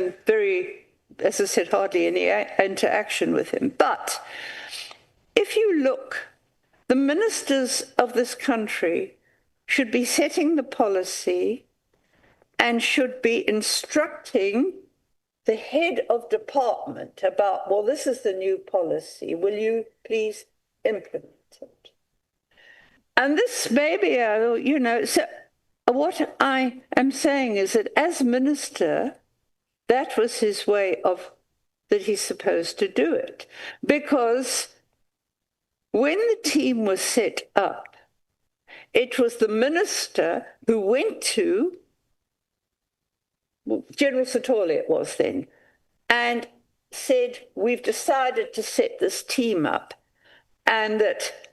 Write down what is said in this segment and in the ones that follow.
and very, as I said, hardly any interaction with him. But if you look, the ministers of this country should be setting the policy and should be instructing the head of department about, well, this is the new policy. Will you please implement it? And this maybe, so what I am saying is that as minister, that was his way of, that he's supposed to do it. Because when the team was set up, it was the minister who went to General Sithole, it was then, and said, we've decided to set this team up, and that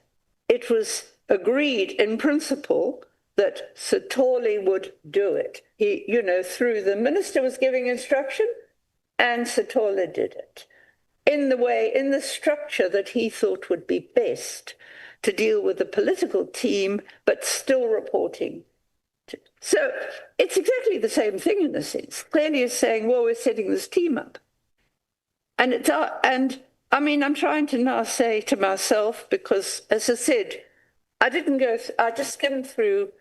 it was agreed in principle that Sithole would do it. He, through the minister was giving instruction, and Sithole did it in the structure that he thought would be best to deal with the political team, but still reporting. So it's exactly the same thing in a sense. Clearly is saying, well, we're setting this team up. And I'm trying to now say to myself, because as I said, I just skimmed through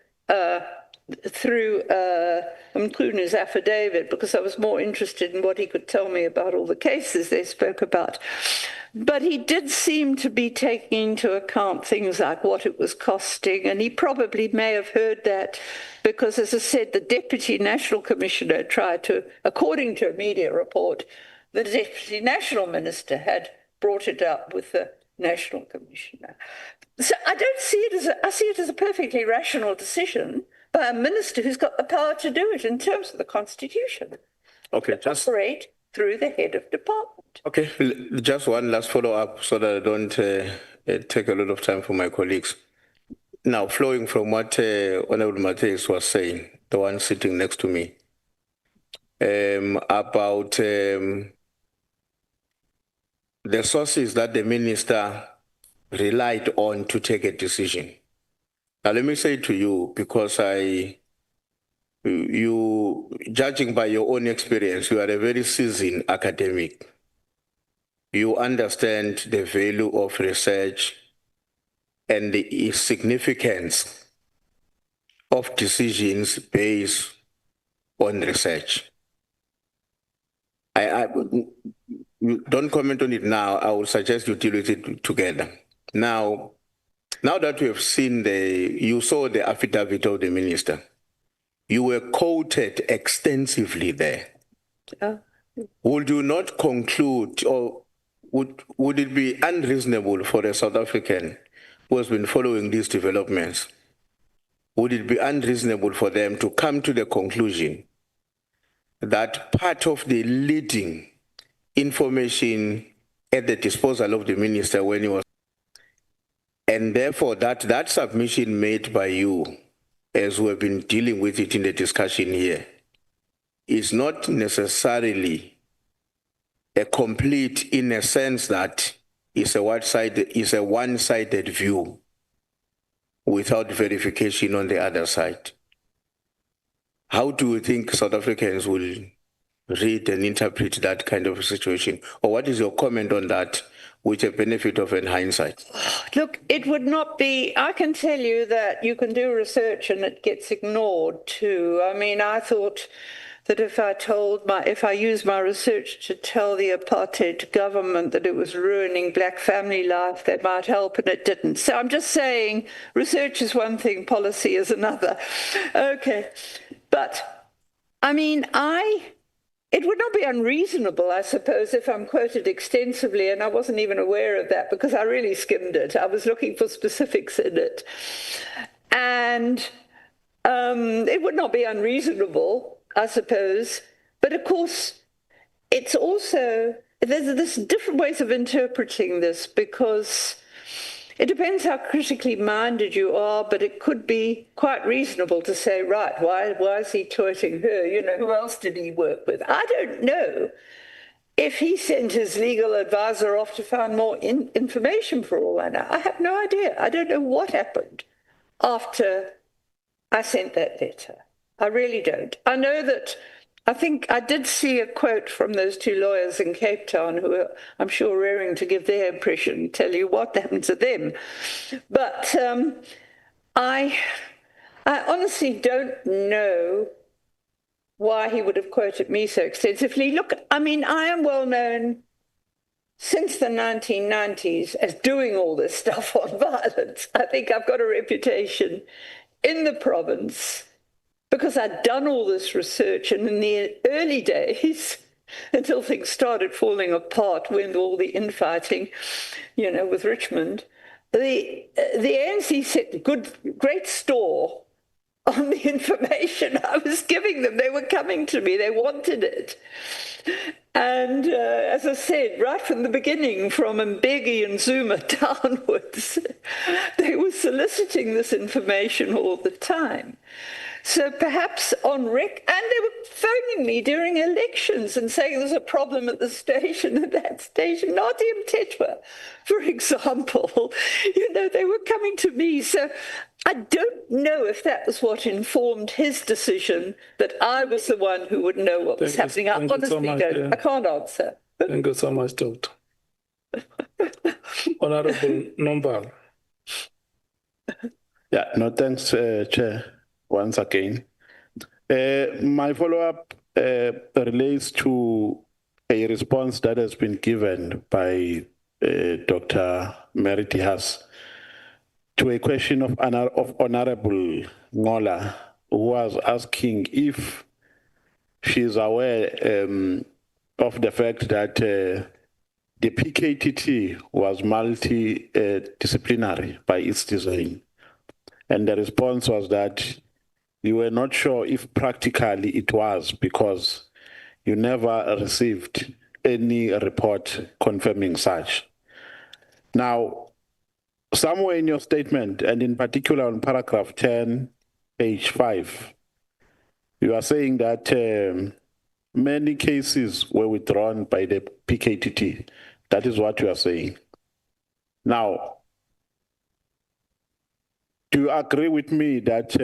Mkhwanazi's affidavit because I was more interested in what he could tell me about all the cases they spoke about. But he did seem to be taking into account things like what it was costing, and he probably may have heard that because, as I said, the Deputy National Commissioner tried to, according to a media report, the Deputy National Minister had brought it up with the National Commissioner. So I don't see it I see it as a perfectly rational decision by a minister who's got the power to do it in terms of the Constitution. Okay, just operate through the head of department. Okay, just one last follow-up so that I don't take a lot of time for my colleagues. Now, flowing from what Honorable Matthias was saying, the one sitting next to me, about the sources that the minister relied on to take a decision. Now, let me say to you, because you, judging by your own experience, you are a very seasoned academic. You understand the value of research and the significance of decisions based on research. You don't comment on it now. I would suggest you deal with it together. Now that we have seen you saw the affidavit of the minister, you were quoted extensively there. Would you not conclude, or would it be unreasonable for a South African who has been following these developments, would it be unreasonable for them to come to the conclusion that part of the leading information at the disposal of the minister when he was, and therefore that submission made by you, as we have been dealing with it in the discussion here, is not necessarily a complete, in a sense that is a one-sided view without verification on the other side? How do you think South Africans will read and interpret that kind of a situation? Or what is your comment on that, with a benefit of hindsight? Look, it would not be, I can tell you that you can do research and it gets ignored too. I mean, I thought that if I used my research to tell the apartheid government that it was ruining black family life, that might help, and it didn't. So I'm just saying research is one thing, policy is another. Okay. But, I mean, it would not be unreasonable, I suppose, if I'm quoted extensively, and I wasn't even aware of that because I really skimmed it. I was looking for specifics in it. And it would not be unreasonable, I suppose. But of course, it's also, there's different ways of interpreting this, because it depends how critically minded you are, but it could be quite reasonable to say, right, why is he twitting her? You know, who else did he work with? I don't know if he sent his legal advisor off to find more information for all I know. I have no idea. I don't know what happened after I sent that letter. I really don't. I know that I think I did see a quote from those two lawyers in Cape Town who are, I'm sure, raring to give their impression, tell you what happened to them. But I honestly don't know why he would have quoted me so extensively. Look, I mean, I am well known since the 1990s as doing all this stuff on violence. I think I've got a reputation in the province because I'd done all this research, and in the early days, until things started falling apart when all the infighting, with Richmond, the ANC set great store on the information I was giving them. They were coming to me, they wanted it. And as I said, right from the beginning, from Mbeki and Zuma downwards, they were soliciting this information all the time. So perhaps on and they were phoning me during elections and saying there's a problem at the station, at that station, Nathi Mtetwa, for example. They were coming to me. So I don't know if that was what informed his decision that I was the one who would know what was happening. I honestly don't. I can't answer. Thank you so much, Doctor. Honorable Nombal. Yeah, no, thanks, Chair, once again. My follow-up relates to a response that has been given by Dr. Meriti Haas to a question of Honorable Nhlanhla, who was asking if she is aware of the fact that the PKTT was multidisciplinary by its design. And the response was that you were not sure if practically it was because you never received any report confirming such. Now, somewhere in your statement, and in particular on paragraph 10, page 5, you are saying that many cases were withdrawn by the PKTT. That is what you are saying. Now, do you agree with me that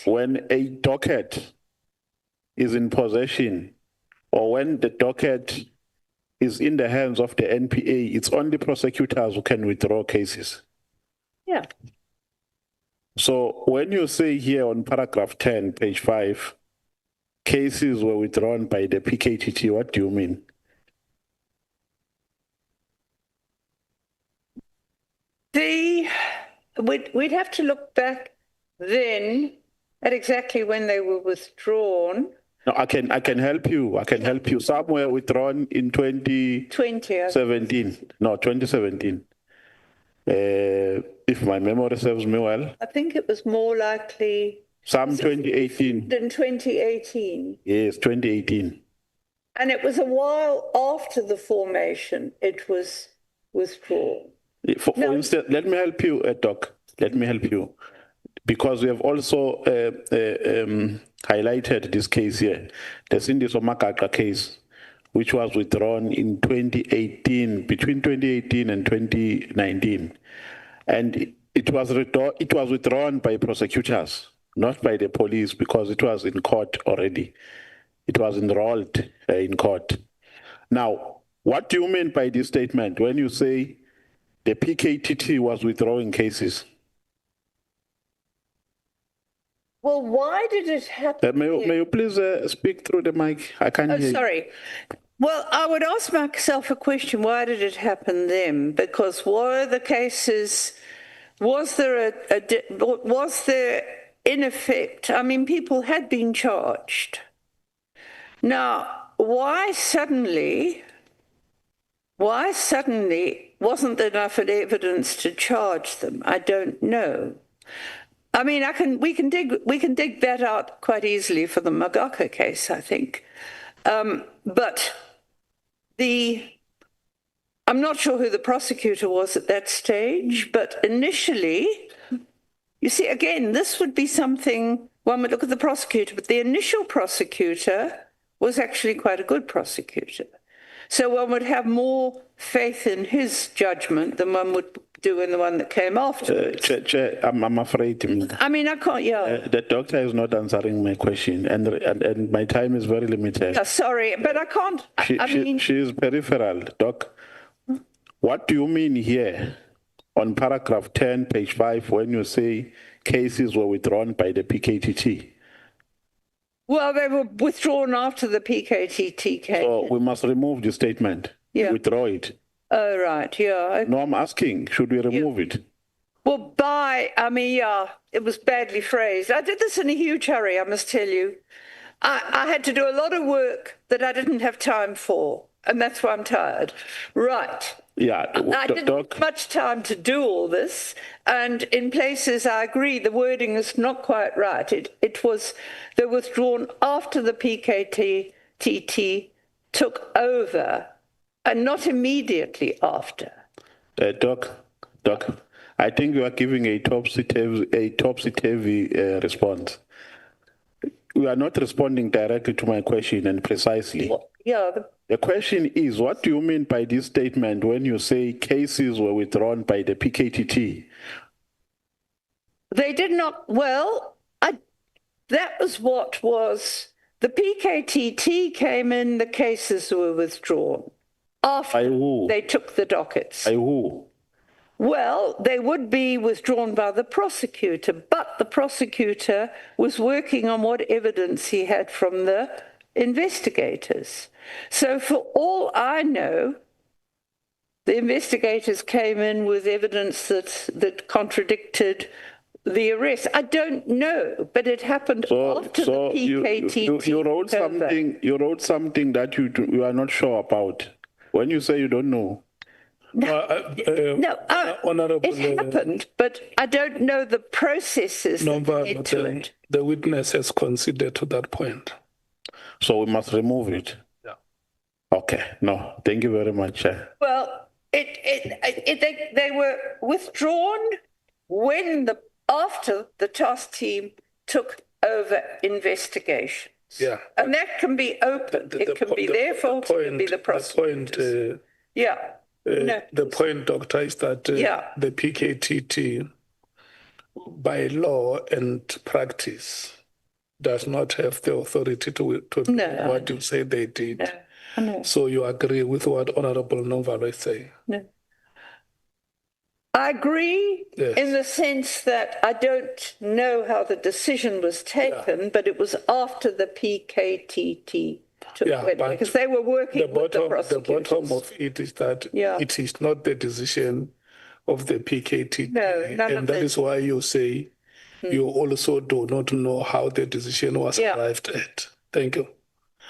when a docket is in possession, or when the docket is in the hands of the NPA, it's only prosecutors who can withdraw cases? Yeah. So when you say here on paragraph 10, page 5, cases were withdrawn by the PKTT, what do you mean? We'd have to look back then at exactly when they were withdrawn. No, I can help you. I can help you. Some were withdrawn in 2017. No, 2017. If my memory serves me well. I think it was more likely. Some 2018. In 2018. Yes, 2018. And it was a while after the formation it was withdrawn. For instance, let me help you, Doc. Let me help you. Because we have also highlighted this case here, the Sindiso Makaka case, which was withdrawn in 2018, between 2018 and 2019. And it was withdrawn by prosecutors, not by the police, because it was in court already. It was enrolled in court. Now, what do you mean by this statement when you say the PKTT was withdrawing cases? Well, why did it happen? May you please speak through the mic? I can't hear you. Sorry. Well, I would ask myself a question. Why did it happen then? Because were the cases, was there in effect, I mean, people had been charged. Now, why suddenly wasn't there enough evidence to charge them? I don't know. I mean, we can dig that out quite easily for the Magaka case, I think. But I'm not sure who the prosecutor was at that stage, but initially, you see, again, this would be something, one would look at the prosecutor, but the initial prosecutor was actually quite a good prosecutor. So one would have more faith in his judgment than one would do in the one that came afterwards. Chair, I'm afraid I mean, I can't, yeah. the doctor is not answering my question, and my time is very limited. Yeah, sorry, but I can't, I mean, She is peripheral, Doc. What do you mean here on paragraph 10, page 5, when you say cases were withdrawn by the PKTT? well, they were withdrawn after the PKTT came. So we must remove the statement. Yeah. Withdraw it. Oh, right, yeah. No, I'm asking, should we remove it? Well, I mean, yeah, it was badly phrased. I did this in a huge hurry, I must tell you. I had to do a lot of work that I didn't have time for, and that's why I'm tired. Right. Yeah, I didn't have much time to do all this, and in places I agree the wording is not quite right. They were withdrawn after the PKTT took over, and not immediately after. Doc, I think you are giving a topsy-turvy response. You are not responding directly to my question and precisely. Well, yeah. The question is, what do you mean by this statement when you say cases were withdrawn by the PKTT? They did not, well, that was what was, the PKTT came in, the cases were withdrawn after By who? they took the dockets. By who? Well, they would be withdrawn by the prosecutor, but the prosecutor was working on what evidence he had from the investigators. So for all I know, the investigators came in with evidence that contradicted the arrest. I don't know, but it happened after the PKTT. You wrote something. You wrote something that you are not sure about. When you say you don't know. Honorable, it happened, but I don't know the processes that led to it. The witness has conceded to that point. So we must remove it. Yeah. Okay. No, thank you very much. Well, they were withdrawn after the task team took over investigations. Yeah. And that can be open. It can be their fault, it can be the prosecutors. Yeah. No. The point, Doctor, is that the PKTT, by law and practice, does not have the authority to do what you say they did. No. So you agree with what Honorable Nhlanhla is saying? No. I agree in the sense that I don't know how the decision was taken, but it was after the PKTT took over, because they were working with the prosecutors. The bottom of it is that it is not the decision of the PKTT. No, and that is why you say you also do not know how the decision was arrived at. Thank you.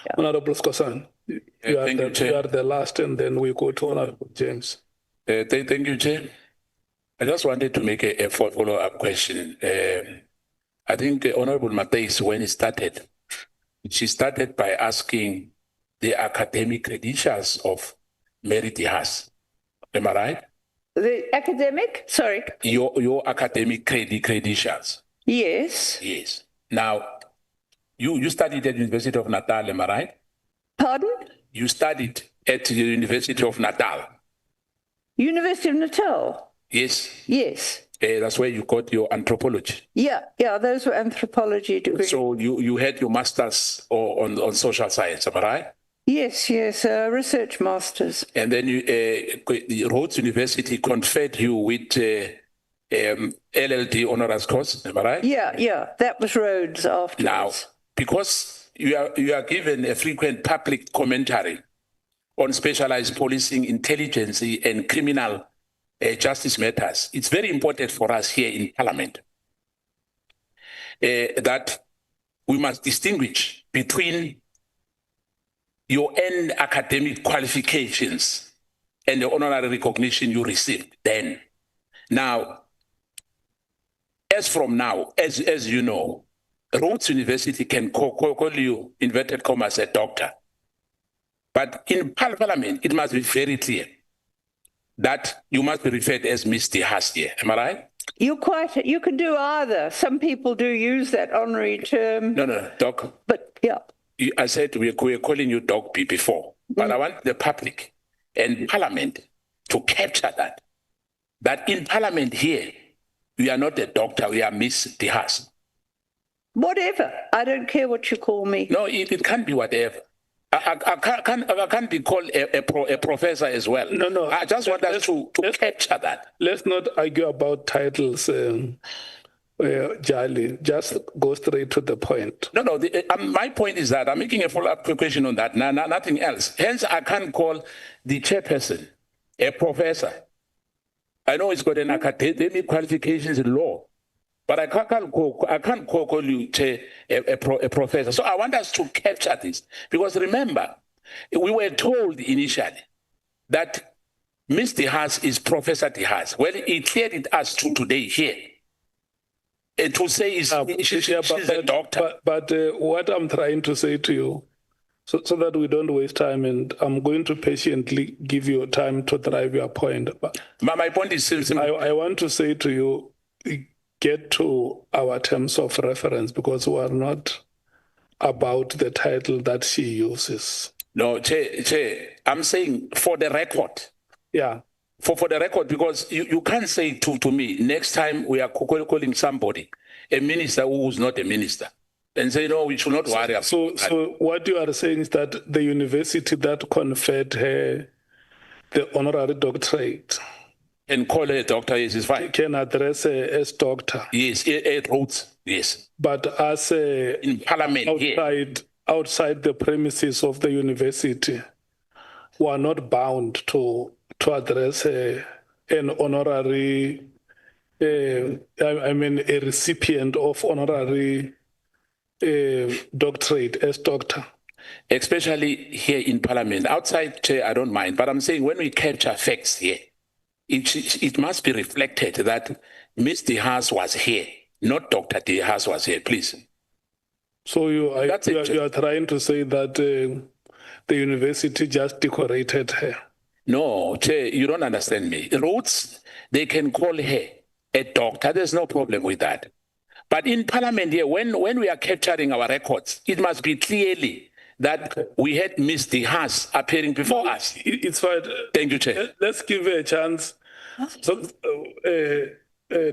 Yeah. Honorable Skosan, you are the last, and then we go to Honorable James. Thank you, Chair. I just wanted to make a follow-up question. I think Honorable Matthys, when he started, she started by asking the academic credentials of Mary Haas. Am I right? The academic? Sorry. Your academic credentials. Yes. Yes. Now, you studied at the University of Natal, am I right? Pardon? You studied at the University of Natal. University of Natal? Yes. Yes. That's where you got your anthropology. Yeah, those were anthropology degrees. So you had your master's on social science, am I right? Yes, research masters. And then the Rhodes University conferred you with LLD honoris causa, am I right? Yeah, that was Rhodes afterwards. Now, because you are given a frequent public commentary on specialized policing, intelligence, and criminal justice matters, it's very important for us here in Parliament that we must distinguish between your end academic qualifications and the honorary recognition you received then. Now, as from now, as you know, Rhodes University can call you, inverted commas, a doctor. But in Parliament, it must be very clear that you must be referred as Mr. Haas here. Am I right? You can do either. Some people do use that honorary term. No, Doc. But yeah. I said we were calling you Doc P before, but I want the public and Parliament to capture that in Parliament here, you are not a doctor, you are Miss Haas. Whatever. I don't care what you call me. No, it can't be whatever. I can't be called a professor as well. No. I just want us to capture that. Let's not argue about titles, Jali. Just go straight to the point. No. My point is that I'm making a follow-up question on that. Nothing else. Hence, I can't call the chairperson a professor. I know he's got an academic qualifications in law, but I can't call you a professor. So I want us to capture this, because remember, we were told initially that Mr. Haas is Professor Haas. Well, he cleared it us to today here. To say she's a doctor. But what I'm trying to say to you, so that we don't waste time, and I'm going to patiently give you time to drive your point. But my point is simple. I want to say to you, get to our terms of reference, because we are not about the title that she uses. No, Che, I'm saying for the record. Yeah. For the record, because you can't say to me, next time we are calling somebody a minister who is not a minister, and say, no, we should not worry about that. So what you are saying is that the university that conferred her the honorary doctorate and call her a doctor, yes, is fine. Can address her as doctor. Yes, it wrote, yes. But as in Parliament outside the premises of the university, we are not bound to address an honorary, a recipient of honorary doctorate as doctor. Especially here in Parliament. Outside, Chair, I don't mind. But I'm saying when we capture facts here, it must be reflected that Mr. Haas was here, not Dr. Haas was here, please. So you are trying to say that the university just decorated her? No, Chair, you don't understand me. Roots, they can call her a doctor. There's no problem with that. But in Parliament here, when we are capturing our records, it must be clearly that we had Mr. Haas appearing before us. It's fine. Thank you, Chair. Let's give her a chance. So,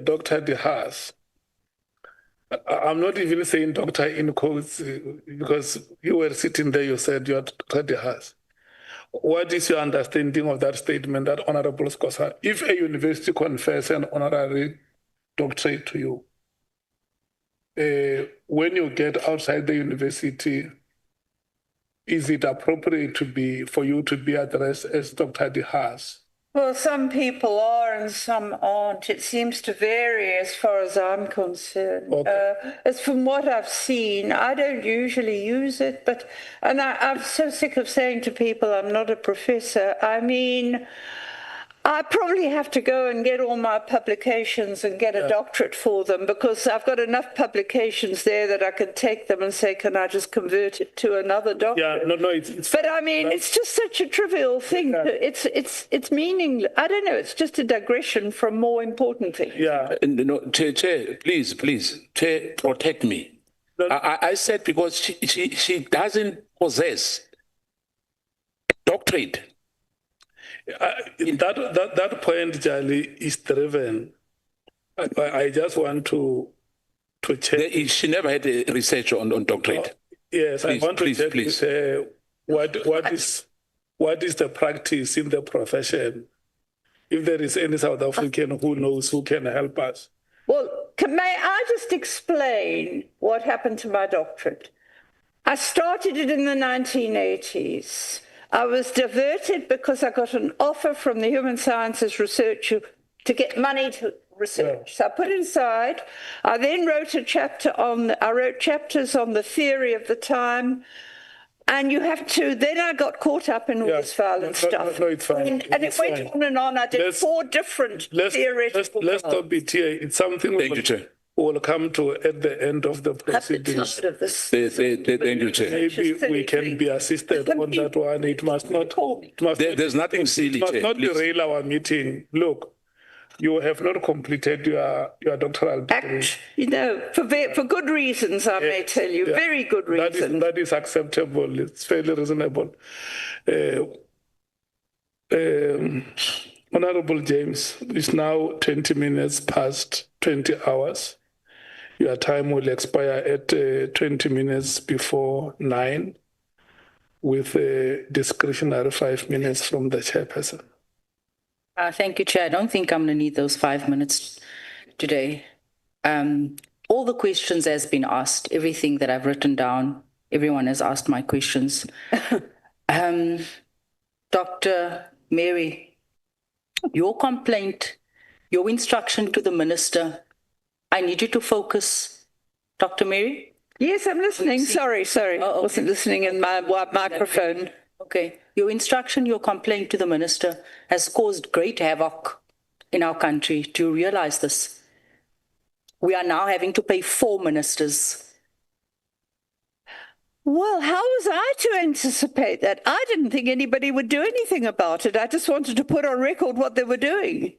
Dr. Haas, I'm not even saying doctor in quotes, because you were sitting there, you said you are Dr. Haas. What is your understanding of that statement, that Honorable Scosa? If a university confers an honorary doctorate to you, when you get outside the university, is it appropriate for you to be addressed as Dr. Haas? Well, some people are and some aren't. It seems to vary as far as I'm concerned. Okay. As from what I've seen, I don't usually use it, and I'm so sick of saying to people I'm not a professor. I mean, I probably have to go and get all my publications and get a doctorate for them, because I've got enough publications there that I can take them and say, can I just convert it to another doctorate? Yeah, no, it's but I mean, it's just such a trivial thing. Yeah. It's meaningless. I don't know. It's just a digression from more important things. Yeah. No, Chair, please, Chair, protect me. No. I said because she doesn't possess doctorate. That point, Jali, is driven. I just want to check. She never had a research on doctorate. Yes, please, I want to check please. What is the practice in the profession? If there is any South African who knows, who can help us. Well, may I just explain what happened to my doctorate? I started it in the 1980s. I was diverted because I got an offer from the Human Sciences Researcher to get money to research. Yeah. So I put it aside. I then wrote I wrote chapters on the theory of the time. And then I got caught up in all this violent stuff. No, it's fine. And it went on and on. I did 4 different theoretical. Let's stop it here. It's something we'll come to at the end of the proceedings. Thank you, Chair. Maybe we can be assisted on that one. It must not. There's nothing silly, Chair. It must not derail our meeting. Look, you have not completed your doctoral degree. For good reasons, I may tell you. Very good reasons. That is acceptable. It's fairly reasonable. Honorable James, it's now 20 minutes past 20 hours. Your time will expire at 20 minutes before 9 with a discretionary 5 minutes from the chairperson. Thank you, Chair. I don't think I'm going to need those 5 minutes today. All the questions has been asked, everything that I've written down, everyone has asked my questions. Dr. Mary, your complaint, your instruction to the minister, I need you to focus. Dr. Mary? Yes, I'm listening. Sorry. Oh, okay. I wasn't listening in my microphone. Okay. Your instruction, your complaint to the minister has caused great havoc in our country. Do you realize this? We are now having to pay 4 ministers. Well, how was I to anticipate that? I didn't think anybody would do anything about it. I just wanted to put on record what they were doing.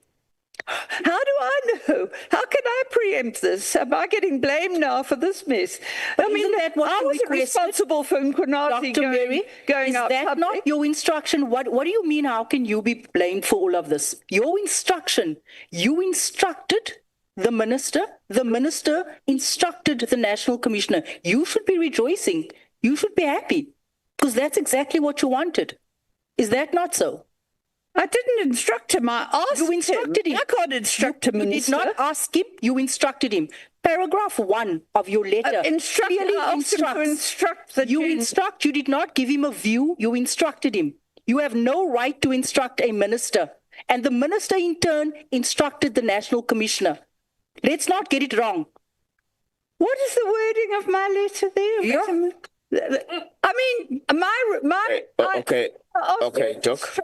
How do I know? How can I preempt this? Am I getting blamed now for this mess? But I mean, that I wasn't responsible for Mkhwanazi going out that public. Not your instruction? What do you mean? How can you be blamed for all of this? Your instruction, you instructed the minister instructed the National Commissioner. You should be rejoicing. You should be happy because that's exactly what you wanted. Is that not so? I didn't instruct him. I asked You instructed him. I can't instruct a minister. You did not ask him. You instructed him. Paragraph 1 of your letter I asked him to instruct the You did not give him a view. You instructed him. You have no right to instruct a minister. And the minister, in turn, instructed the National Commissioner. Let's not get it wrong. What is the wording of my letter there? Yeah. I mean, Okay, Doc.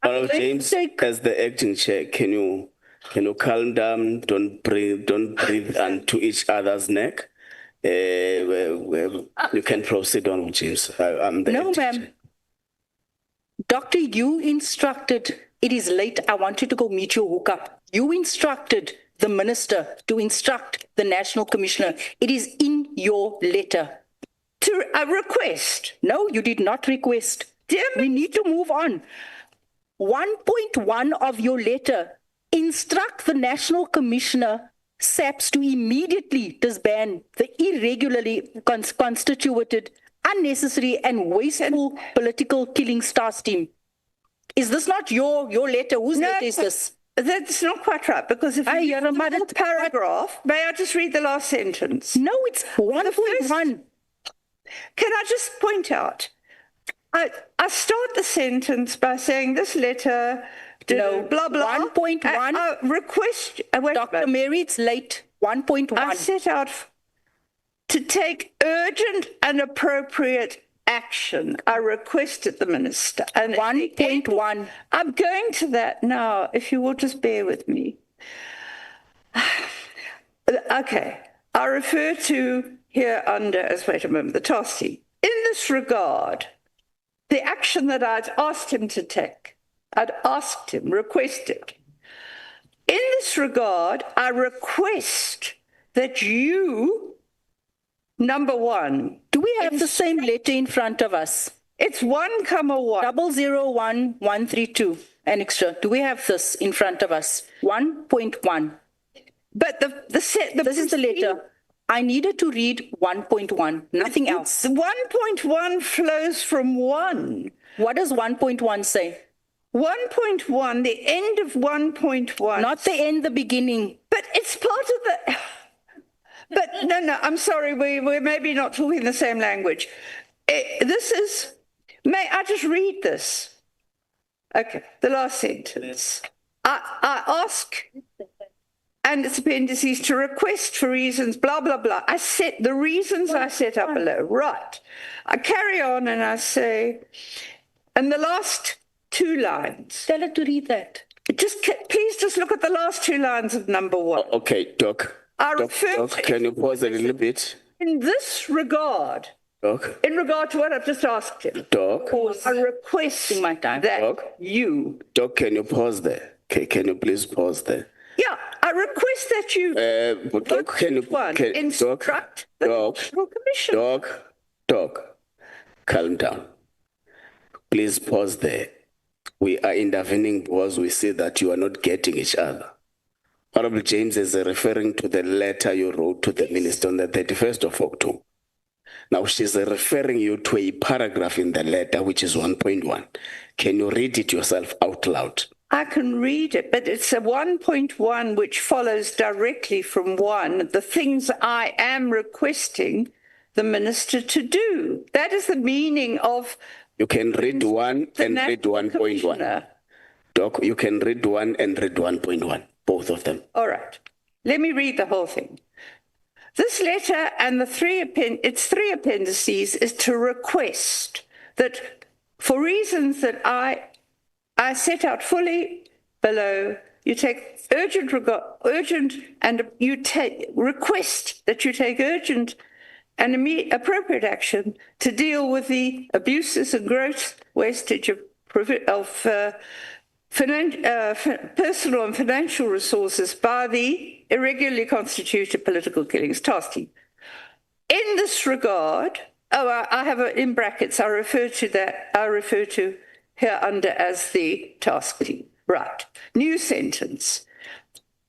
James, as the acting chair, can you calm down? Don't breathe onto each other's neck. You can proceed on, James. I'm the No, ma'am. Doctor, you instructed. It is late. I want you to go meet your hookup. You instructed the minister to instruct the National Commissioner. It is in your letter. To a request? No, you did not request. We need to move on. 1.1 of your letter, instruct the National Commissioner, SAPS, to immediately disband the irregularly constituted, unnecessary and wasteful political killing stars team. Is this not your letter? Whose letter is this? That's not quite right, because if you read the whole paragraph, may I just read the last sentence? No, it's 1.1. Can I just point out, I start the sentence by saying this letter, blah, blah. 1.1. Request, Dr. Mary, it's late. 1.1. I set out to take urgent and appropriate action. I requested the minister. And 1.1. I'm going to that now, if you will just bear with me. Okay. I refer to here under, wait a moment, the TOSI. In this regard, the action that I'd asked him to take, requested. In this regard, I request that you, number 1. Do we have the same letter in front of us? It's 1, 1. 001132. An extra. Do we have this in front of us? 1.1. But this is the letter. I needed to read 1.1, nothing else. 1.1 flows from 1. What does 1.1 say? 1.1, the end of 1.1. Not the end, the beginning. But it's part of the... But no, I'm sorry, we're maybe not talking the same language. This is... May I just read this? Okay, the last sentence. I ask... and its appendices to request for reasons, blah, blah, blah. I set the reasons I set up below. Right. I carry on and I say, and the last 2 lines. Tell her to read that. Please just look at the last 2 lines of number 1. Okay, Doc. Doc, can you pause a little bit? In this regard, Doc. In regard to what I've just asked him. Doc. I request my time. that Doc. Doc, can you pause there? Can you please pause there? Yeah, I request that you instruct the National Commission. Doc, calm down. Please pause there. we are intervening because we see that you are not getting each other. Honorable James is referring to the letter you wrote to the minister on the 31st of October. Now she's referring you to a paragraph in the letter, which is 1.1. Can you read it yourself out loud? I can read it, but it's a 1.1 which follows directly from 1, the things I am requesting the minister to do. That is the meaning of... You can read 1 and read 1.1. Doc, you can read 1 and read 1.1, both of them. All right. Let me read the whole thing. This letter and its three appendices is to request that for reasons that I set out fully below, you take request that you take urgent and appropriate action to deal with the abuses and gross wastage of personal and financial resources by the irregularly constituted political killings task team. In this regard, I have in brackets, I refer to here under as the task team. Right. New sentence.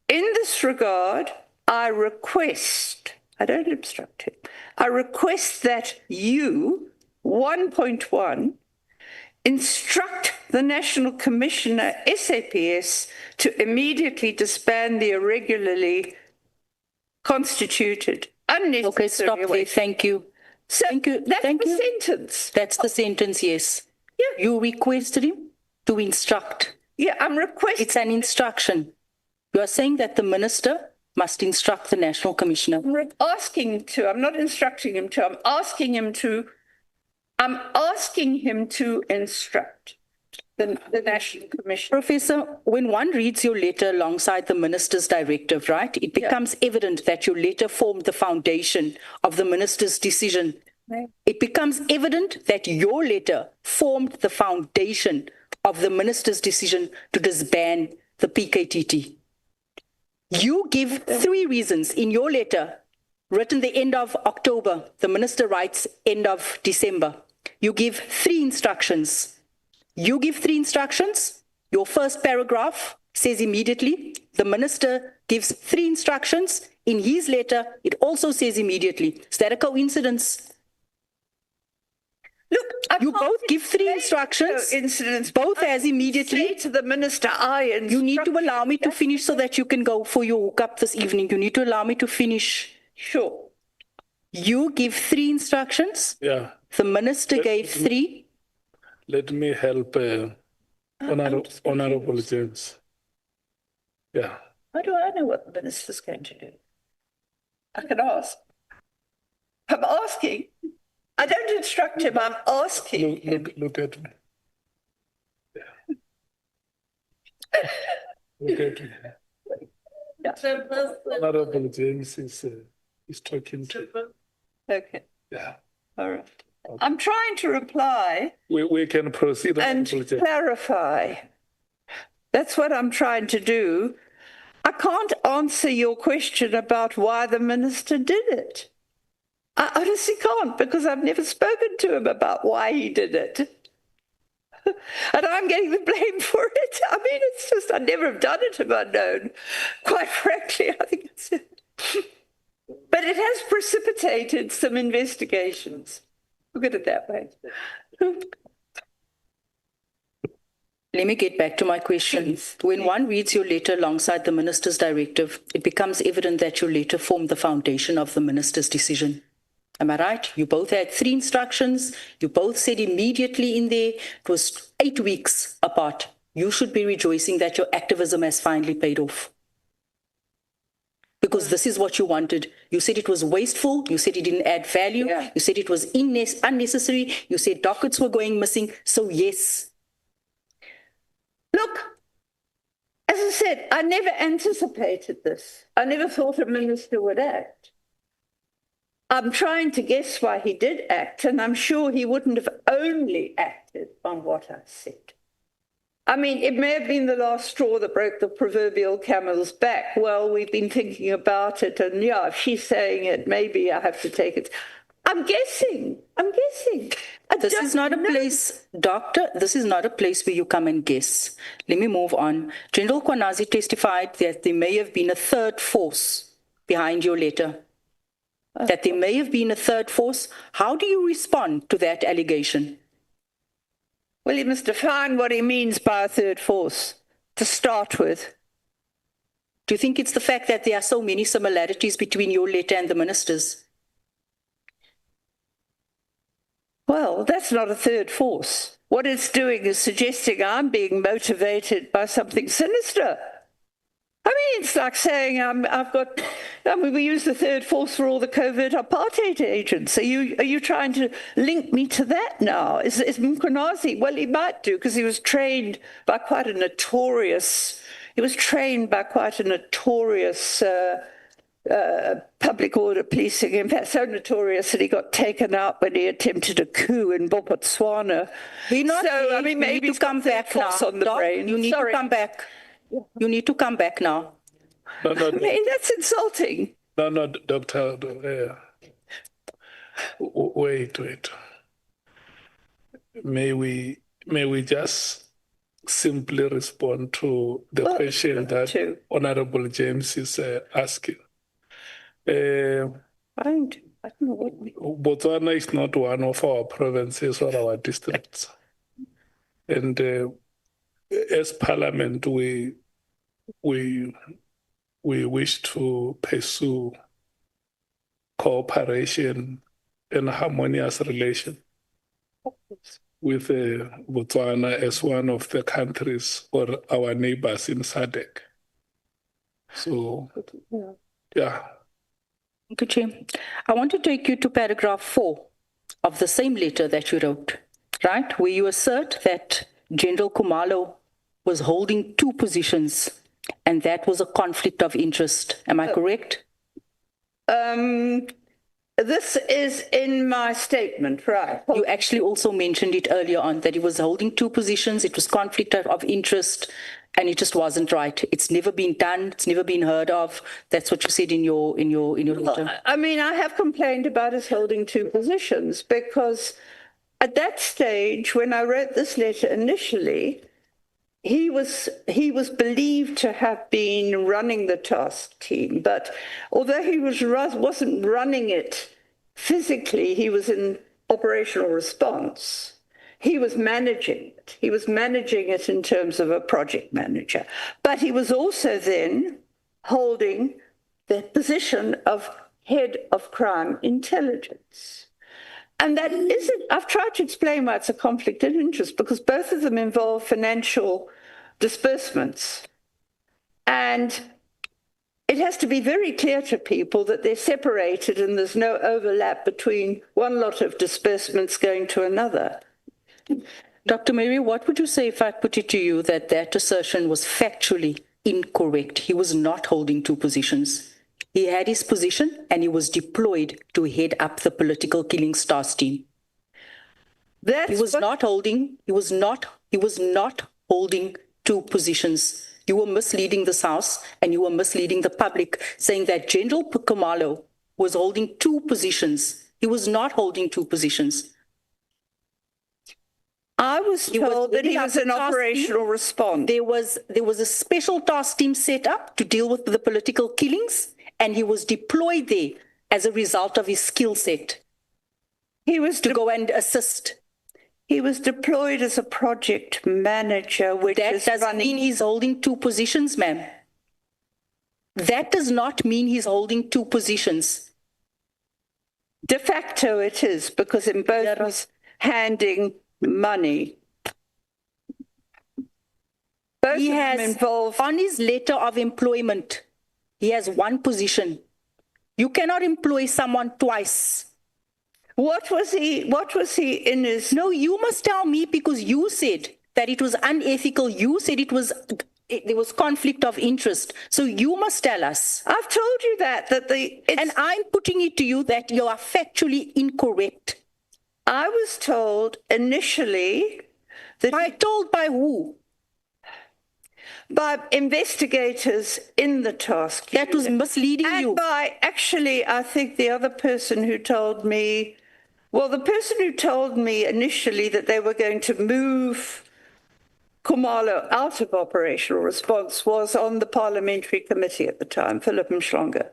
In this regard, I request, I don't instruct him, I request that you, 1.1, instruct the National Commissioner, SAPS, to immediately disband the irregularly constituted, unnecessary... Okay, stop there. Thank you. So thank you. That's Thank the you. sentence. That's the sentence, yes. Yeah. You requested him to instruct. Yeah, I'm requesting... It's an instruction. You are saying that the minister must instruct the National Commissioner. I'm asking him to. I'm not instructing him to. I'm asking him to instruct the National Commission. Professor, when one reads your letter alongside the minister's directive, right, it becomes evident that your letter formed the foundation of the minister's decision. Right. It becomes evident that your letter formed the foundation of the minister's decision to disband the PKTT. You give 3 reasons in your letter, written the end of October. The minister writes end of December. You give 3 instructions. You give 3 instructions. Your first paragraph says immediately. The minister gives 3 instructions. In his letter, it also says immediately. Is that a coincidence? Look, you both give 3 instructions. Incidents. Both as immediately. Say to the minister, you need to allow me to finish so that you can go for your hookup this evening. You need to allow me to finish. Sure. You give 3 instructions. Yeah. The minister gave 3. Let me help Honorable James. Yeah. How do I know what the minister's going to do? I can ask. I'm asking. I don't instruct him, I'm asking him. Look at me. Yeah. Look at me. Yeah. Honorable James is talking to you. Okay. Yeah. All right. Okay. I'm trying to reply. We can proceed and clarify. That's what I'm trying to do. I can't answer your question about why the minister did it. I honestly can't, because I've never spoken to him about why he did it. And I'm getting the blame for it. I mean, it's just, I'd never have done it if I'd known. Quite frankly, I think it's... But it has precipitated some investigations. Look at it that way. Let me get back to my question. When one reads your letter alongside the minister's directive, it becomes evident that your letter formed the foundation of the minister's decision. Am I right? You both had 3 instructions. You both said immediately in there. It was 8 weeks apart. You should be rejoicing that your activism has finally paid off. Because this is what you wanted. You said it was wasteful. You said it didn't add value. Yeah. You said it was unnecessary. You said dockets were going missing. So yes. Look, as I said, I never anticipated this. I never thought a minister would act. I'm trying to guess why he did act, and I'm sure he wouldn't have only acted on what I said. I mean, it may have been the last straw that broke the proverbial camel's back. Well, we've been thinking about it, and yeah, if she's saying it, maybe I have to take it. I'm guessing. This is not a place, Doctor, this is not a place where you come and guess. Let me move on. General Mkhwanazi testified that there may have been a third force behind your letter. That there may have been a third force. How do you respond to that allegation? Well, he must define what he means by a third force to start with. Do you think it's the fact that there are so many similarities between your letter and the minister's? Well, that's not a third force. What it's doing is suggesting I'm being motivated by something sinister. I mean, it's like saying we use the third force for all the covert apartheid agents. Are you trying to link me to that now? Is Mkhwanazi? Well, he might do, because he was trained by quite a notorious public order policing, in fact, so notorious that he got taken out when he attempted a coup in Botswana. Maybe to come back now. On the brain. You need to come back. You need to come back now. No, I mean, that's insulting. No, Doctor. Wait. May we just simply respond to the question that Honorable James is asking? I don't know what Botswana is not one of our provinces or our districts. And as Parliament, we wish to pursue cooperation and harmonious relation with Botswana as one of the countries or our neighbors in SADC. So, yeah. Thank you, Chair. I want to take you to paragraph 4 of the same letter that you wrote, right? Where you assert that General Khumalo was holding 2 positions, and that was a conflict of interest. Am I correct? This is in my statement, right? You actually also mentioned it earlier on, that he was holding 2 positions, it was conflict of interest, and it just wasn't right. It's never been done, it's never been heard of. That's what you said in your letter. I mean, I have complained about his holding 2 positions, because at that stage, when I wrote this letter initially, he was believed to have been running the task team, but although he wasn't running it physically, he was in operational response. He was managing it. He was managing it in terms of a project manager, but he was also then holding the position of head of crime intelligence. And that isn't, I've tried to explain why it's a conflict of interest, because both of them involve financial disbursements. And it has to be very clear to people that they're separated and there's no overlap between one lot of disbursements going to another. Dr. Mary, what would you say if I put it to you that that assertion was factually incorrect? He was not holding 2 positions. He had his position and he was deployed to head up the political killings task team. He was not holding 2 positions. You were misleading this House and you were misleading the public, saying that General Khumalo was holding 2 positions. He was not holding 2 positions. I was told that he was in operational response. There was a special task team set up to deal with the political killings, and he was deployed there as a result of his skill set. He was to go and assist. He was deployed as a project manager, which that doesn't mean he's holding 2 positions, ma'am. That does not mean he's holding 2 positions. De facto it is, because in both was handing money. Both he of has them involved. On his letter of employment, he has 1 position. You cannot employ someone twice. What was he in his? No, you must tell me, because you said that it was unethical. You said there was conflict of interest. So you must tell us. I've told you and I'm putting it to you that you are factually incorrect. I was told initially that... Told by who? By investigators in the task. That was misleading you. And by, actually, I think the other person who told me Well, the person who told me initially that they were going to move Khumalo out of operational response was on the parliamentary committee at the time, Philip Mkhwanazi.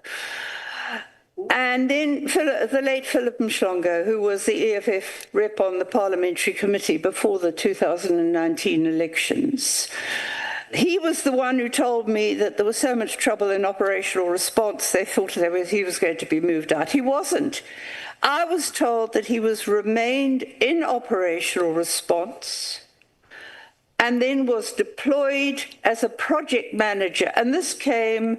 And then the late Philip Mkhwanazi, who was the EFF rep on the parliamentary committee before the 2019 elections, he was the one who told me that there was so much trouble in operational response, they thought he was going to be moved out. He wasn't. I was told that he remained in operational response and then was deployed as a project manager. And this came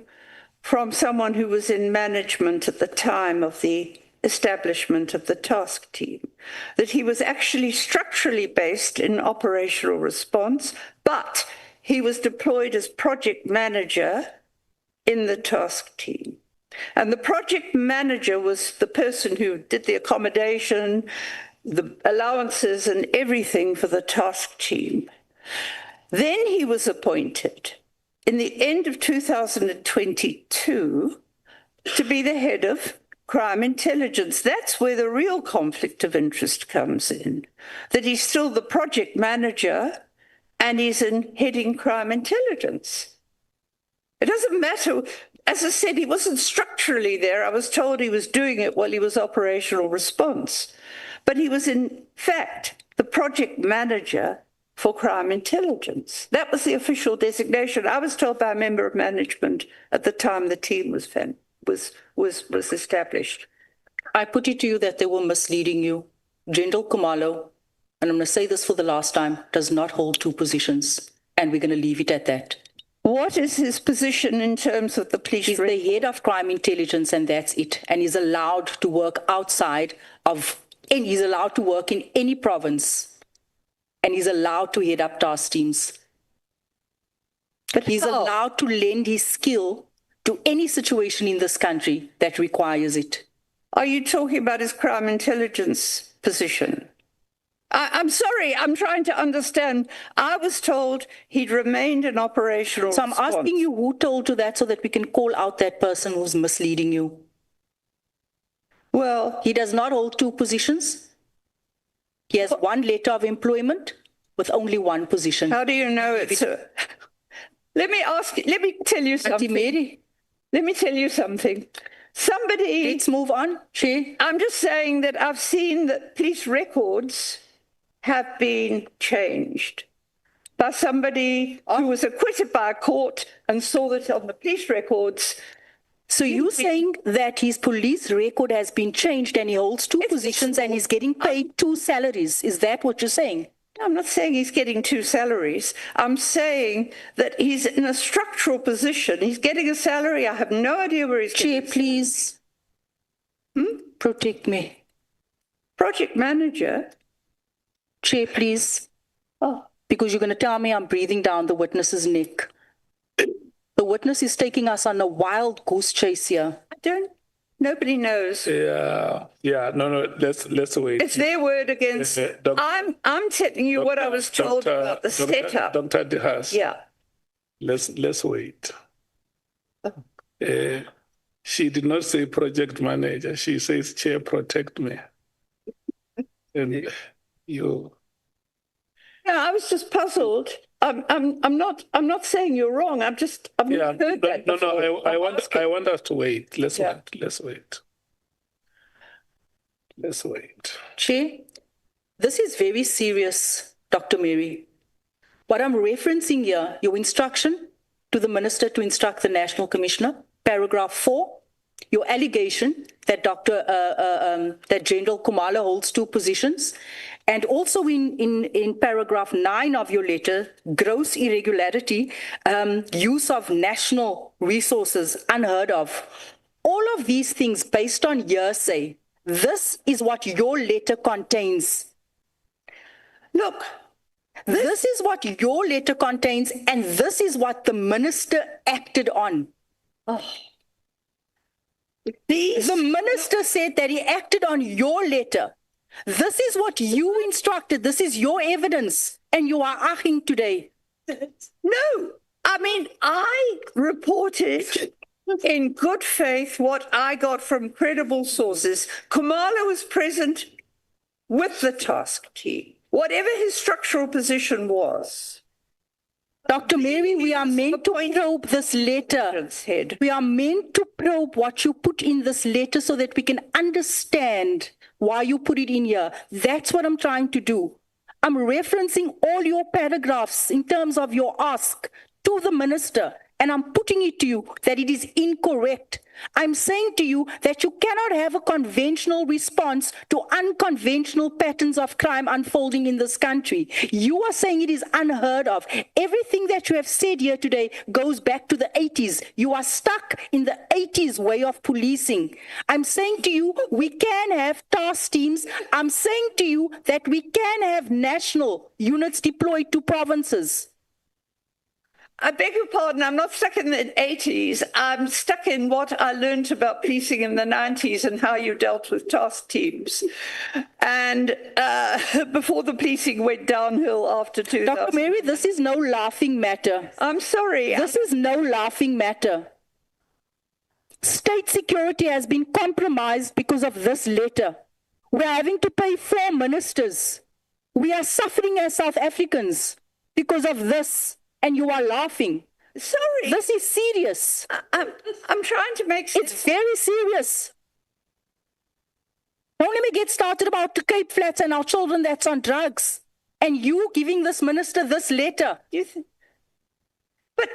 from someone who was in management at the time of the establishment of the task team, that he was actually structurally based in operational response, but he was deployed as project manager in the task team. And the project manager was the person who did the accommodation, the allowances and everything for the task team. Then he was appointed in the end of 2022 to be the head of crime intelligence. That's where the real conflict of interest comes in, that he's still the project manager and he's heading crime intelligence. It doesn't matter. As I said, he wasn't structurally there. I was told he was doing it while he was operational response. But he was, in fact, the project manager for crime intelligence. That was the official designation. I was told by a member of management at the time the team was established. I put it to you that they were misleading you. General Khumalo, and I'm going to say this for the last time, does not hold two positions, and we're going to leave it at that. What is his position in terms of the police? He's the head of crime intelligence, and that's it. And he's allowed to work outside of, and he's allowed to work in any province, and he's allowed to head up task teams. But he's allowed to lend his skill to any situation in this country that requires it. Are you talking about his crime intelligence position? I'm sorry, I'm trying to understand. I was told he'd remained in operational response. So I'm asking you who told you that so that we can call out that person who's misleading you. Well, he does not hold two positions. He has one letter of employment with only one position. How do you know it, sir? Let me tell you something. Mary. Let me tell you something. Somebody... Let's move on, Chair. I'm just saying that I've seen that police records have been changed by somebody who was acquitted by a court and saw that on the police records. So you're saying that his police record has been changed and he holds two positions and he's getting paid two salaries. Is that what you're saying? I'm not saying he's getting two salaries. I'm saying that he's in a structural position. He's getting a salary. I have no idea where he's getting. Chair, please protect me. Project manager. Chair, please. Oh, because you're going to tell me I'm breathing down the witness's neck. The witness is taking us on a wild goose chase here. Nobody knows. No, let's wait. It's their word against. I'm telling you what I was told about the setup. Dr. Haas. Yeah. Let's wait. She did not say project manager. She says, Chair, protect me. And you. No, I was just puzzled. I'm not saying you're wrong. I've not heard that. No. I want us to wait. Let's wait. Chair, this is very serious, Dr. Mary. What I'm referencing here, your instruction to the Minister to instruct the National Commissioner, paragraph 4, your allegation that that General Khumalo holds two positions, and also in paragraph 9 of your letter, gross irregularity, use of national resources unheard of. All of these things based on hearsay. This is what your letter contains. Look, this is what your letter contains, and this is what the minister acted on. Oh. The minister said that he acted on your letter. This is what you instructed. This is your evidence, and you are aching today. No, I mean, I reported in good faith what I got from credible sources. Khumalo was present with the task team, whatever his structural position was. Dr. Mary, we are meant to probe this letter. We are meant to probe what you put in this letter so that we can understand why you put it in here. That's what I'm trying to do. I'm referencing all your paragraphs in terms of your ask to the minister, and I'm putting it to you that it is incorrect. I'm saying to you that you cannot have a conventional response to unconventional patterns of crime unfolding in this country. You are saying it is unheard of. Everything that you have said here today goes back to the 80s. You are stuck in the 80s way of policing. I'm saying to you, we can have task teams. I'm saying to you that we can have national units deployed to provinces. I beg your pardon, I'm not stuck in the 80s. I'm stuck in what I learned about policing in the 90s and how you dealt with task teams. And before the policing went downhill after 2000. Dr. Mary, this is no laughing matter. I'm sorry. This is no laughing matter. State security has been compromised because of this letter. We're having to pay 4 ministers. We are suffering as South Africans because of this. And you are laughing. Sorry. This is serious. I'm trying to make sense. It's very serious. Don't let me get started about the Cape Flats and our children that's on drugs. And you giving this minister this letter. But,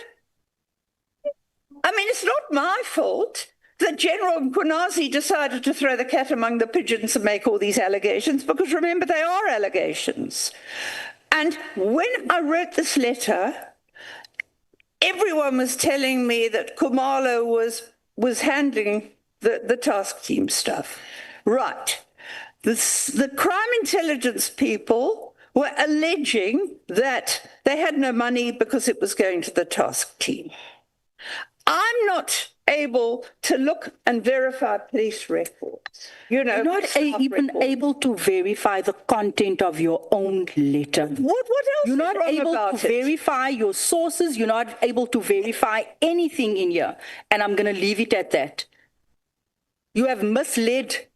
I mean, it's not my fault that General Mkhwanazi decided to throw the cat among the pigeons and make all these allegations, because remember, they are allegations. And when I wrote this letter, everyone was telling me that Khumalo was handling the task team stuff. Right. The crime intelligence people were alleging that they had no money because it was going to the task team. I'm not able to look and verify police records. You know, you're not even able to verify the content of your own letter. What else? You're not able to verify your sources. You're not able to verify anything in here. And I'm going to leave it at that. You have misled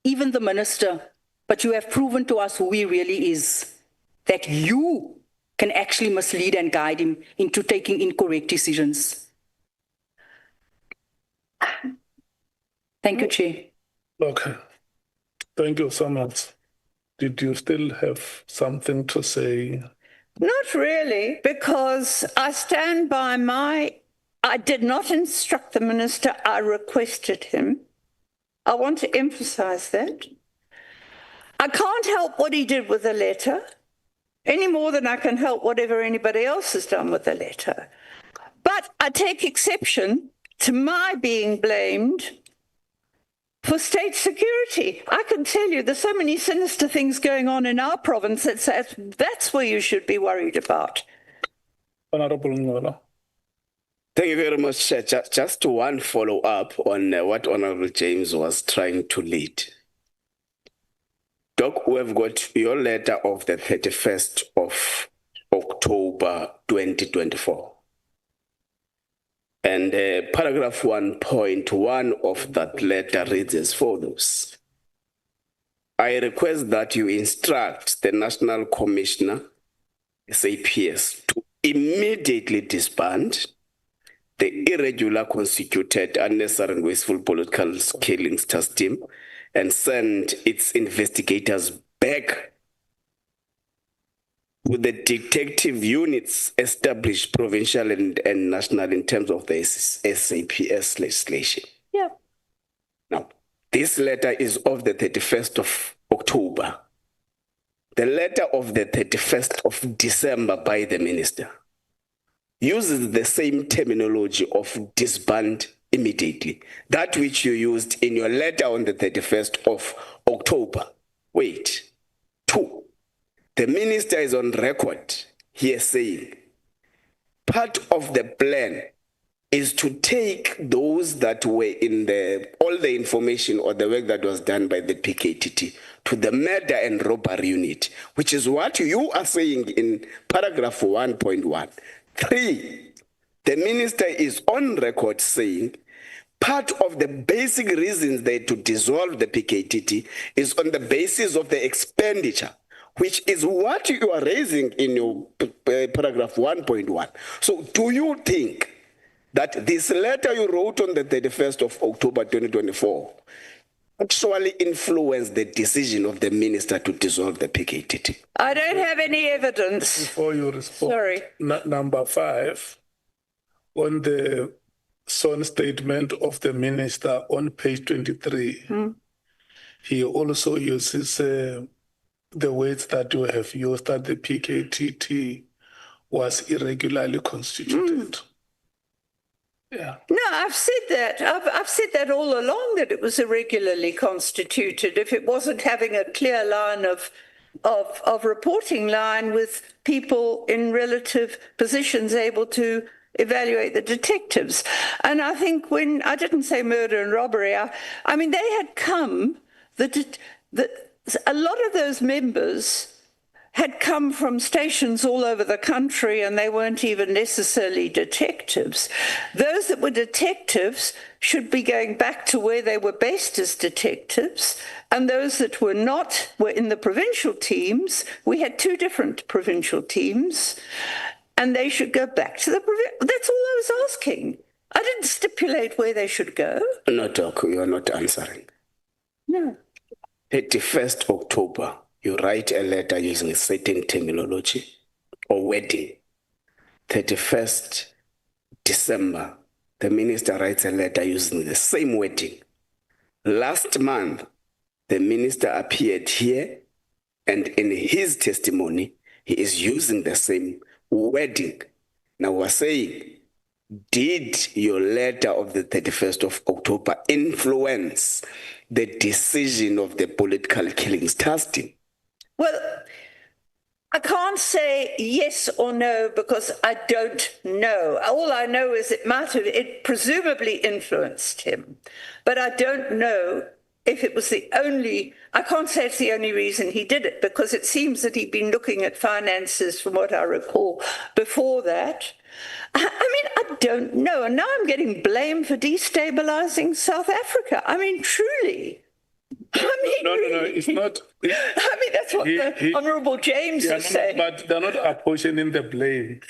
even the minister, but you have proven to us who he really is, that you can actually mislead and guide him into taking incorrect decisions. Thank you, Chair. Okay. Thank you so much. Did you still have something to say? Not really, because I stand by I did not instruct the minister, I requested him. I want to emphasize that. I can't help what he did with the letter, any more than I can help whatever anybody else has done with the letter. But I take exception to my being blamed for state security. I can tell you there's so many sinister things going on in our province that's where you should be worried about. Honorable Nhlanhla. Thank you very much, Chair. Just one follow-up on what Honorable James was trying to lead. Doc, we've got your letter of the 31st of October 2024. And paragraph 1.1 of that letter reads as follows. I request that you instruct the National Commissioner, SAPS, to immediately disband the irregular, constituted, unnecessary and wasteful political killings task team and send its investigators back with the detective units established provincial and national in terms of the SAPS legislation. Yeah. Now, this letter is of the 31st of October. The letter of the 31st of December by the minister uses the same terminology of disband immediately, that which you used in your letter on the 31st of October. Wait. 2. The minister is on record here saying part of the plan is to take those that were in all the information or the work that was done by the PKTT to the murder and robbery unit, which is what you are saying in paragraph 1.1. 3, the minister is on record saying part of the basic reasons they to dissolve the PKTT is on the basis of the expenditure, which is what you are raising in your paragraph 1.1. So do you think that this letter you wrote on the 31st of October 2024 actually influenced the decision of the minister to dissolve the PKTT? I don't have any evidence. Before you respond, Sorry. Number 5, on the sworn statement of the minister on page 23, he also uses the words that you have used, that the PKTT was irregularly constituted. Yeah. No, I've said that. I've said that all along, that it was irregularly constituted. If it wasn't having a clear line of reporting line with people in relative positions able to evaluate the detectives. And I think when I didn't say murder and robbery, I mean they had come. A lot of those members had come from stations all over the country, and they weren't even necessarily detectives. Those that were detectives should be going back to where they were based as detectives, and those that were not were in the provincial teams. We had 2 different provincial teams, and they should go back to the provincial. That's all I was asking. I didn't stipulate where they should go. No, Doc, you are not answering. No. 31st October. You write a letter using a certain terminology or wording. 31st December, the minister writes a letter using the same wording. Last month, the minister appeared here, and in his testimony, he is using the same wording. Now we're saying, did your letter of the 31st of October influence the decision of the political killings task team? Well, I can't say yes or no because I don't know. All I know is it presumably influenced him, but I don't know if it was I can't say it's the only reason he did it, because it seems that he'd been looking at finances, from what I recall, before that. I mean, I don't know. And now I'm getting blamed for destabilizing South Africa. I mean, truly. I mean, No, it's not. I mean, that's what the Honourable James is saying. But they're not apportioning the blame.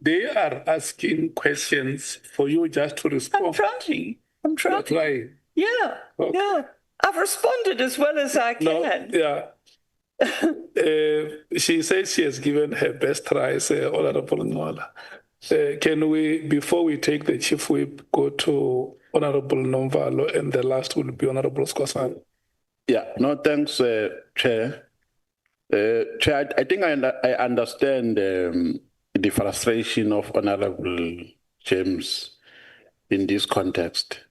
They are asking questions for you just to respond. I'm trying. Yeah, okay. Yeah. I've responded as well as I can. No, yeah. She says she has given her best try, Honourable Nhlanhla. Can we, before we take the Chief Whip, go to Honourable Nomvalo, and the last will be Honourable Skhosana? Yeah, no, thanks, Chair. Chair, I think I understand the frustration of Honourable James in this context.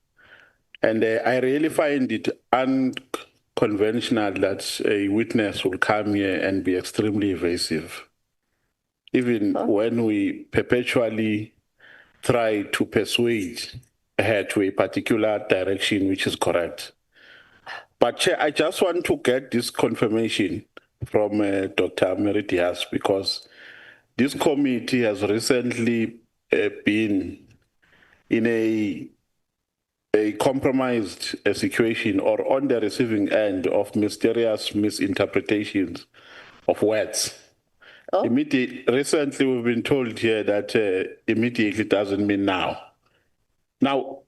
And I really find it unconventional that a witness will come here and be extremely evasive, even when we perpetually try to persuade her to a particular direction which is correct. But Chair, I just want to get this confirmation from Dr. Haas, because this committee has recently been in a compromised situation, or on the receiving end of mysterious misinterpretations of words. Recently, we've been told here that immediately doesn't mean now. Now,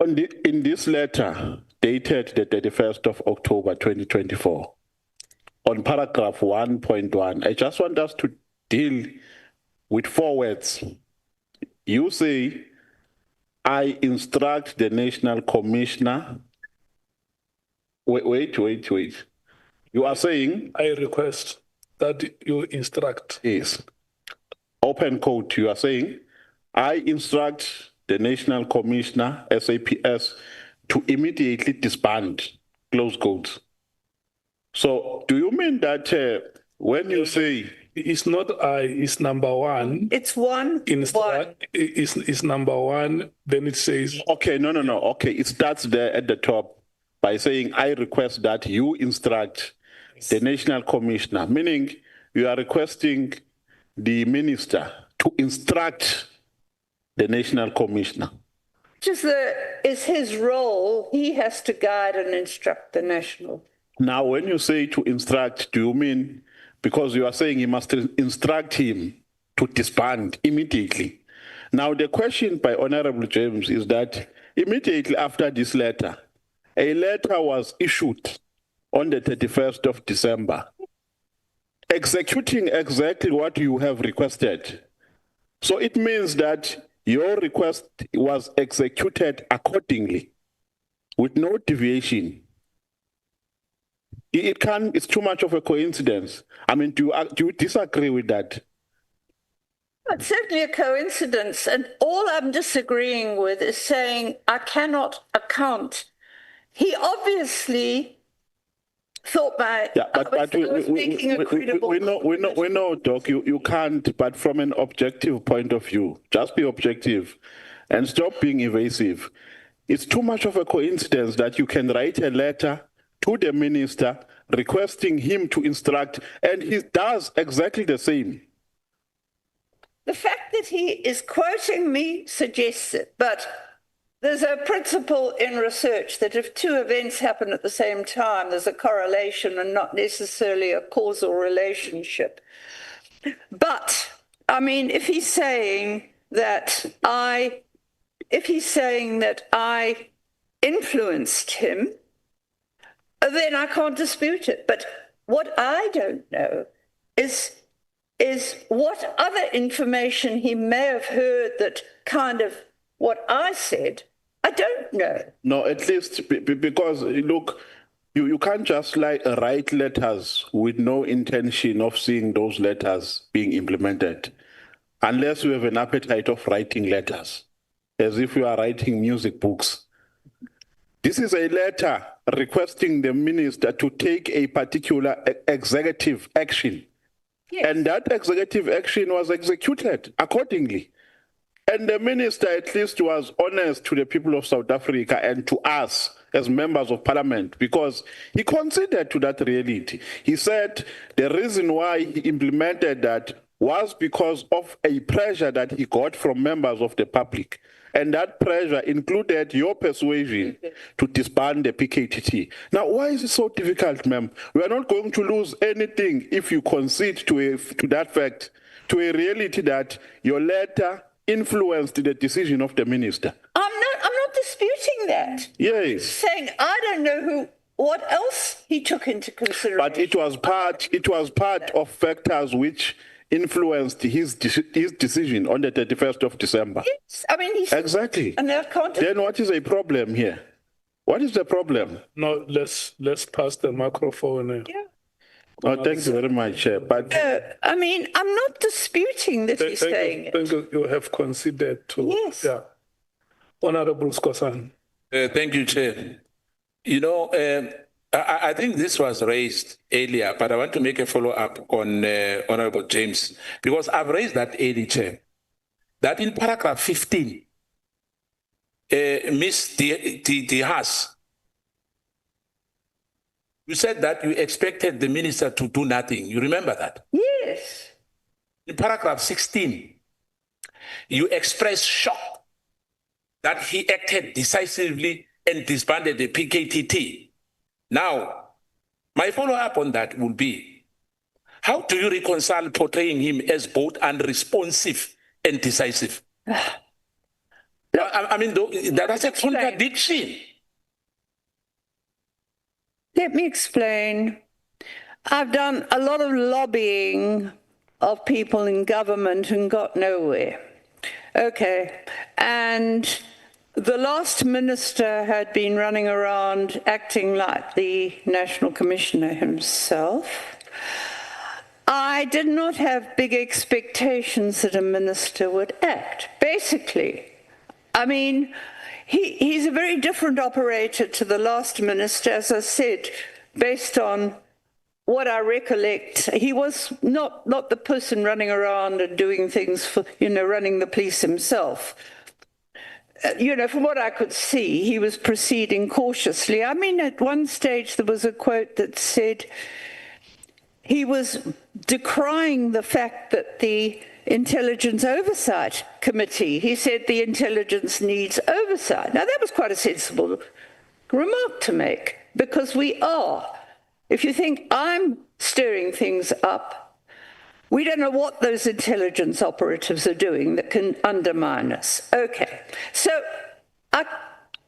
in this letter dated the 31st of October 2024, on paragraph 1.1, I just want us to deal with 4 words. You say, I instruct the National Commissioner. Wait. You are saying? I request that you instruct. Yes. Open quote, you are saying, I instruct the National Commissioner, SAPS, to immediately disband, close quotes. So do you mean that when you say... It's not I, it's number 1. It's 1. It's number 1, then it says... Okay, no. Okay, it starts there at the top by saying, I request that you instruct the National Commissioner, meaning you are requesting the minister to instruct the National Commissioner. is his role. He has to guide and instruct the national. Now, when you say to instruct, do you mean because you are saying he must instruct him to disband immediately? Now, the question by Honorable James is that immediately after this letter, a letter was issued on the 31st of December, executing exactly what you have requested. So it means that your request was executed accordingly, with no deviation. It's too much of a coincidence. I mean, do you disagree with that? It's certainly a coincidence. And all I'm disagreeing with is saying I cannot account. He obviously thought I was making a credible. We know, Doc, you can't, but from an objective point of view, just be objective and stop being evasive. It's too much of a coincidence that you can write a letter to the minister requesting him to instruct, and he does exactly the same. The fact that he is quoting me suggests it, but there's a principle in research that if two events happen at the same time, there's a correlation and not necessarily a causal relationship. But, I mean, if he's saying that I influenced him, then I can't dispute it. But what I don't know is what other information he may have heard that kind of what I said, I don't know. No, at least because, look, you can't just write letters with no intention of seeing those letters being implemented, unless you have an appetite of writing letters, as if you are writing music books. This is a letter requesting the minister to take a particular executive action. Yes. And that executive action was executed accordingly. And the minister at least was honest to the people of South Africa and to us as members of parliament, because he considered to that reality. He said the reason why he implemented that was because of a pressure that he got from members of the public. And that pressure included your persuasion to disband the PKTT. Now, why is it so difficult, ma'am? We are not going to lose anything if you concede to that fact, to a reality that your letter influenced the decision of the minister. I'm not disputing that. Yes. I'm saying I don't know what else he took into consideration. But it was part of factors which influenced his decision on the 31st of December. Yes, I mean, exactly. And I can't. Then what is a problem here? What is the problem? No, let's pass the microphone. Yeah. Oh, thank you very much. But I mean, I'm not disputing that he's saying it. Thank you. You have considered to. Yes. Yeah. Honorable Skosan. Thank you, Chair. You know, I think this was raised earlier, but I want to make a follow-up on Honorable James, because I've raised that earlier, Chair, that in paragraph 15, Ms. Haas, you said that you expected the minister to do nothing. You remember that? Yes. In paragraph 16, you expressed shock that he acted decisively and disbanded the PKTT. Now, my follow-up on that would be, how do you reconcile portraying him as both unresponsive and decisive? I mean, that's a contradiction. Let me explain. I've done a lot of lobbying of people in government and got nowhere. Okay, and the last minister had been running around acting like the National Commissioner himself. I did not have big expectations that a minister would act. Basically, I mean, he's a very different operator to the last minister, as I said, based on what I recollect. He was not the person running around and doing things for, running the police himself. From what I could see, he was proceeding cautiously. I mean, at one stage there was a quote that said, he was decrying the fact that the Intelligence Oversight Committee, he said the intelligence needs oversight. Now, that was quite a sensible remark to make, because we are. If you think I'm stirring things up, we don't know what those intelligence operatives are doing that can undermine us. Okay, so I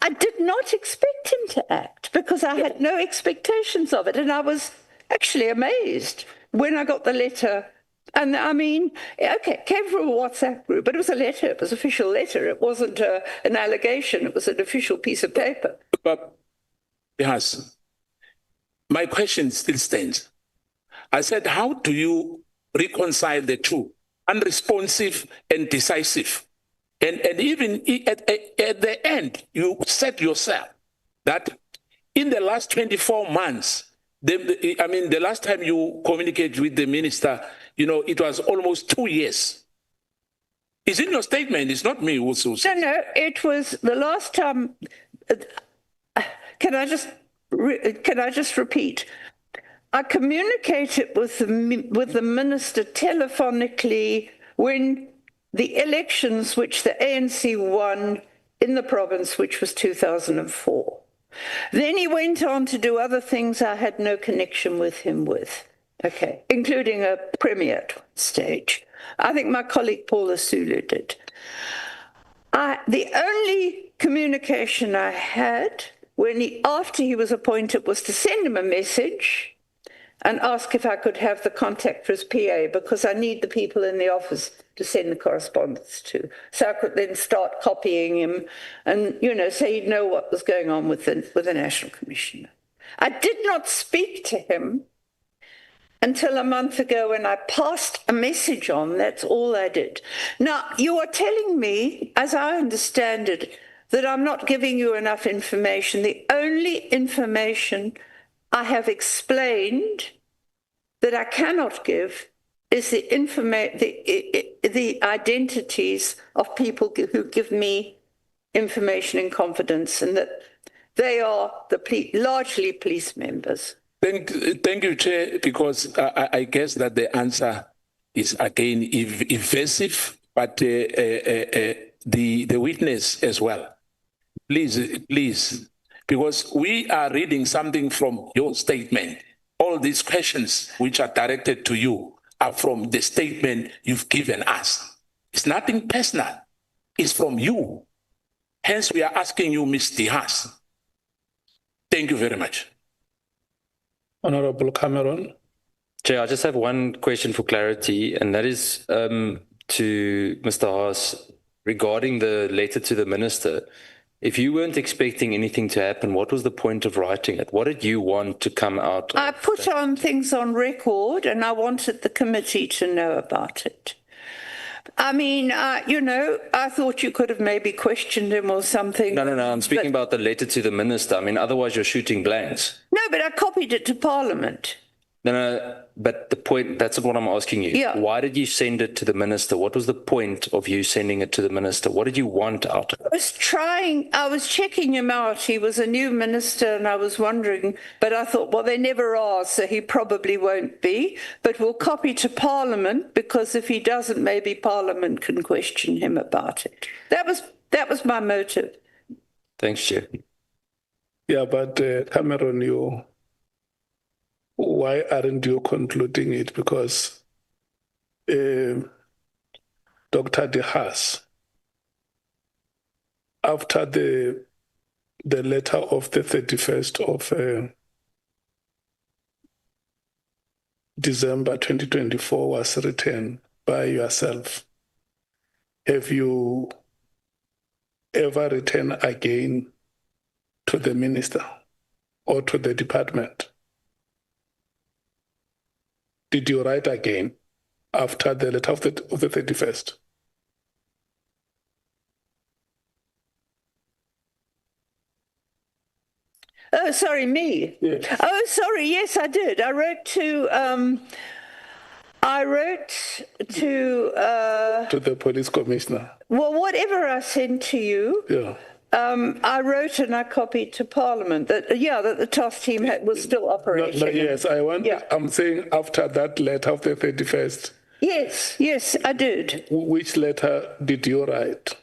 did not expect him to act, because I had no expectations of it, and I was actually amazed when I got the letter. And I mean, okay, it came from a WhatsApp group, but it was a letter. It was an official letter. It wasn't an allegation. It was an official piece of paper. But, yes, my question still stands. I said, how do you reconcile the two, unresponsive and decisive? And even at the end, you said yourself that in the last 24 months, the last time you communicated with the minister, it was almost 2 years. It's in your statement. It's not me who says. No, it was the last time. Can I just repeat? I communicated with the minister telephonically when the elections which the ANC won in the province, which was 2004. Then he went on to do other things I had no connection with him with, okay, including a premier at one stage. I think my colleague Paula Sulu did. The only communication I had after he was appointed was to send him a message and ask if I could have the contact for his PA, because I need the people in the office to send the correspondence to. So I could then start copying him and, so he'd know what was going on with the National Commissioner. I did not speak to him until a month ago when I passed a message on. That's all I did. Now, you are telling me, as I understand it, that I'm not giving you enough information. The only information I have explained that I cannot give is the identities of people who give me information in confidence, and that they are largely police members. Thank you, Chair, because I guess that the answer is again evasive, but the witness as well. Please, because we are reading something from your statement. All these questions which are directed to you are from the statement you've given us. It's nothing personal. It's from you. Hence, we are asking you, Mr. Haas. Thank you very much. Honorable Cameron. Chair, I just have one question for clarity, and that is to Mr. Haas regarding the letter to the minister. If you weren't expecting anything to happen, what was the point of writing it? What did you want to come out of I put on things on record, and I wanted the committee to know about it. I mean, I thought you could have maybe questioned him or something. No. I'm speaking about the letter to the minister. I mean, otherwise you're shooting blanks. No, but I copied it to Parliament. No, but the point, that's what I'm asking you. Yeah. Why did you send it to the minister? What was the point of you sending it to the minister? What did you want out of it? I was checking him out. He was a new minister, and I was wondering, but I thought, well, they never are, so he probably won't be. But we'll copy to Parliament, because if he doesn't, maybe Parliament can question him about it. That was my motive. Thanks, Chair. Yeah, but Cameron, why aren't you concluding it? Because Dr. De Haas, after the letter of the 31st of December 2024 was written by yourself, have you ever written again to the minister or to the department? Did you write again after the letter of the 31st? Oh, sorry, me. Yes. Oh, sorry. Yes, I did. I wrote to to the police commissioner. Well, whatever I sent to you. Yeah. I wrote and I copied to Parliament that the task team was still operating. Yes, I'm saying after that letter of the 31st. Yes, I did. Which letter did you write?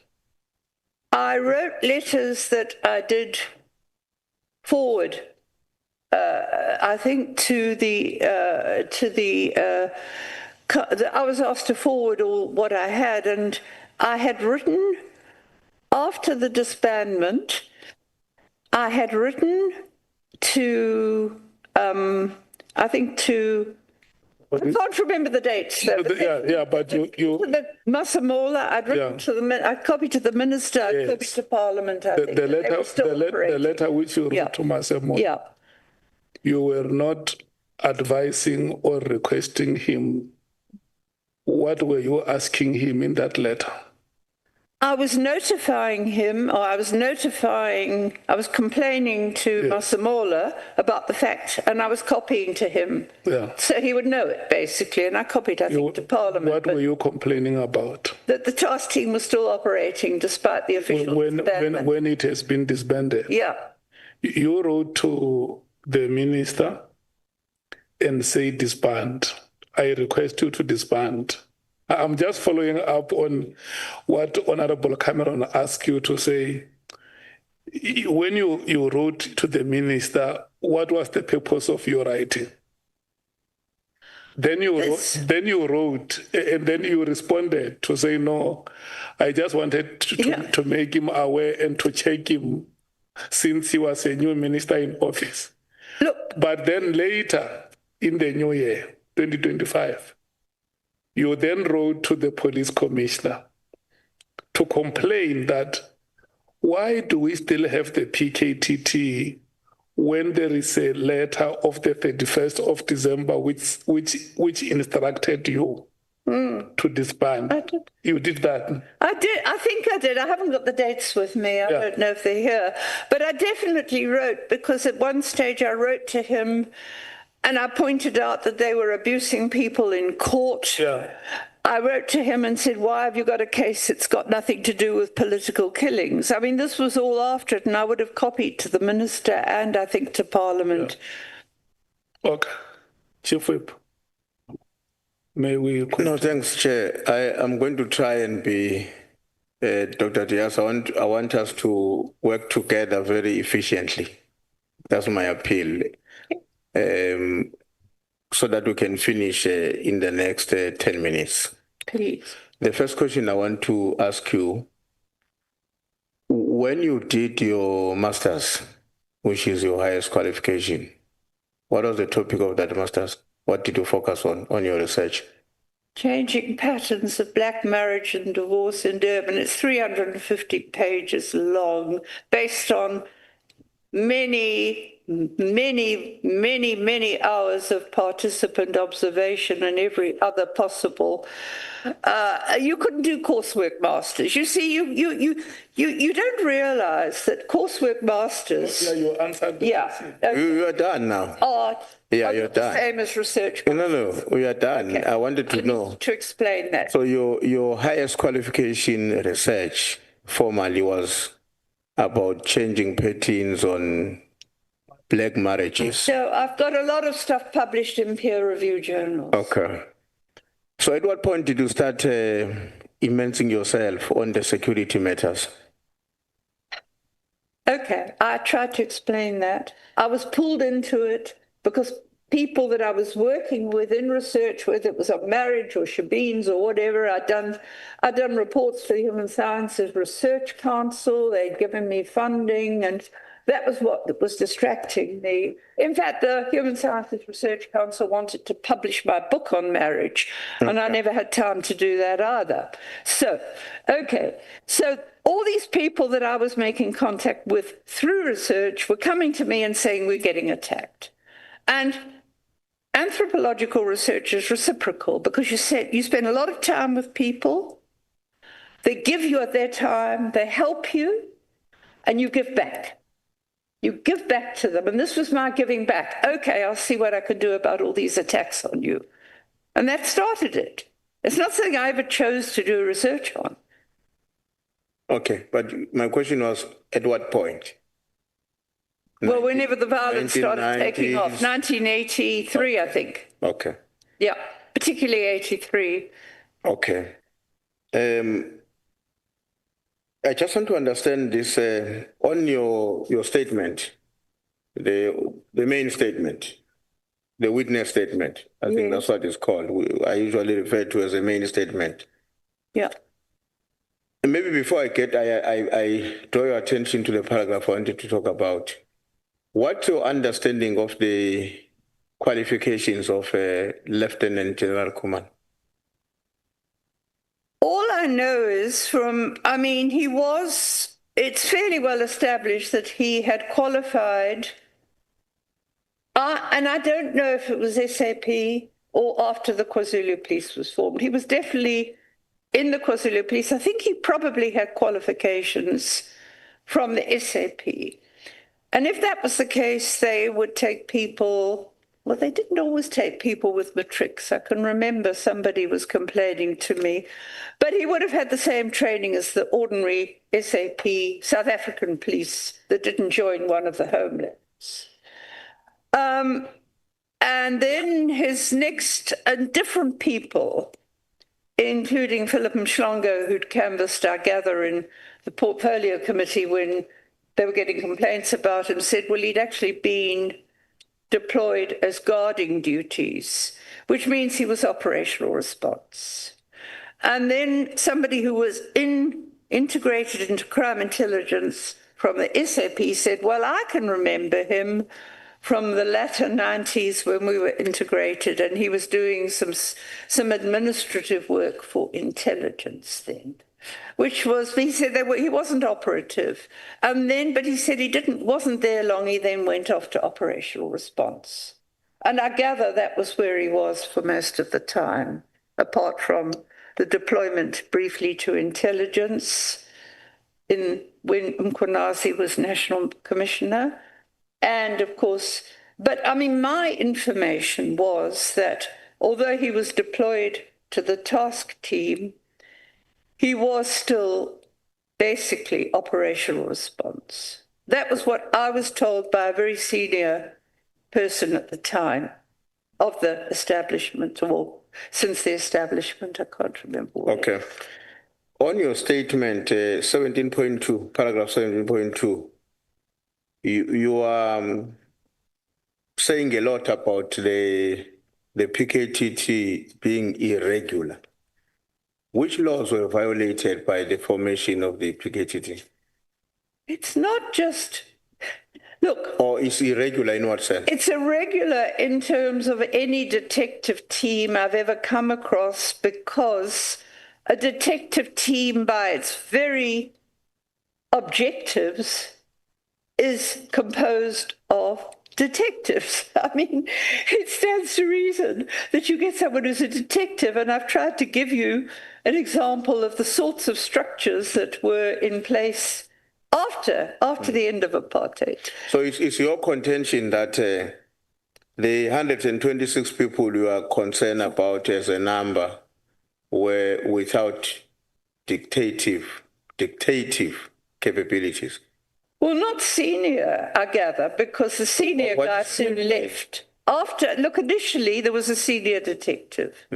I wrote letters that I did forward. I think I was asked to forward all what I had, and I had written after the disbandment. I had written to I can't remember the dates. Though, but you the Masemola, I'd written to I copied to the minister, I copied to Parliament. The letter which you wrote to Masemola. Yeah. You were not advising or requesting him. What were you asking him in that letter? I was notifying him, or I was complaining to Masemola about the fact, and I was copying to him. Yeah. So he would know it, basically, and I copied, I think, to Parliament. What were you complaining about? That the task team was still operating despite the official disbandment. When it has been disbanded? Yeah. You wrote to the minister and say disband. I request you to disband. I'm just following up on what Honorable Cameron asked you to say. When you wrote to the minister, what was the purpose of your writing? Then you wrote, and then you responded to say, no, I just wanted to make him aware and to check him since he was a new minister in office. Look. But then later in the new year, 2025, you then wrote to the police commissioner to complain that why do we still have the PKTT when there is a letter of the 31st of December which instructed you to disband? I did. You did that? I did. I think I did. I haven't got the dates with me. I don't know if they're here. But I definitely wrote, because at one stage I wrote to him and I pointed out that they were abusing people in court. Yeah. I wrote to him and said, why have you got a case that's got nothing to do with political killings? I mean, this was all after it, and I would have copied to the minister and I think to Parliament. Yeah. Okay. Chief Whip, may we... No, thanks, Chair. I'm going to try and be, Dr. Diaz, I want us to work together very efficiently. That's my appeal. So that we can finish in the next 10 minutes. Please. The first question I want to ask you, when you did your master's, which is your highest qualification, what was the topic of that master's? What did you focus on your research? Changing patterns of black marriage and divorce in Durban. It's 350 pages long, based on many hours of participant observation and every other possible. You couldn't do coursework masters. You see, you don't realize that coursework masters. Yeah, you answered. You are done now. You're done. Same as research. No, we are done. Okay. I wanted to know. To explain that. So your highest qualification research formally was about changing patterns on black marriages. So I've got a lot of stuff published in peer-reviewed journals. Okay. So at what point did you start immersing yourself on the security matters? Okay, I tried to explain that. I was pulled into it because people that I was working with in research, whether it was on marriage or shebeens or whatever, I'd done reports for the Human Sciences Research Council. They'd given me funding, and that was what was distracting me. In fact, the Human Sciences Research Council wanted to publish my book on marriage, and I never had time to do that either. So all these people that I was making contact with through research were coming to me and saying, we're getting attacked. And anthropological research is reciprocal, because you spend a lot of time with people, they give you at their time, they help you, and you give back. You give back to them, and this was my giving back. Okay, I'll see what I can do about all these attacks on you. And that started it. It's not something I ever chose to do research on. Okay, but my question was, At what point? Well, whenever the violence started 1990s. taking off, 1983, I think. Okay. Yeah, particularly 83. Okay. I just want to understand this on your statement, the main statement, the witness statement. I think that's what it's called. I usually refer to as a main statement. Yeah. And maybe before I draw your attention to the paragraph I wanted to talk about. What's your understanding of the qualifications of Lieutenant General Kuman? All I know is it's fairly well established that he had qualified, and I don't know if it was SAP or after the KwaZulu Police was formed. He was definitely in the KwaZulu Police. I think he probably had qualifications from the SAP. And if that was the case, they would take people, well, they didn't always take people with matrics. I can remember somebody was complaining to me, but he would have had the same training as the ordinary SAP South African police that didn't join one of the homelands. And then his next, and different people, including Philip Nhlanhla, who'd canvassed, I gather, in the portfolio committee when they were getting complaints about him, said, well, he'd actually been deployed as guarding duties, which means he was operational response. And then somebody who was integrated into crime intelligence from the SAP said, well, I can remember him from the latter 90s when we were integrated, and he was doing some administrative work for intelligence then. Which was, he said he wasn't operative. But he said wasn't there long, he then went off to operational response. And I gather that was where he was for most of the time, apart from the deployment briefly to intelligence when Mkhwanazi was National Commissioner. And of course, my information was that although he was deployed to the task team, he was still basically operational response. That was what I was told by a very senior person at the time of the establishment, or since the establishment, I can't remember. Okay. On your statement, 17.2, paragraph 17.2, you are saying a lot about the PKTT being irregular. Which laws were violated by the formation of the PKTT? It's not just, look. Or it's irregular in what sense? It's irregular in terms of any detective team I've ever come across, because a detective team, by its very objectives, is composed of detectives. It stands to reason that you get someone who's a detective, and I've tried to give you an example of the sorts of structures that were in place after the end of apartheid. So it's your contention that the 126 people you are concerned about as a number were without dictative capabilities? Well, not senior, I gather, because the senior guy soon left. Initially there was a senior detective.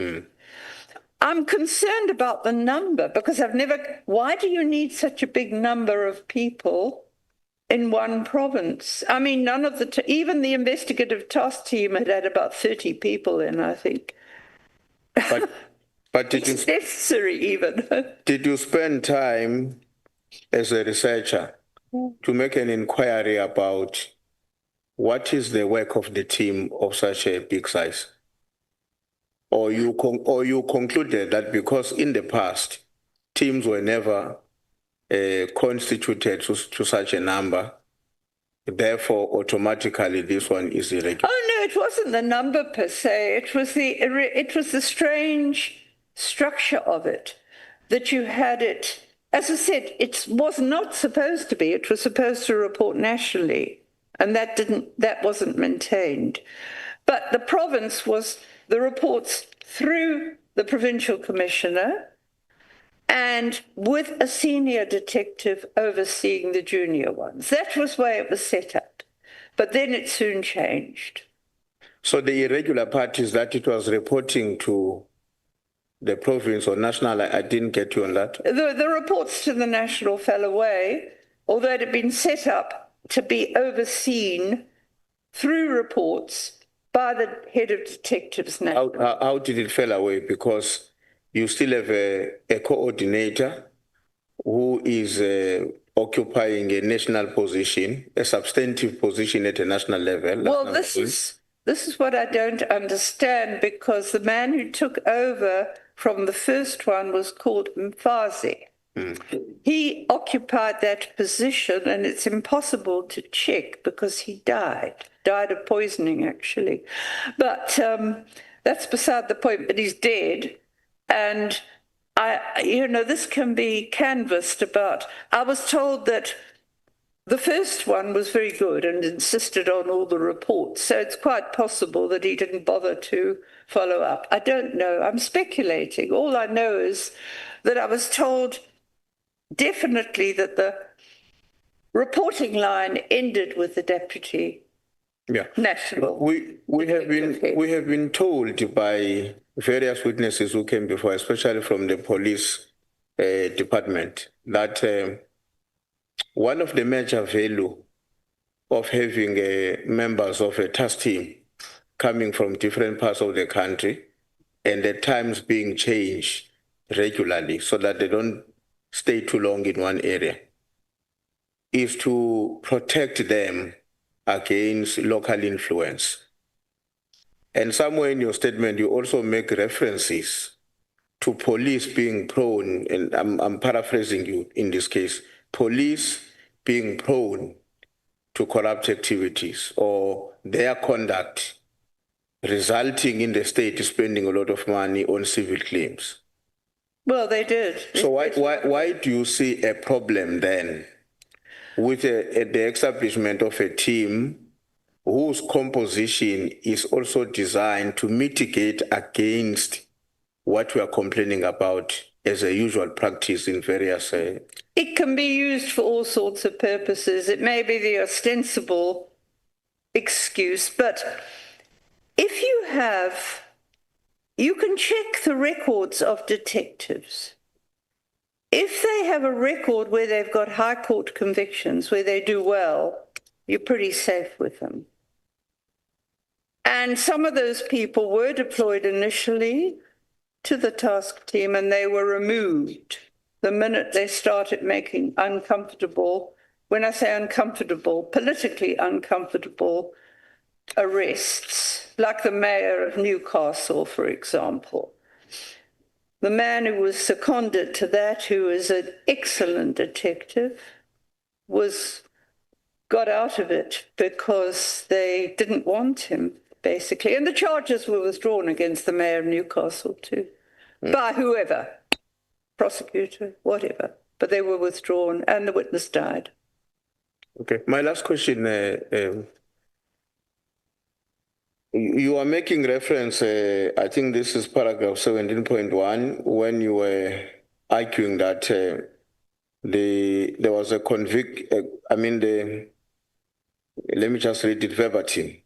I'm concerned about the number, because why do you need such a big number of people in one province? None of even the investigative task team had about 30 people in, I think. But did it's necessary even. Did you spend time as a researcher to make an inquiry about what is the work of the team of such a big size? Or you concluded that because in the past, teams were never constituted to such a number, therefore automatically this one is irregular? Oh no, it wasn't the number per se. It was the strange structure of it, that you had it. As I said, it was not supposed to be. It was supposed to report nationally, and that wasn't maintained. But the province was the reports through the provincial commissioner, and with a senior detective overseeing the junior ones. That was the way it was set up. But then it soon changed. So the irregular parties that it was reporting to the province or national, I didn't get you on that. The reports to the national fell away, although it had been set up to be overseen through reports by the head of detectives now. How did it fall away? Because you still have a coordinator who is occupying a national position, a substantive position at a national level. Well, this is what I don't understand, because the man who took over from the first one was called Mkhwanazi. He occupied that position, and it's impossible to check because he died of poisoning, actually. But that's beside the point, but he's dead. And this can be canvassed about. I was told that the first one was very good and insisted on all the reports, so it's quite possible that he didn't bother to follow up. I don't know. I'm speculating. All I know is that I was told definitely that the reporting line ended with the deputy national. We have been told by various witnesses who came before, especially from the police department, that one of the major value of having members of a task team coming from different parts of the country and at times being changed regularly so that they don't stay too long in one area is to protect them against local influence. And somewhere in your statement, you also make references to police being prone, and I'm paraphrasing you in this case, police being prone to corrupt activities or their conduct resulting in the state spending a lot of money on civil claims. Well, they did. So why do you see a problem then with the establishment of a team whose composition is also designed to mitigate against what we are complaining about as a usual practice in various... It can be used for all sorts of purposes. It may be the ostensible excuse, but if you can check the records of detectives. If they have a record where they've got high court convictions, where they do well, you're pretty safe with them. And some of those people were deployed initially to the task team, and they were removed the minute they started making uncomfortable, when I say uncomfortable, politically uncomfortable arrests, like the mayor of Newcastle, for example. The man who was seconded to that, who is an excellent detective, got out of it because they didn't want him, basically. And the charges were withdrawn against the mayor of Newcastle too, by whoever, prosecutor, whatever. But they were withdrawn and the witness died. Okay, my last question, you are making reference, I think this is paragraph 17.1, when you were arguing that there was a let me just read it verbatim.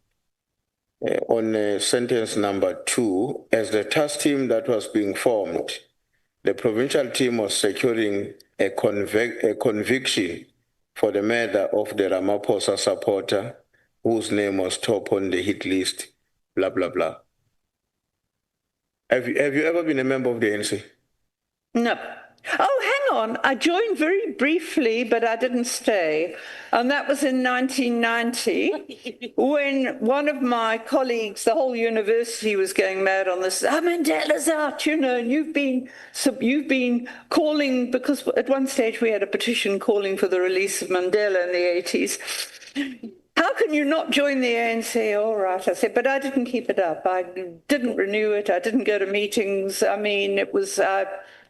On sentence number 2, as the task team that was being formed, the provincial team was securing a conviction for the murder of the Ramaphosa supporter whose name was top on the hit list, blah, blah, blah. Have you ever been a member of the ANC? No. Oh, hang on. I joined very briefly, but I didn't stay. And that was in 1990 when one of my colleagues, the whole university was going mad on this. Oh, Mandela's out, and you've been calling, because at one stage we had a petition calling for the release of Mandela in the 80s. How can you not join the ANC? All right, I said, but I didn't keep it up. I didn't renew it. I didn't go to meetings. I mean, it was...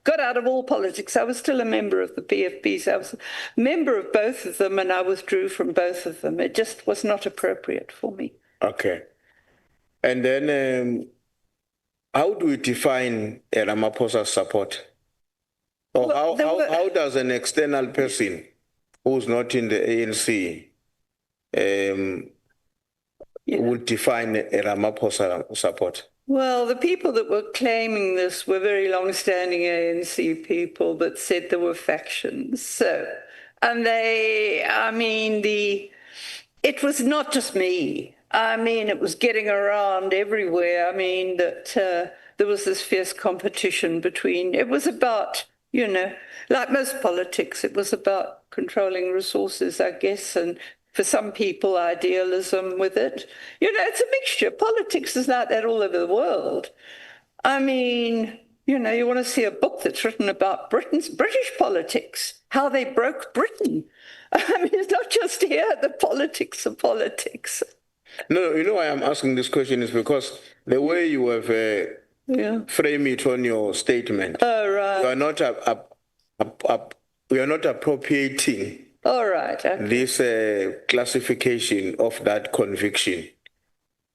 got out of all politics. I was still a member of the PFP, so I was a member of both of them, and I withdrew from both of them. It just was not appropriate for me. Okay. And then how do we define a Ramaphosa support? Or how does an external person who's not in the ANC would define a Ramaphosa support? Well, the people that were claiming this were very long-standing ANC people that said there were factions. So, and it was not just me. I mean, it was getting around everywhere. I mean, that there was this fierce competition between, it was about, like most politics, it was about controlling resources, I guess, and for some people, idealism with it. It's a mixture. Politics is like that all over the world. I mean, you want to see a book that's written about British politics, how they broke Britain. I mean, it's not just here, the politics of politics. No, why I'm asking this question is because the way you have framed it on your statement, right. you are not appropriating Okay. this classification of that conviction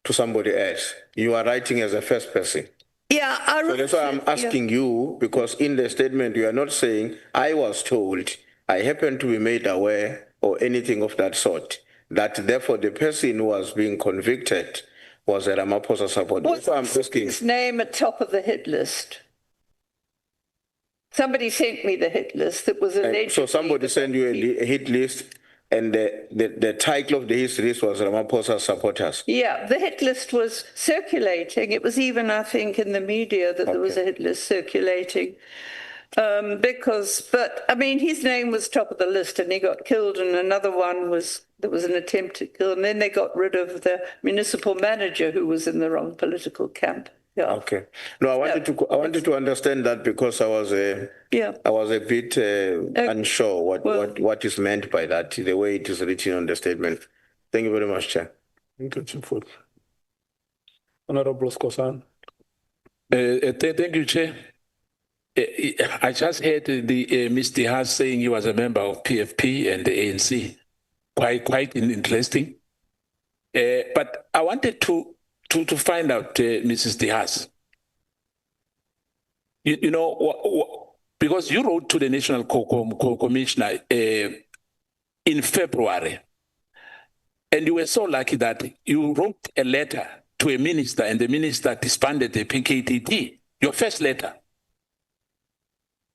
to somebody else. You are writing as a first person. Yeah, so that's why I'm asking you, because in the statement you are not saying, I was told, I happen to be made aware, or anything of that sort, that therefore the person who was being convicted was a Ramaphosa supporter. What's his name at top of the hit list? Somebody sent me the hit list that was alleged. So somebody sent you a hit list, and the title of the hit list was Ramaphosa supporters. Yeah, the hit list was circulating. It was even, I think, in the media that there was a hit list circulating. But I mean, his name was top of the list and he got killed, and another one there was an attempt to kill, and then they got rid of the municipal manager who was in the wrong political camp. Yeah. Okay. No, I wanted to understand that because I was a bit unsure what is meant by that, the way it is written on the statement. Thank you very much, Chair. Thank you, Chief. Honorable Skosan. Thank you, Chair. I just heard Mr. Haas saying he was a member of PFP and the ANC. Quite interesting. But I wanted to find out, Mrs. Haas, because you wrote to the National Commissioner in February, and you were so lucky that you wrote a letter to a minister, and the minister disbanded the PKTT, your first letter.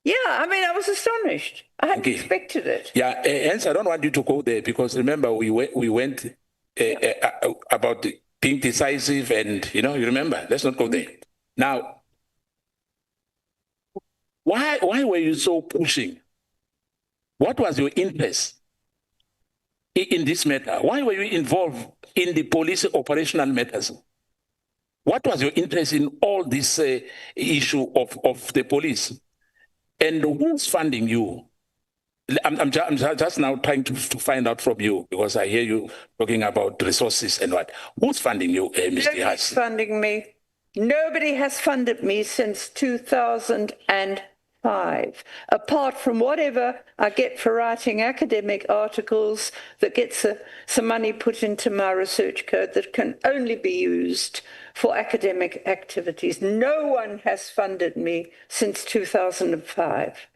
Yeah, I mean, I was astonished. I hadn't expected it. Yeah, hence I don't want you to go there, because remember, we went about being decisive, and you remember. Let's not go there. Now, why were you so pushing? What was your interest in this matter? Why were you involved in the police operational matters? What was your interest in all this issue of the police? And who's funding you? I'm just now trying to find out from you, because I hear you talking about resources and what. Who's funding you, Mr. Haas? Nobody's funding me. Nobody has funded me since 2005, apart from whatever I get for writing academic articles that gets some money put into my research code that can only be used for academic activities. No one has funded me since 2005.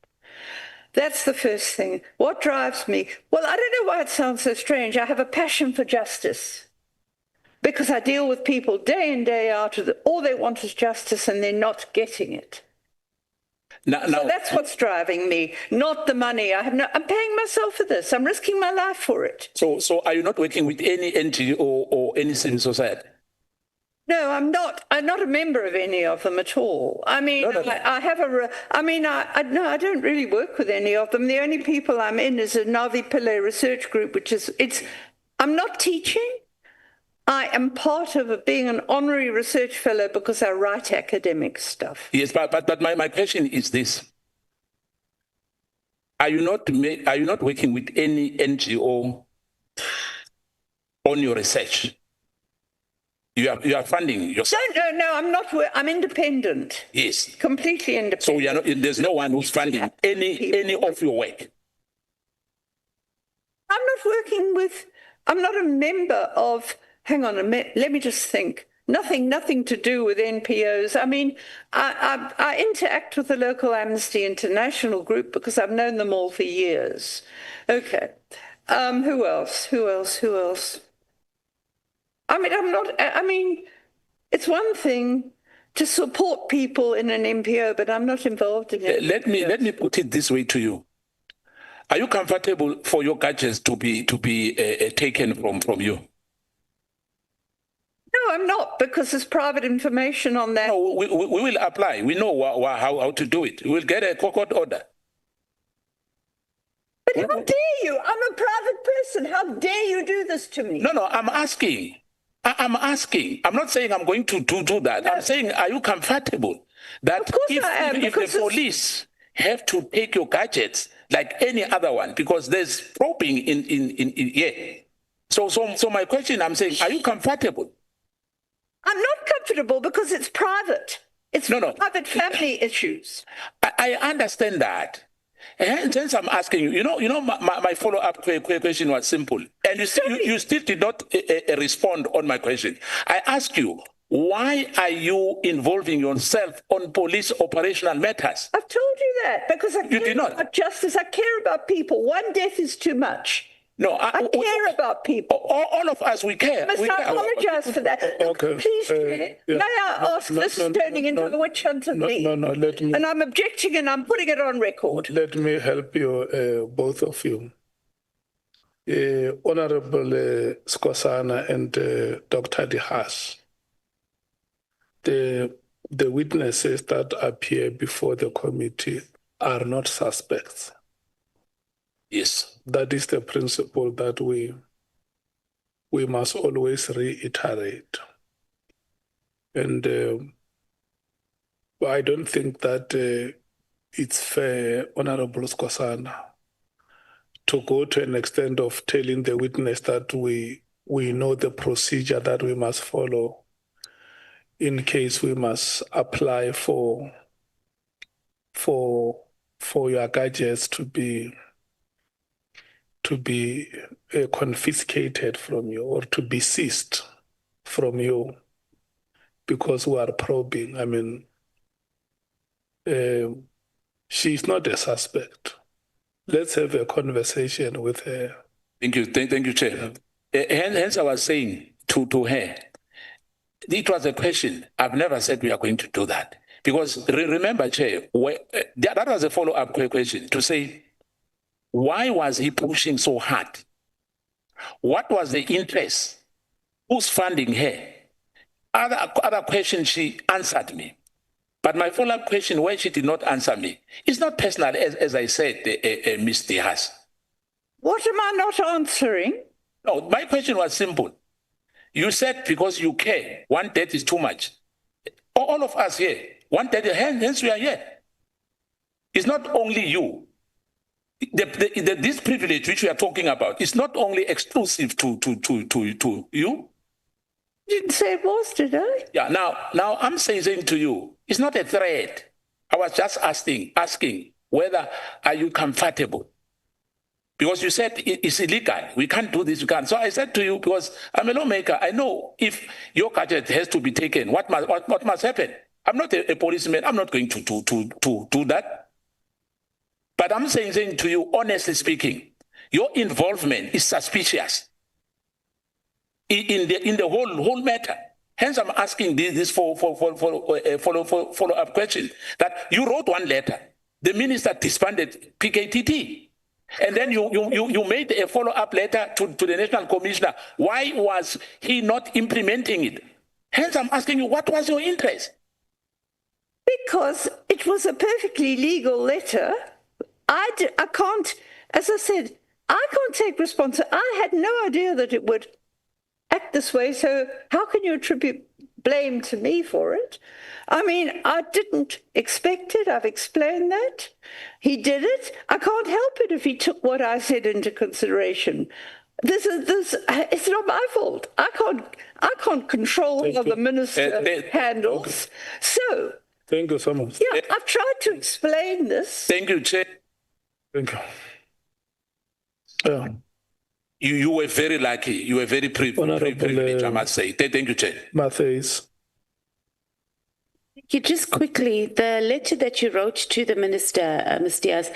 That's the first thing. What drives me? Well, I don't know why it sounds so strange. I have a passion for justice because I deal with people day in, day out. All they want is justice and they're not getting it. So that's what's driving me, not the money. I'm paying myself for this. I'm risking my life for it. So are you not working with any NGO or any civil society? No, I'm not. I'm not a member of any of them at all. I mean, no. I have I don't really work with any of them. The only people I'm in is a Navi Pillay research group, I'm not teaching. I am part of being an honorary research fellow because I write academic stuff. Yes, but my question is this. Are you not working with any NGO on your research? You are funding yourself. No, I'm not. I'm independent. Yes. Completely independent. So there's no one who's funding any of your work. I'm not a member of, hang on a minute, let me just think. nothing to do with NPOs. I mean, I interact with the local Amnesty International group because I've known them all for years. Okay. Who else? I mean, it's one thing to support people in an NPO, but I'm not involved in it. Let me put it this way to you. Are you comfortable for your gadgets to be taken from you? No, I'm not, because there's private information on that. No, we will apply. We know how to do it. We'll get a court order. But how dare you? I'm a private person. How dare you do this to me? No, I'm asking. I'm asking. I'm not saying I'm going to do that. I'm saying, are you comfortable that if the police have to take your gadgets like any other one, because there's probing in yeah. So my question, I'm saying, are you comfortable? I'm not comfortable because it's private. It's private family issues. I understand that. And since I'm asking you, my follow-up question was simple, and you still did not respond on my question. I ask you, why are you involving yourself on police operational matters? I've told you that because I care about justice. I care about people. One death is too much. No, I care about people. All of us, we care. I apologize for that. Okay. Please, may I ask this turning into a witch hunt of me? No, let me. And I'm objecting and I'm putting it on record. Let me help you, both of you. Honorable Skosana and Dr. Haas, the witnesses that appear before the committee are not suspects. Yes. That is the principle that we must always reiterate. And I don't think that it's fair, Honorable Skosana, to go to an extent of telling the witness that we know the procedure that we must follow in case we must apply for your gadgets to be confiscated from you or to be seized from you because we are probing. I mean, she's not a suspect. Let's have a conversation with her. Thank you, Chair. Hence, I was saying to her, it was a question. I've never said we are going to do that. Because remember, Chair, that was a follow-up question to say, why was he pushing so hard? What was the interest? Who's funding her? Other questions she answered me. But my follow-up question, why she did not answer me, is not personal, as I said, Mr. Haas. What am I not answering? No, my question was simple. You said because you care, one death is too much. All of us here, one death, hence we are here. It's not only you. This privilege which we are talking about is not only exclusive to you. You didn't say it was, did I? Yeah. Now I'm saying to you, it's not a threat. I was just asking whether are you comfortable, because you said it's illegal. We can't do this. We can't. So I said to you, because I'm a lawmaker, I know if your gadget has to be taken, what must happen? I'm not a policeman. I'm not going to do that. But I'm saying to you, honestly speaking, your involvement is suspicious in the whole matter. Hence, I'm asking this for follow-up question. That you wrote one letter, the minister disbanded PKTT, and then you made a follow-up letter to the National Commissioner. Why was he not implementing it? Hence, I'm asking you, what was your interest? Because it was a perfectly legal letter. I can't, as I said, I can't take responsibility. I had no idea that it would act this way, so how can you attribute blame to me for it? I mean, I didn't expect it. I've explained that. He did it. I can't help it if he took what I said into consideration. It's not my fault. I can't control how the minister handles. So thank you so much. Yeah, I've tried to explain this. Thank you, Chair. Thank you. You were very lucky. You were very privileged, I must say. Thank you, Chair. Matthews. Just quickly, the letter that you wrote to the minister, Ms. Diaz,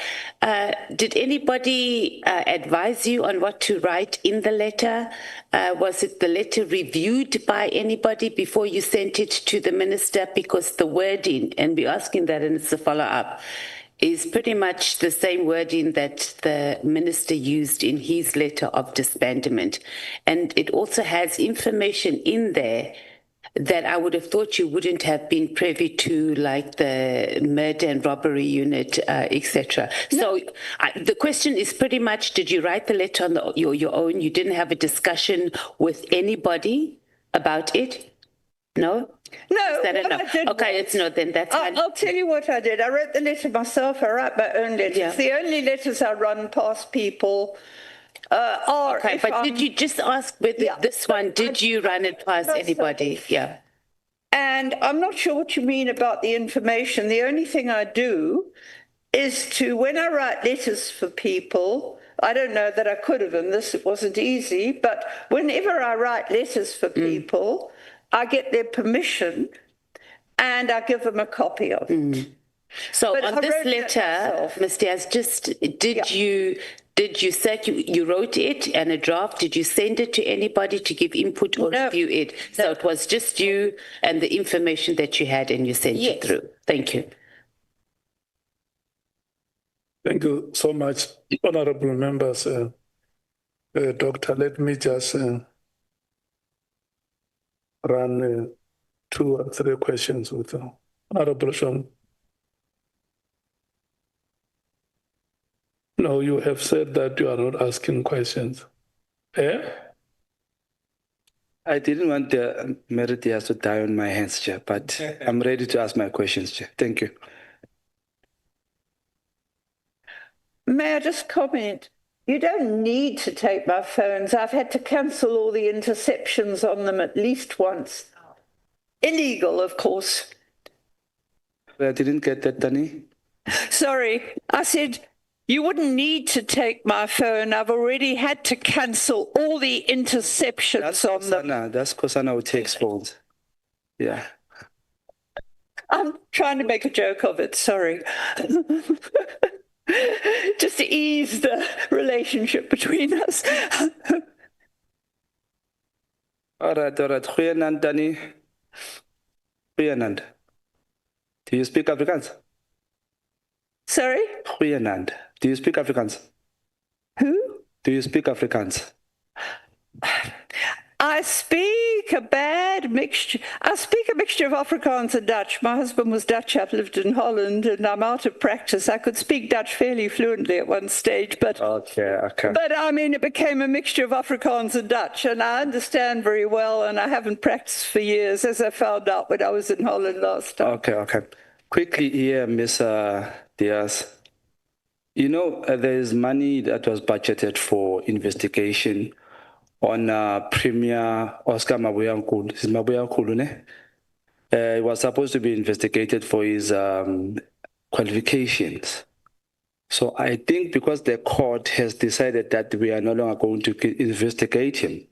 did anybody advise you on what to write in the letter? Was it the letter reviewed by anybody before you sent it to the minister? Because the wording, and we're asking that and it's a follow-up, is pretty much the same wording that the minister used in his letter of disbandment. And it also has information in there that I would have thought you wouldn't have been privy to, like the murder and robbery unit, etc. No. So the question is pretty much, did you write the letter on your own? You didn't have a discussion with anybody about it? No? No, I did okay, it's not then. That's fine. I'll tell you what I did. I wrote the letter myself. I write my own letters. Yeah. The only letters I run past people are... Okay, but did you just ask whether this one, did you run it past anybody? Yeah. And I'm not sure what you mean about the information. The only thing I do is to, when I write letters for people, I don't know that I could have, and this wasn't easy, but whenever I write letters for people, I get their permission and I give them a copy of it. So but on this letter, Ms. Diaz, just did you say you wrote it and a draft? Did you send it to anybody to give input or review it? So it was just you and the information that you had and you sent it through. Thank you. Thank you so much, honorable members. Doctor, let me just run 2 or 3 questions with Honorable Shom. No, you have said that you are not asking questions. Eh? I didn't want the Meridias to die on my hands, Chair, but I'm ready to ask my questions, Chair. Thank you. May I just comment? You don't need to take my phones. I've had to cancel all the interceptions on them at least once. Illegal, of course. I didn't get that, Danny. Sorry, I said you wouldn't need to take my phone. I've already had to cancel all the interceptions on them. That's Kosana who takes phones. Yeah. I'm trying to make a joke of it, sorry. Just to ease the relationship between us. All right. Goeienaand, Danny. Goeienaand. Do you speak Afrikaans? Sorry? Goeienaand. Do you speak Afrikaans? Who? Do you speak Afrikaans? I speak a mixture of Afrikaans and Dutch. My husband was Dutch. I've lived in Holland and I'm out of practice. I could speak Dutch fairly fluently at one stage, but okay. But I mean, it became a mixture of Afrikaans and Dutch, and I understand very well, and I haven't practiced for years, as I found out when I was in Holland last time. Okay. Quickly here, Ms. Diaz. You know, there is money that was budgeted for investigation on Premier Oscar Mabuyankulu. Is Mabuyankulu, ne? He was supposed to be investigated for his qualifications. So I think because the court has decided that we are no longer going to investigate him,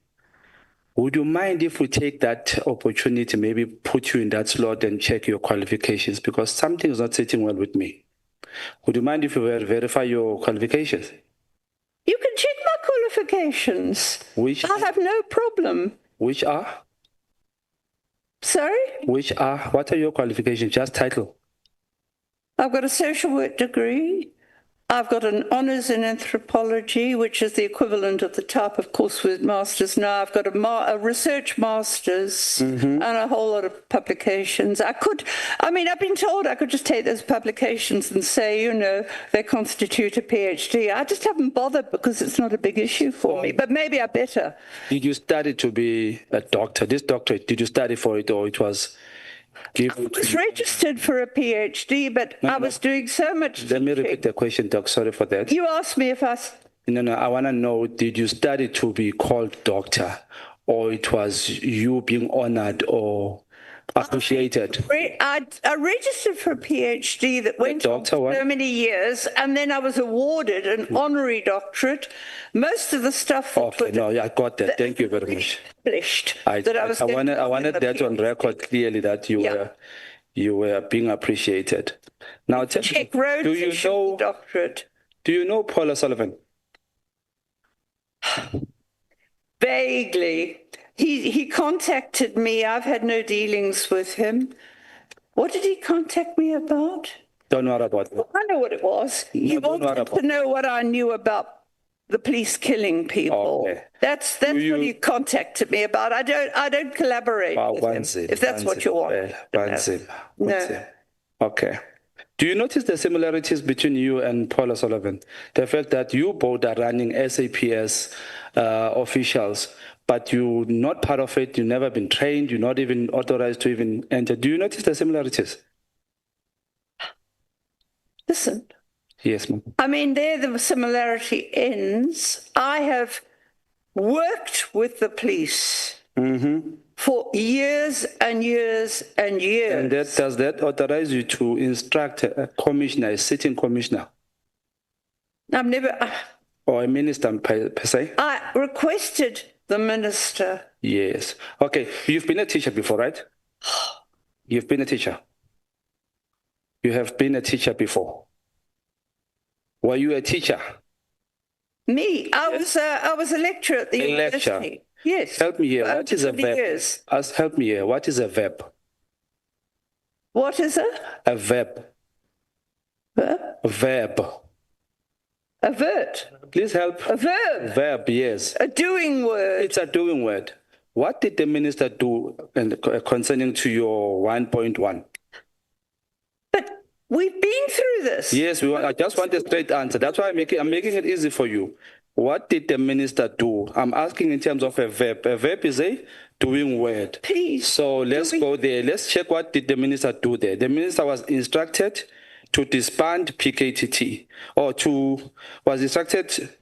would you mind if we take that opportunity, maybe put you in that slot and check your qualifications? Because something is not sitting well with me. Would you mind if we verify your qualifications? You can check my qualifications. I have no problem. Which are? Sorry? Which are? What are your qualifications? Just title. I've got a social work degree. I've got an honours in anthropology, which is the equivalent of the type of course with masters now. I've got a research masters and a whole lot of publications. I've been told I could just take those publications and say, they constitute a PhD. I just haven't bothered because it's not a big issue for me, but maybe I better. Did you study to be a doctor? This doctorate, did you study for it or it was... I was registered for a PhD, but I was doing so much teaching. Let me repeat the question, Doc. Sorry for that. You asked me if I... No, I want to know, did you study to be called doctor or it was you being honored or appreciated. I registered for a PhD that went on for so many years, and then I was awarded an honorary doctorate. Most of the stuff. Okay, no, I got that. Thank you very much. I wanted that on record clearly that you were being appreciated. Now, do you know doctorate? Do you know Paul O'Sullivan? Vaguely. He contacted me. I've had no dealings with him. What did he contact me about? Don't worry about it. I know what it was. He wanted to know what I knew about the police killing people. Okay. That's what he contacted me about. I don't collaborate with him, if that's what you want. No. Okay. Do you notice the similarities between you and Paul O'Sullivan? The fact that you both are running SAPS officials, but you're not part of it, you've never been trained, you're not even authorized to even enter. Do you notice the similarities? Listen. Yes, ma'am. I mean, there the similarity ends. I have worked with the police for years and years and years. And does that authorize you to instruct a commissioner, a sitting commissioner? I've never... or a minister per se? I requested the minister. Yes. Okay, you've been a teacher before, right? You've been a teacher. You have been a teacher before. Were you a teacher? Me? I was a lecturer at the university. Lecturer. Yes. Help me here. What is a verb? Help me here. What is a verb? What is it? A verb. Verb? A verb. A verb. Please help. A verb. Verb, yes. A doing word. It's a doing word. What did the minister do concerning to your 1.1? But we've been through this. Yes, I just want a straight answer. That's why I'm making it easy for you. What did the minister do? I'm asking in terms of a verb. A verb is a doing word. Please. So let's go there. Let's check what did the minister do there. The minister was instructed to disband PKTT, or was instructed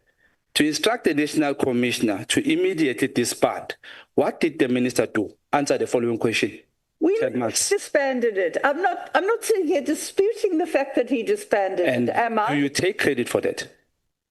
to instruct the national commissioner to immediately disband. What did the minister do? Answer the following question. We disbanded it. I'm not sitting here disputing the fact that he disbanded it, am I? Do you take credit for that?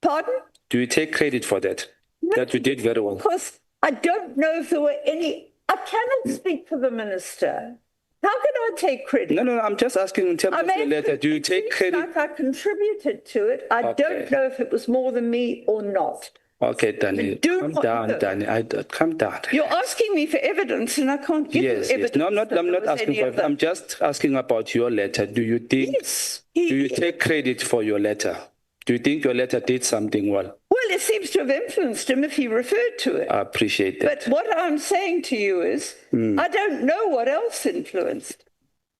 Pardon? Do you take credit for that? No, that you did very well? Because I don't know if there were any... I cannot speak for the minister. How can I take credit? No, I'm just asking in terms of your letter. Do you take credit? Like I contributed to it. I don't know if it was more than me or not. Okay, Danny. Calm down, Danny. Calm down. You're asking me for evidence, and I can't give you evidence. No, I'm not asking for evidence. I'm just asking about your letter. Do you think? Yes. Do you take credit for your letter? Do you think your letter did something well? Well, it seems to have influenced him if he referred to it. I appreciate that. But what I'm saying to you is, I don't know what else influenced.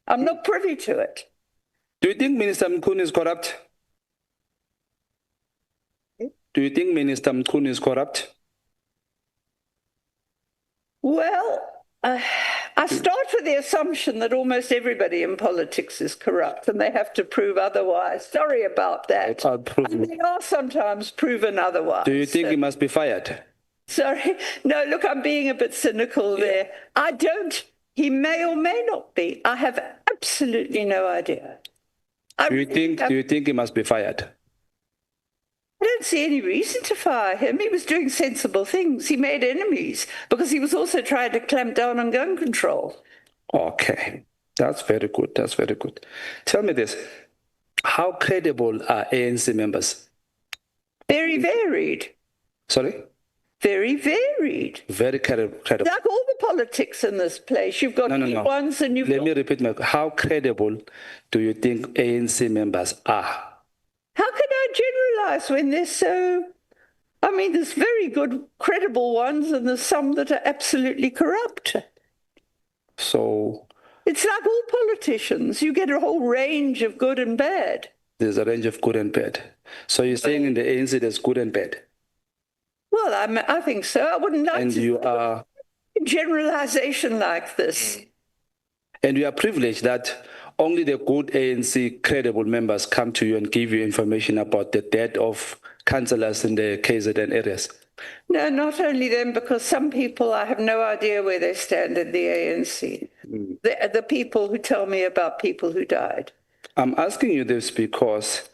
I'm not privy to it. Do you think Minister Mkhwanazi is corrupt? Do you think Minister Mkhwanazi is corrupt? Well, I start with the assumption that almost everybody in politics is corrupt and they have to prove otherwise. Sorry about that. And they are sometimes proven otherwise. Do you think he must be fired? Sorry. No, look, I'm being a bit cynical there. I don't. He may or may not be. I have absolutely no idea. Do you think he must be fired? I don't see any reason to fire him. He was doing sensible things. He made enemies because he was also trying to clamp down on gun control. Okay. That's very good. That's very good. Tell me this. How credible are ANC members? Very varied. Sorry? Very varied. Very credible. Like all the politics in this place. You've got ones and you've Let me repeat how credible do you think ANC members are? How can I generalize when they're so... I mean, there's very good, credible ones and there's some that are absolutely corrupt. So... It's like all politicians. You get a whole range of good and bad. There's a range of good and bad. So you're saying in the ANC there's good and bad? Well, I think so. I wouldn't like and to you are generalization like this. And you are privileged that only the good ANC credible members come to you and give you information about the death of councillors in the KZN areas. No, not only them, because some people, I have no idea where they stand in the ANC. The people who tell me about people who died. I'm asking you this because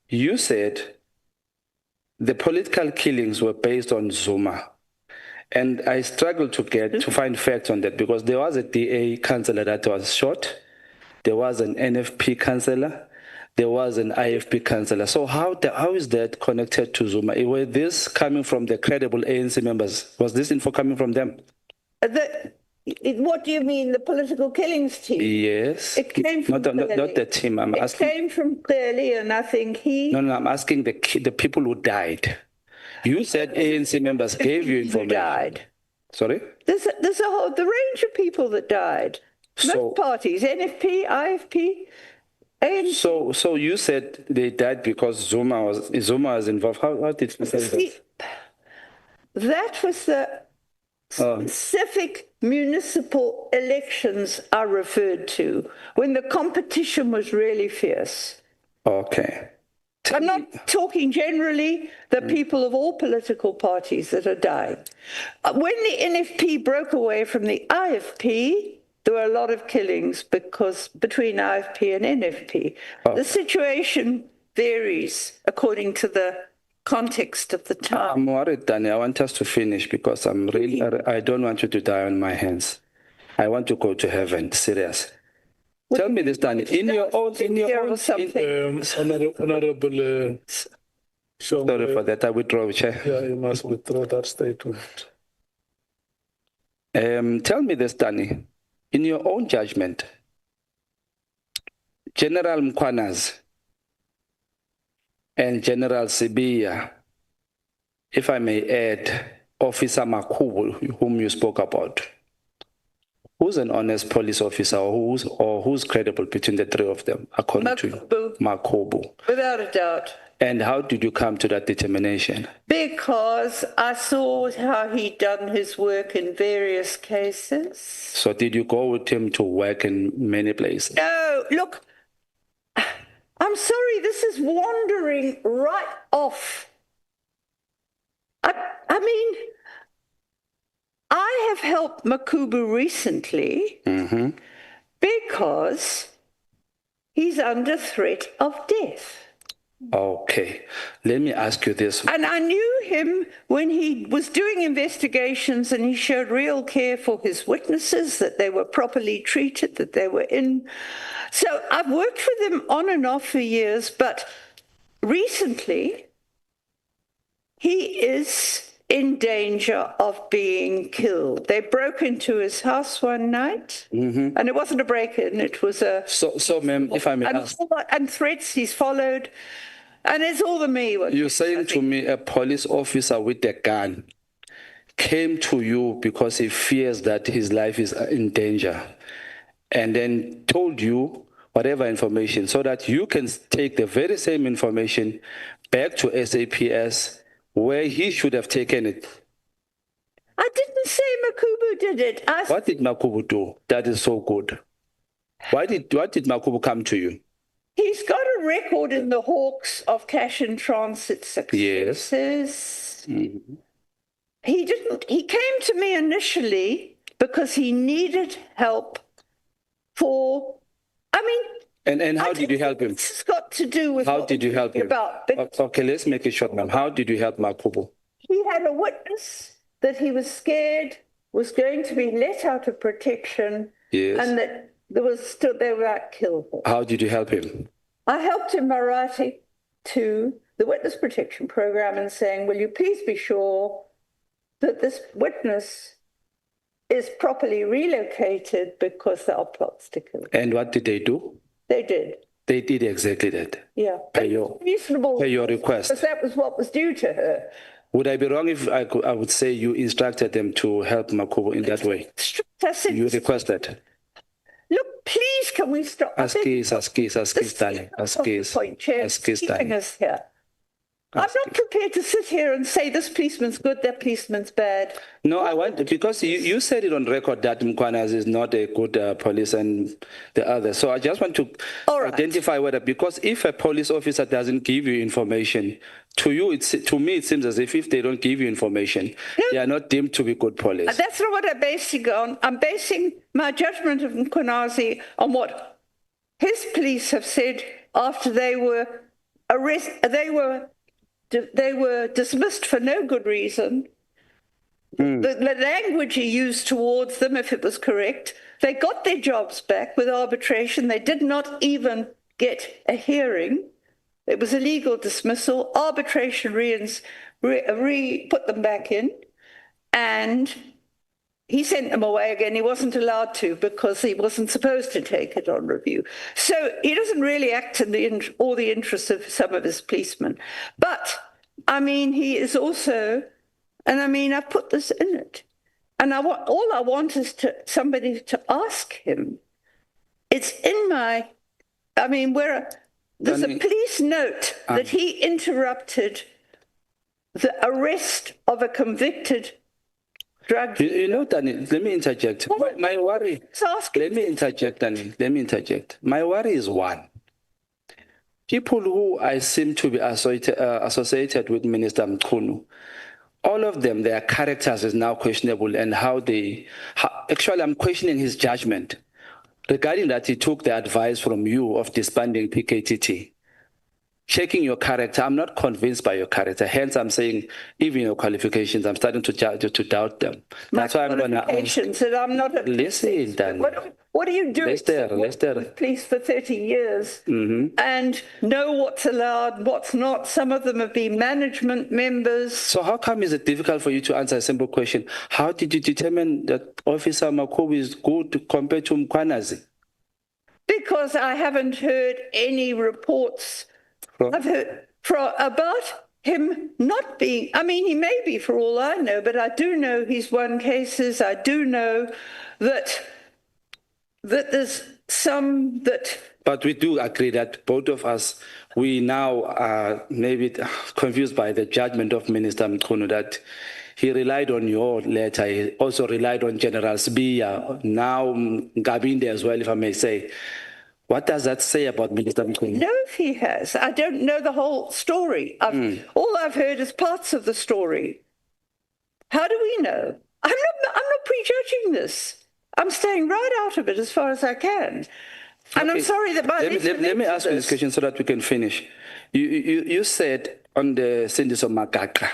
you said the political killings were based on Zuma. And I struggled to find facts on that because there was a DA councillor that was shot. There was an NFP councillor. There was an IFP councillor. So how is that connected to Zuma? Were this coming from the credible ANC members? Was this info coming from them? What do you mean, the political killings team? Yes. It came from not the team. I'm asking. It came from Clearly, and I think No, I'm asking the people who died. You said ANC members gave you information. Who died? Sorry? There's the range of people that died. Most parties, NFP, IFP, ANC. So you said they died because Zuma was involved. How did you say that? That was the specific municipal elections I referred to, when the competition was really fierce. Okay. I'm not talking generally, the people of all political parties that are dying. When the NFP broke away from the IFP, there were a lot of killings between IFP and NFP. The situation varies according to the context of the time. I'm worried, Danny. I want us to finish because I don't want you to die on my hands. I want to go to heaven. Serious. Tell me this, Danny. Honorable. Sorry for that. I withdraw, Chair. Yeah, you must withdraw that statement. Tell me this, Danny. In your own judgment, General Mkhwanazi and General Sibiya, if I may add, Officer Makhubu, whom you spoke about, who's an honest police officer or who's credible between the three of them, according to you? Makhubu. Without a doubt. And how did you come to that determination? Because I saw how he'd done his work in various cases. So did you go with him to work in many places? No, look, I'm sorry, this is wandering right off. I mean, I have helped Makhubu recently because he's under threat of death. Okay, let me ask you this. And I knew him when he was doing investigations and he showed real care for his witnesses, that they were properly treated, that they were in. So I've worked with him on and off for years, but recently he is in danger of being killed. They broke into his house one night, and it wasn't a break-in, it was a... So ma'am, if I may ask... And threats he's followed, and it's all the me. You're saying to me a police officer with a gun came to you because he fears that his life is in danger, and then told you whatever information so that you can take the very same information back to SAPS where he should have taken it. I didn't say Makhubu did it. What did Makhubu do that is so good? What did Makhubu come to you? He's got a record in the Hawks of cash and transit successes. Yes. He came to me initially because he needed help for, And how did you help him? It's got to do with how did you help him? Okay, let's make it short, ma'am. How did you help Makhubu? He had a witness that he was scared was going to be let out of protection, and that they were about to kill him. How did you help him? I helped him by writing to the Witness Protection Program and saying, will you please be sure that this witness is properly relocated because there are plots to kill him. And what did they do? They did. They did exactly that. Yeah. Per your request. Because that was what was due to her. Would I be wrong if I would say you instructed them to help Makhubu in that way? You requested. Look, please, can we stop? Ask case, darling. Ask case. Point, Chair. Keeping us here. I'm not prepared to sit here and say this policeman's good, that policeman's bad. No, I want, because you said it on record that Mkhwanazi is not a good police and the other. So I just want to identify whether, because if a police officer doesn't give you information, to me it seems as if they don't give you information, they are not deemed to be good police. That's not what I'm basing on. I'm basing my judgment of Mkhwanazi on what his police have said after they were they were dismissed for no good reason. The language he used towards them, if it was correct, they got their jobs back with arbitration. They did not even get a hearing. It was a legal dismissal. Arbitration put them back in, and he sent them away again. He wasn't allowed to because he wasn't supposed to take it on review. So he doesn't really act in all the interests of some of his policemen. But, I mean, he is also, and I mean, I've put this in it. And all I want is somebody to ask him. It's in my, I mean, there's a police note that he interrupted the arrest of a convicted drug. You know, Danny, let me interject. My worry. Let me interject, Danny. Let me interject. My worry is one. People who I seem to be associated with Minister Mkhunu, all of them, their characters is now questionable, and actually, I'm questioning his judgment regarding that he took the advice from you of disbanding PKTT. Checking your character, I'm not convinced by your character. Hence, I'm saying even your qualifications, I'm starting to doubt them. That's why I'm going to ask. And I'm not a listen, Dan. What are you doing? With police for 30 years and know what's allowed, what's not. Some of them have been management members. So how come is it difficult for you to answer a simple question? How did you determine that Officer Makobi is good compared to Mkhwanazi? Because I haven't heard any reports. I've heard about him not being, I mean, he may be for all I know, but I do know he's won cases. I do know that there's some that... But we do agree that both of us, we now are maybe confused by the judgment of Minister Mkhunu that he relied on your letter. He also relied on General Sbiya, now Gabinde as well, if I may say. What does that say about Minister Mkhunu? No, if he has. I don't know the whole story. All I've heard is parts of the story. How do we know? I'm not prejudging this. I'm staying right out of it as far as I can. And I'm sorry that let me ask you this question so that we can finish. You said on the Sindiso Makaka,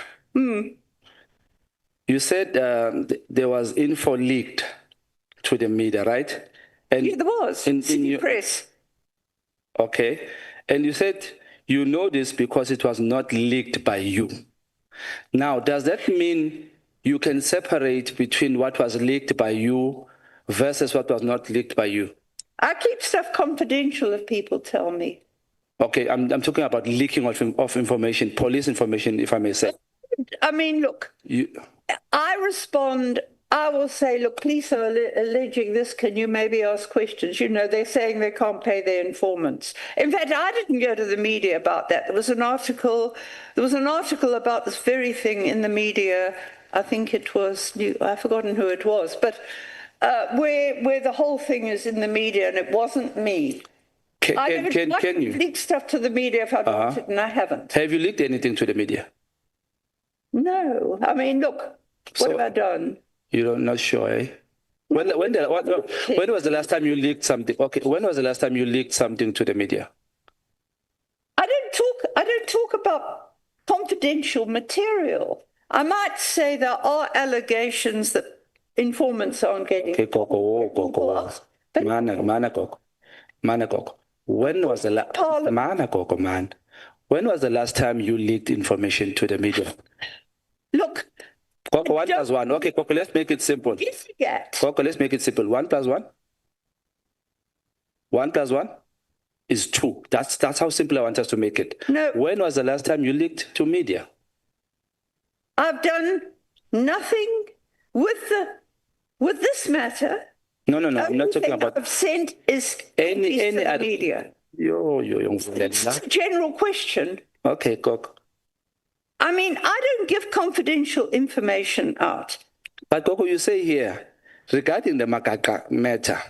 you said there was info leaked to the media, right? And yeah, there was. In the press. Okay. And you said you know this because it was not leaked by you. Now, does that mean you can separate between what was leaked by you versus what was not leaked by you? I keep stuff confidential if people tell me. Okay, I'm talking about leaking of information, police information, if I may say. I mean, look, I respond... I will say, look, police are alleging this. Can you maybe ask questions? You know, they're saying they can't pay their informants. In fact, I didn't go to the media about that. There was an article about this very thing in the media. I think it was, I've forgotten who it was, but where the whole thing is in the media, and it wasn't me. I could leak stuff to the media if I wanted, and I haven't. Have you leaked anything to the media? No. I mean, look, what have I done? You're not sure, eh? When was the last time you leaked something? Okay, when was the last time you leaked something to the media? I don't talk about confidential material. I might say there are allegations that informants aren't getting. Okay, Manakoko. When was the last When was the last time you leaked information to the media? Look. Coco, 1 plus 1. Okay, Coco, let's make it simple. Coco, let's make it simple. 1 plus 1? 1 plus 1 is 2. That's how simple I want us to make it. No. When was the last time you leaked to media? I've done nothing with this matter. No. I'm not talking about. I've sent is any other media. Yo. It's a general question. Okay, Coco. I mean, I don't give confidential information out. But Koko, you say here, regarding the Makaka matter,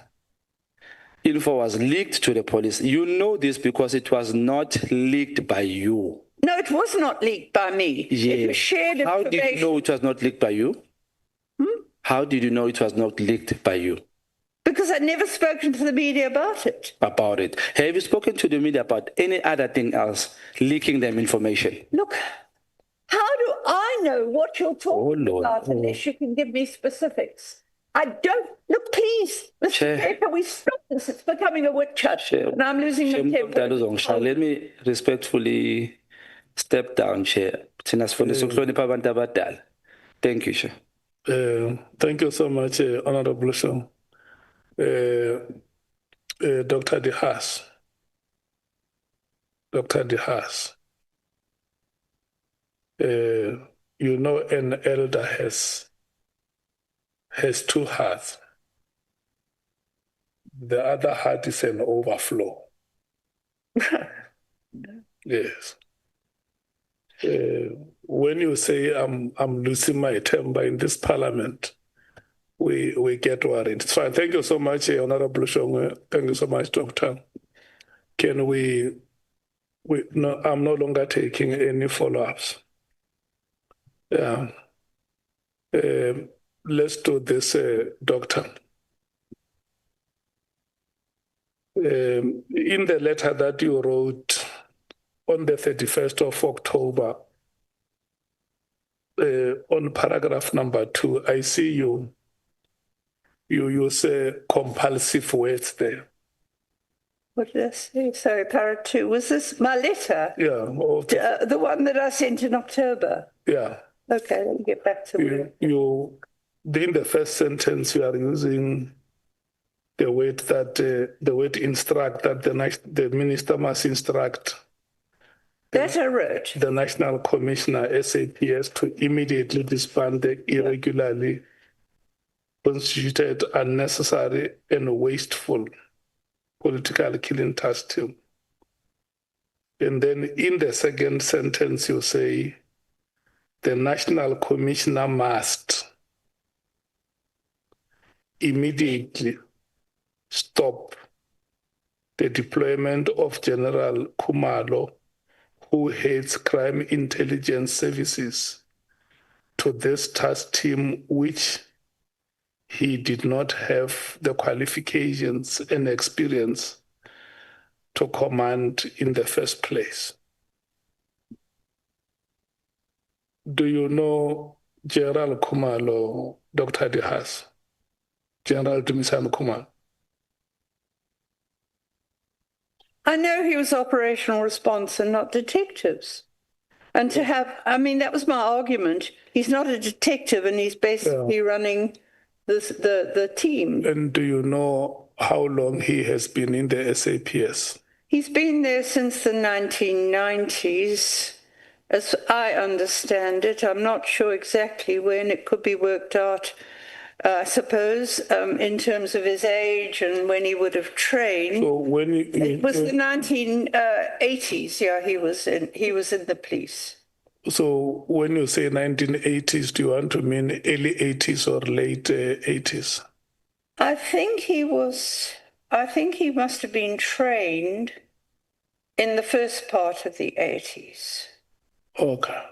info was leaked to the police. You know this because it was not leaked by you. No, it was not leaked by me. Yeah. It was shared information. How did you know it was not leaked by you? How did you know it was not leaked by you? Because I'd never spoken to the media about it. About it. Have you spoken to the media about any other thing else, leaking them information? Look, how do I know what you're talking about unless you can give me specifics? I don't. Look, please, Mr. Paper, we stop this. It's becoming a witch hunt, and I'm losing my temper. Let me respectfully step down, Chair. Thank you, Chair. Thank you so much, Honorable Shaw. Dr. De Haas. Dr. De Haas. You know, an elder has two hearts. The other heart is an overflow. Yes. When you say I'm losing my temper in this parliament, we get worried. It's fine. Thank you so much, Honorable Shongwe. Thank you so much, Doctor. Can we no, I'm no longer taking any follow-ups. Yeah. Let's do this, Doctor. In the letter that you wrote on the 31st of October, on paragraph number 2, I see you use compulsive words there. What did I say? Sorry, paragraph 2. Was this my letter? Yeah. The one that I sent in October? Yeah. Okay, let me get back to it. In the first sentence, you are using the word instruct, that the minister must instruct. That I wrote. The National Commissioner, SAPS, to immediately disband the irregularly constituted, unnecessary, and wasteful political killing task team. And then in the second sentence, you say, the National Commissioner must immediately stop the deployment of General Khumalo, who heads crime intelligence services, to this task team, which he did not have the qualifications and experience to command in the first place. Do you know General Khumalo, Dr. De Haas? General Dumisani Khumalo? I know he was operational response and not detectives. And to have, I mean, that was my argument. He's not a detective and he's basically running the team. And do you know how long he has been in the SAPS? He's been there since the 1990s, as I understand it. I'm not sure exactly when. It could be worked out, I suppose, in terms of his age and when he would have trained. So when it was the 1980s. Yeah, he was in the police. So when you say 1980s, do you want to mean early 80s or late 80s? I think he must have been trained in the first part of the 80s. Okay.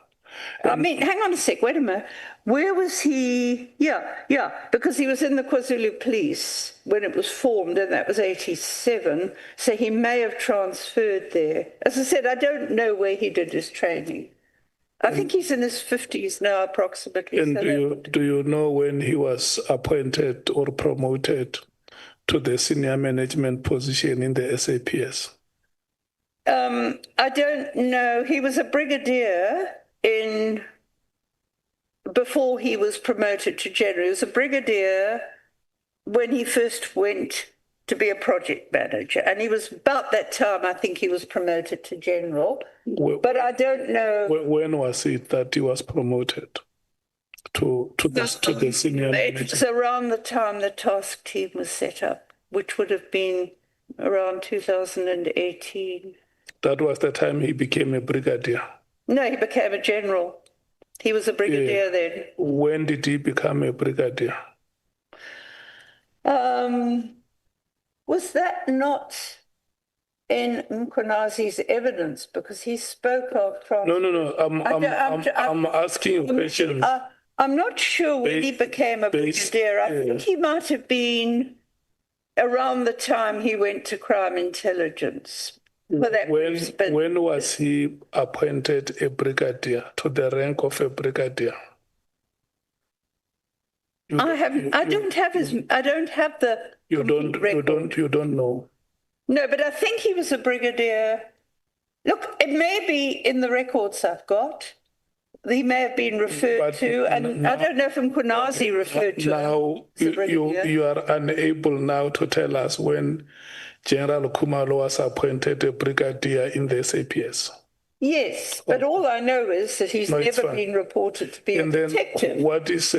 I mean, hang on a sec, wait a minute. Where was he? Yeah, because he was in the KwaZulu police when it was formed, and that was 87. So he may have transferred there. As I said, I don't know where he did his training. I think he's in his 50s now, approximately. And do you know when he was appointed or promoted to the senior management position in the SAPS? I don't know. He was a brigadier before he was promoted to general. He was a brigadier when he first went to be a project manager. And he was about that time, I think he was promoted to general. But I don't know. When was it that he was promoted to the senior manager? It was around the time the task team was set up, which would have been around 2018. That was the time he became a brigadier. No, he became a general. He was a brigadier then. When did he become a brigadier? Was that not in Mkhwanazi's evidence? Because he spoke of Prof. No. I'm asking you questions. I'm not sure when he became a brigadier. I think he might have been around the time he went to crime intelligence. When was he appointed a brigadier, to the rank of a brigadier? I don't have the you don't know. No, but I think he was a brigadier. Look, it may be in the records I've got. He may have been referred to, and I don't know if Mkhwanazi referred to now you are unable now to tell us when General Khumalo was appointed a brigadier in the SAPS. Yes, but all I know is that he's never been reported to be a detective. Then what is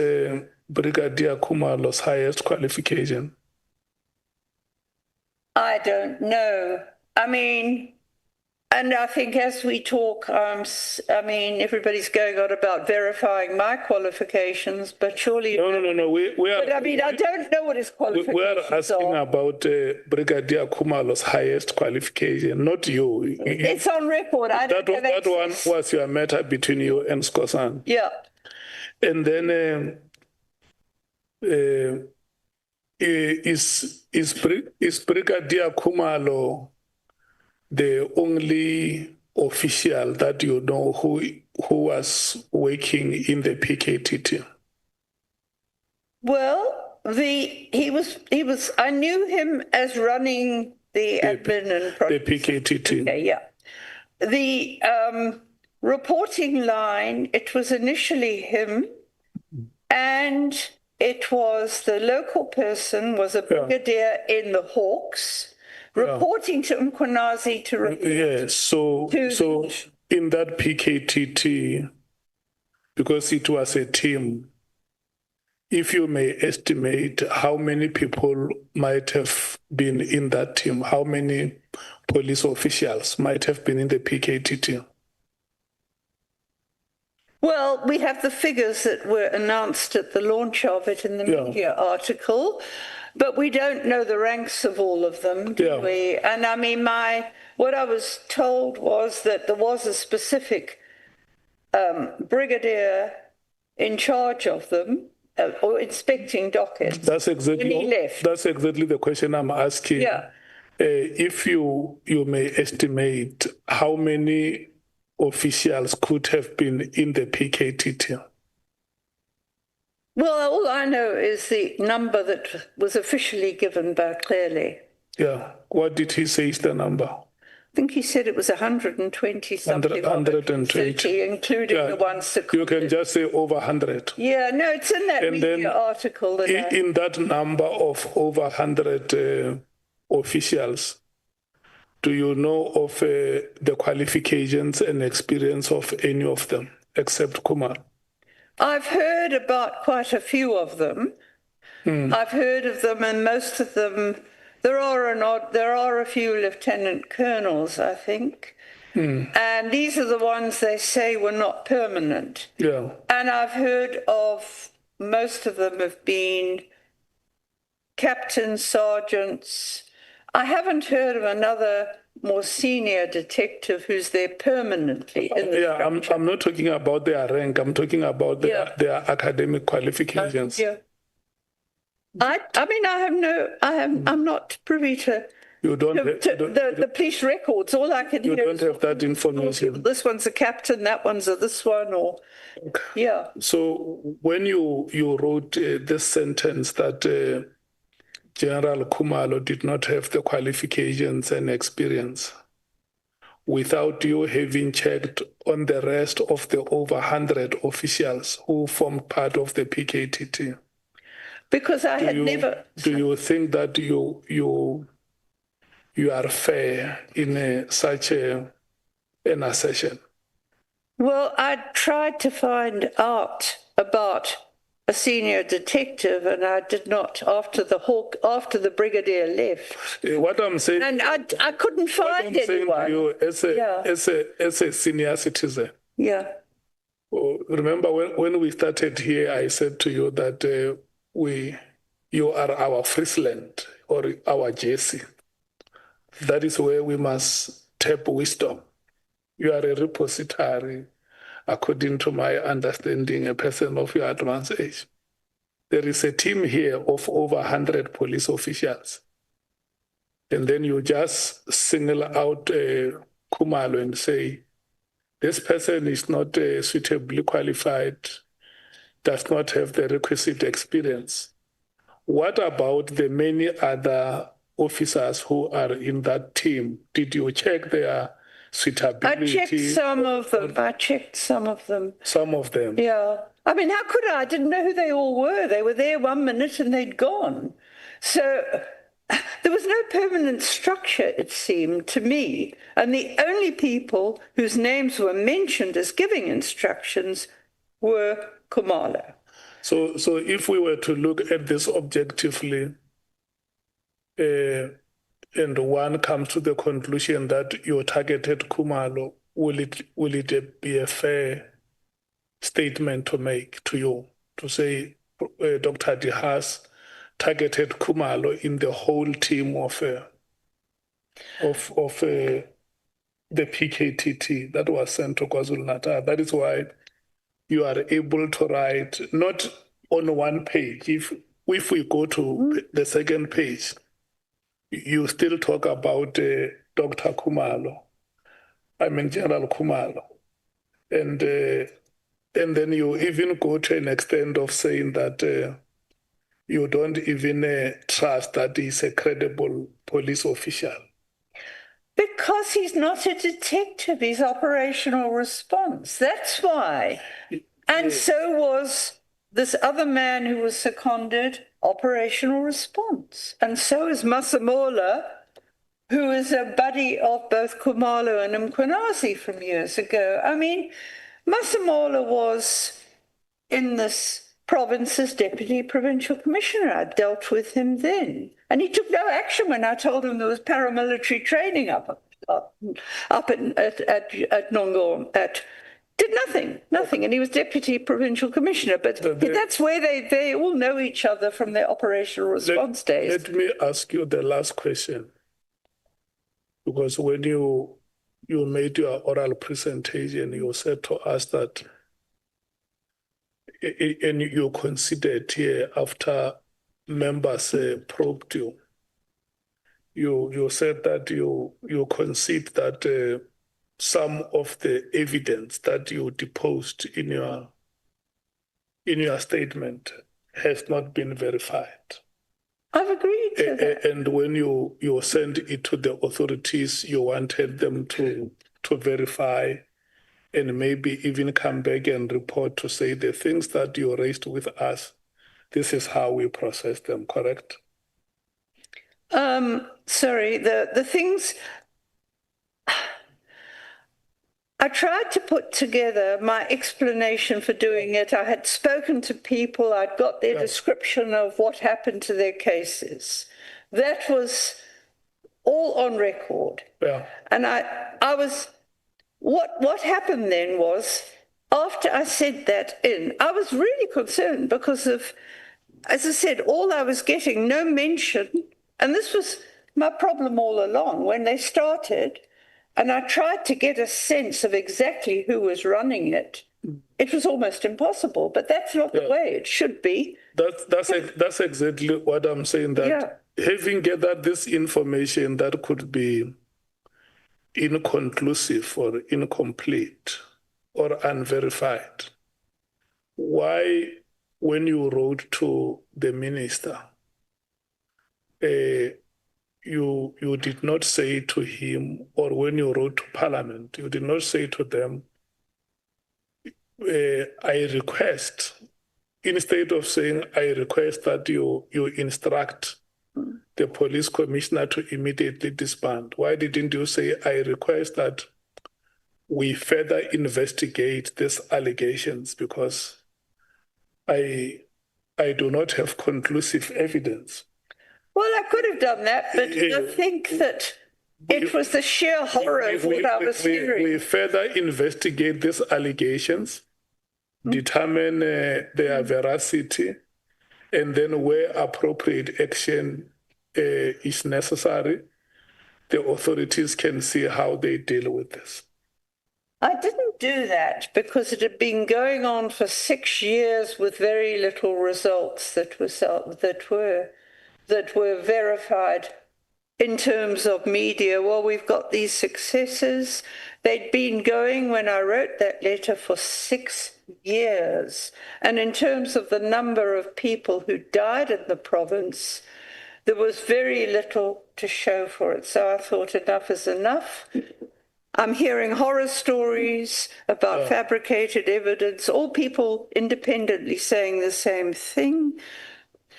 Brigadier Khumalo's highest qualification? I don't know. I mean, and I think as we talk, everybody's going on about verifying my qualifications, but surely... No. I don't know what his qualifications are. We are asking about Brigadier Khumalo's highest qualification, not you. It's on record. That one was your matter between you and Skosan. Yeah. And then is Brigadier Khumalo the only official that you know who was working in the PKTT? Well, he was. I knew him as running the admin and the PKTT. Okay, yeah. The reporting line. It was initially him, and it was the local person was a brigadier in the Hawks. Reporting to Mkhwanazi to report. Yes, so in that PKTT, because it was a team, if you may estimate how many people might have been in that team, how many police officials might have been in the PKTT? Well, we have the figures that were announced at the launch of it in the media article. But we don't know the ranks of all of them, do we? And I mean, what I was told was that there was a specific brigadier in charge of them, or inspecting dockets. That's exactly when he left. That's exactly the question I'm asking. Yeah. If you may estimate how many officials could have been in the PKTT. Well, all I know is the number that was officially given by Clearly. Yeah. What did he say is the number? I think he said it was 120 something. 120. Including the ones secluded. You can just say over 100. Yeah, no, it's in that media article. In that number of over 100 officials, do you know of the qualifications and experience of any of them, except Kumar? I've heard about quite a few of them. I've heard of them, and most of them, there are a few lieutenant colonels, I think. And these are the ones they say were not permanent. Yeah. And I've heard of most of them have been captains, sergeants. I haven't heard of another more senior detective who's there permanently in the structure. I'm not talking about their rank. I'm talking about their academic qualifications. I'm not privy to the police records. All I can hear is... You don't have that information. This one's a captain, that one's this one, or... Yeah. So when you wrote this sentence that... General Khumalo did not have the qualifications and experience, without you having checked on the rest of the over 100 officials who formed part of the PKTT. Because I had never... Do you think that you are fair in such an assertion? Well, I tried to find out about a senior detective, and I did not after the brigadier left. What I'm saying, and I couldn't find anyone. Saying to you, as a senior citizen, Yeah. Oh, remember when we started here, I said to you that you are our Friesland or our Jesse. That is where we must tap wisdom. You are a repository, according to my understanding, a person of your advanced age. There is a team here of over 100 police officials. And then you just single out Khumalo and say, this person is not suitably qualified, does not have the requisite experience. What about the many other officers who are in that team? Did you check their suitability? I checked some of them. Some of them? Yeah. I mean, how could I? I didn't know who they all were. They were there 1 minute and they'd gone. So there was no permanent structure, it seemed to me. And the only people whose names were mentioned as giving instructions were Khumalo. So if we were to look at this objectively, and one comes to the conclusion that you targeted Khumalo, will it be a fair statement to make to you, to say Dr. Haas targeted Khumalo in the whole team of the PKTT that was sent to KwaZulu-Natal? That is why you are able to write, not on one page. If we go to the second page, you still talk about Dr. Khumalo, General Khumalo. And then you even go to an extent of saying that you don't even trust that he's a credible police official. Because he's not a detective, he's operational response. That's why. And so was this other man who was seconded, operational response. And so is Masemola, who is a buddy of both Khumalo and Mkhwanazi from years ago. I mean, Masemola was in this province as Deputy Provincial Commissioner. I dealt with him then. And he took no action when I told him there was paramilitary training up at Nongoma. Did nothing. And he was Deputy Provincial Commissioner. But that's where they all know each other from their operational response days. Let me ask you the last question. Because when you made your oral presentation, you said to us that, and you considered here after members probed you, you said that you concede that some of the evidence that you deposed in your statement has not been verified. I've agreed to that. And when you sent it to the authorities, you wanted them to verify and maybe even come back and report to say the things that you raised with us, this is how we process them, correct? Sorry, the things... I tried to put together my explanation for doing it. I had spoken to people. I'd got their description of what happened to their cases. That was all on record. Yeah. And I was... What happened then was, after I said that I was really concerned because of, as I said, all I was getting, no mention, and this was my problem all along when they started, and I tried to get a sense of exactly who was running it. It was almost impossible, but that's not the way it should be. That's exactly what I'm saying, that having gathered this information that could be inconclusive or incomplete or unverified, why, when you wrote to the minister, you did not say to him, or when you wrote to Parliament, you did not say to them, I request, instead of saying, I request that you instruct the police commissioner to immediately disband? Why didn't you say, I request that we further investigate these allegations because I do not have conclusive evidence? Well, I could have done that, but I think that It was the sheer horror of what I was hearing. We further investigate these allegations, determine their veracity, and then where appropriate action is necessary, the authorities can see how they deal with this. I didn't do that because it had been going on for 6 years with very little results that were verified in terms of media. Well, we've got these successes. They'd been going when I wrote that letter for 6 years. And in terms of the number of people who died in the province, there was very little to show for it. So I thought enough is enough. I'm hearing horror stories about fabricated evidence, all people independently saying the same thing.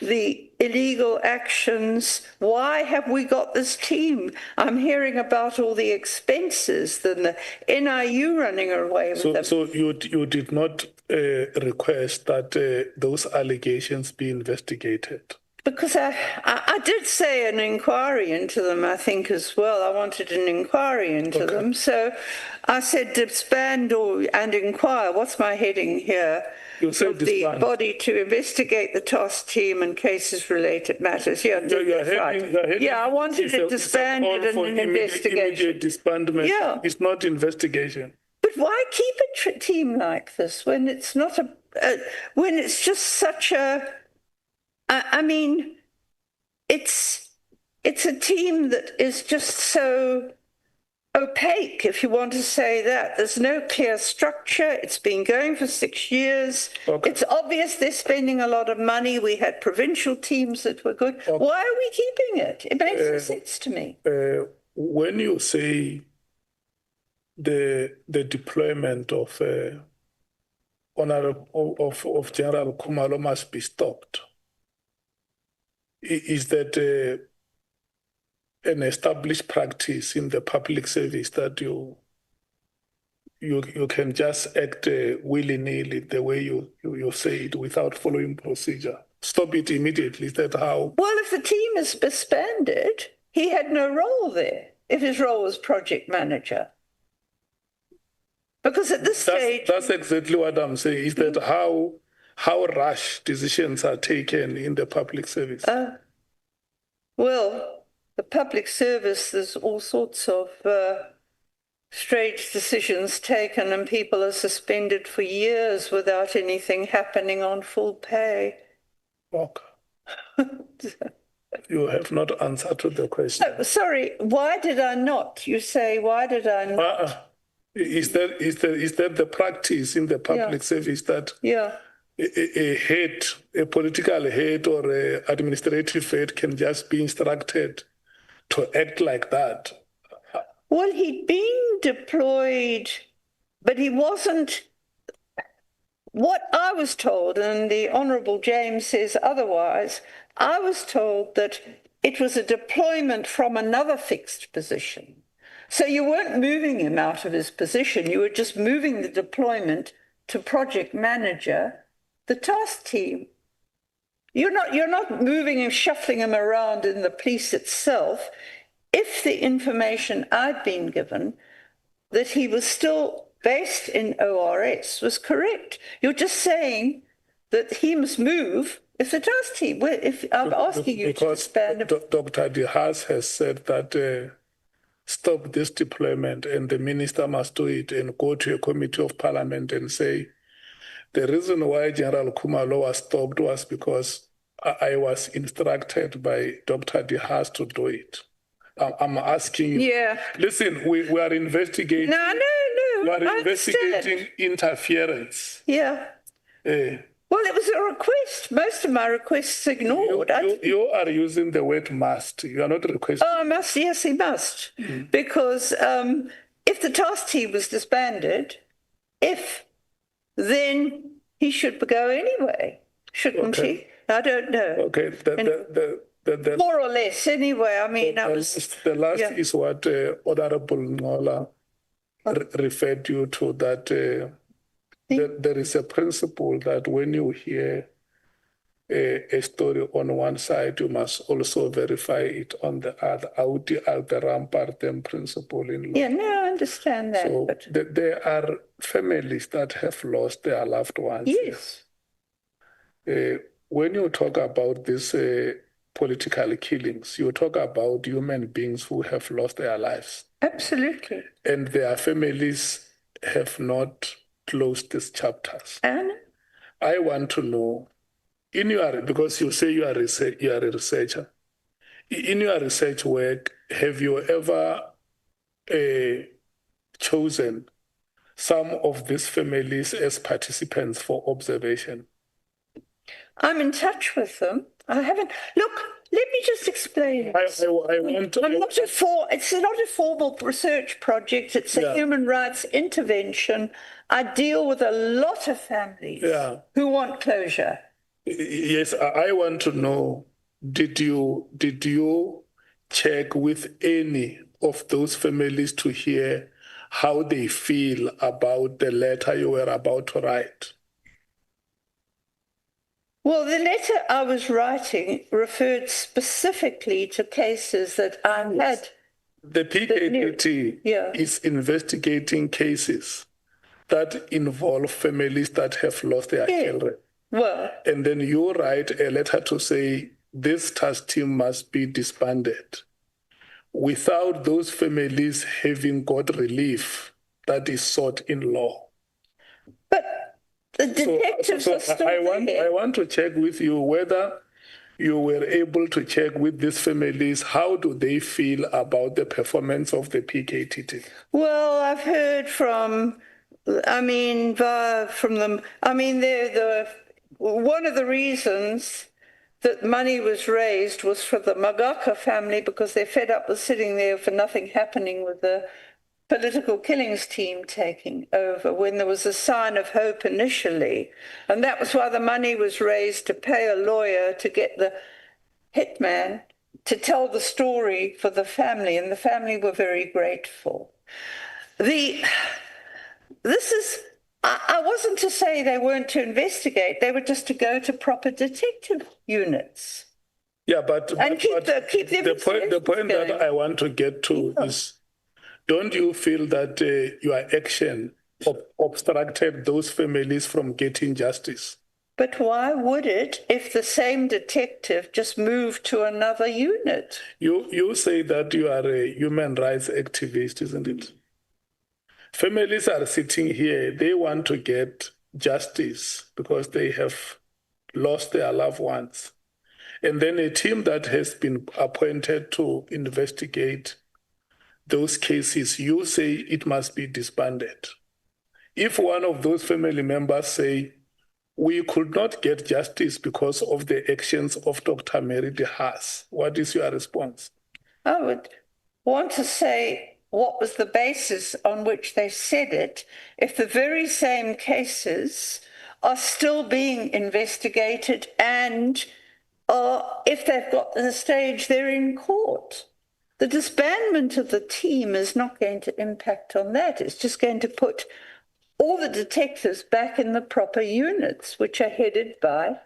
The illegal actions, why have we got this team? I'm hearing about all the expenses, the NIU running away with them. So you did not request that those allegations be investigated? Because I did say an inquiry into them, I think, as well. I wanted an inquiry into them. So I said disband and inquire. What's my heading here? You said the body to investigate the task team and cases-related matters. Yeah, I wanted it disbanded and an investigation. Immediate disbandment. Yeah. It's not investigation. But why keep a team like this when it's not when it's just such a... I mean, it's a team that is just so opaque, if you want to say that. There's no clear structure. It's been going for 6 years. Okay. It's obvious they're spending a lot of money. We had provincial teams that were good. Okay. Why are we keeping it? It makes no sense to me. When you say the deployment of General Khumalo must be stopped, is that an established practice in the public service that you can just act willy-nilly the way you say it without following procedure? Stop it immediately. Is that how? Well, if the team is disbanded, he had no role there if his role was project manager. Because at this stage... That's exactly what I'm saying. Is that how rash decisions are taken in the public service? Well, the public service, there's all sorts of strange decisions taken, and people are suspended for years without anything happening on full pay. Okay. You have not answered to the question. Oh, sorry, why did I not? You say, why did I not? Is that the practice in the public service that... Yeah. A political head or an administrative head can just be instructed to act like that? Well, he'd been deployed, but he wasn't. What I was told, and the Honourable James says otherwise, I was told that it was a deployment from another fixed position. So you weren't moving him out of his position, you were just moving the deployment to project manager the task team. You're not moving him, shuffling him around in the police itself. If the information I'd been given that he was still based in ORS was correct, you're just saying that he must move if the task team. If I'm asking you to disband. Dr. Haas has said that stop this deployment, and the minister must do it and go to a committee of parliament and say, the reason why General Khumalo was stopped was because I was instructed by Dr. Haas to do it. I'm asking you. Yeah. Listen, we are investigating. No. We are investigating interference. Yeah. Well, it was a request. Most of my requests ignored. You are using the word must. You are not requesting. Oh, I must. Yes, he must. Mm-hmm. Because if the task team was disbanded, then he should go anyway, shouldn't he? I don't know. Okay. More or less, anyway. I mean, the last is what Honourable Nhlanhla referred you to, that there is a principle that when you hear a story on one side, you must also verify it on the other. Audi alteram partem principle in law. Yeah, no, I understand that. So but... there are families that have lost their loved ones. Yes. When you talk about these political killings, you talk about human beings who have lost their lives. Absolutely. And their families have not closed these chapters. And I want to know, because you say you are a researcher, in your research work, have you ever chosen some of these families as participants for observation? I'm in touch with them. I haven't. Look, let me just explain. It's not a formal research project. It's a human rights intervention. I deal with a lot of families who want closure. Yes, I want to know, did you check with any of those families to hear how they feel about the letter you were about to write? Well, the letter I was writing referred specifically to cases that I had. The PKTT is investigating cases that involve families that have lost their children. Well, and then you write a letter to say this task team must be disbanded without those families having got relief that is sought in law. But the detectives are still I want to check with you whether you were able to check with these families, how do they feel about the performance of the PKTT? Well, I've heard from them. One of the reasons that money was raised was for the Magaka family because they're fed up with sitting there for nothing happening with the political killings team taking over when there was a sign of hope initially. And that was why the money was raised to pay a lawyer to get the hitman to tell the story for the family, and the family were very grateful. I wasn't to say they weren't to investigate, they were just to go to proper detective units. Yeah, but keep the point that I want to get to is, don't you feel that your action obstructed those families from getting justice? But why would it if the same detective just moved to another unit? You say that you are a human rights activist, isn't it? Families are sitting here, they want to get justice because they have lost their loved ones. And then a team that has been appointed to investigate those cases, you say it must be disbanded. If one of those family members say, we could not get justice because of the actions of Dr. Mary Haas, what is your response? I would want to say what was the basis on which they said it if the very same cases are still being investigated and if they've got to the stage they're in court. The disbandment of the team is not going to impact on that. It's just going to put all the detectives back in the proper units, which are headed by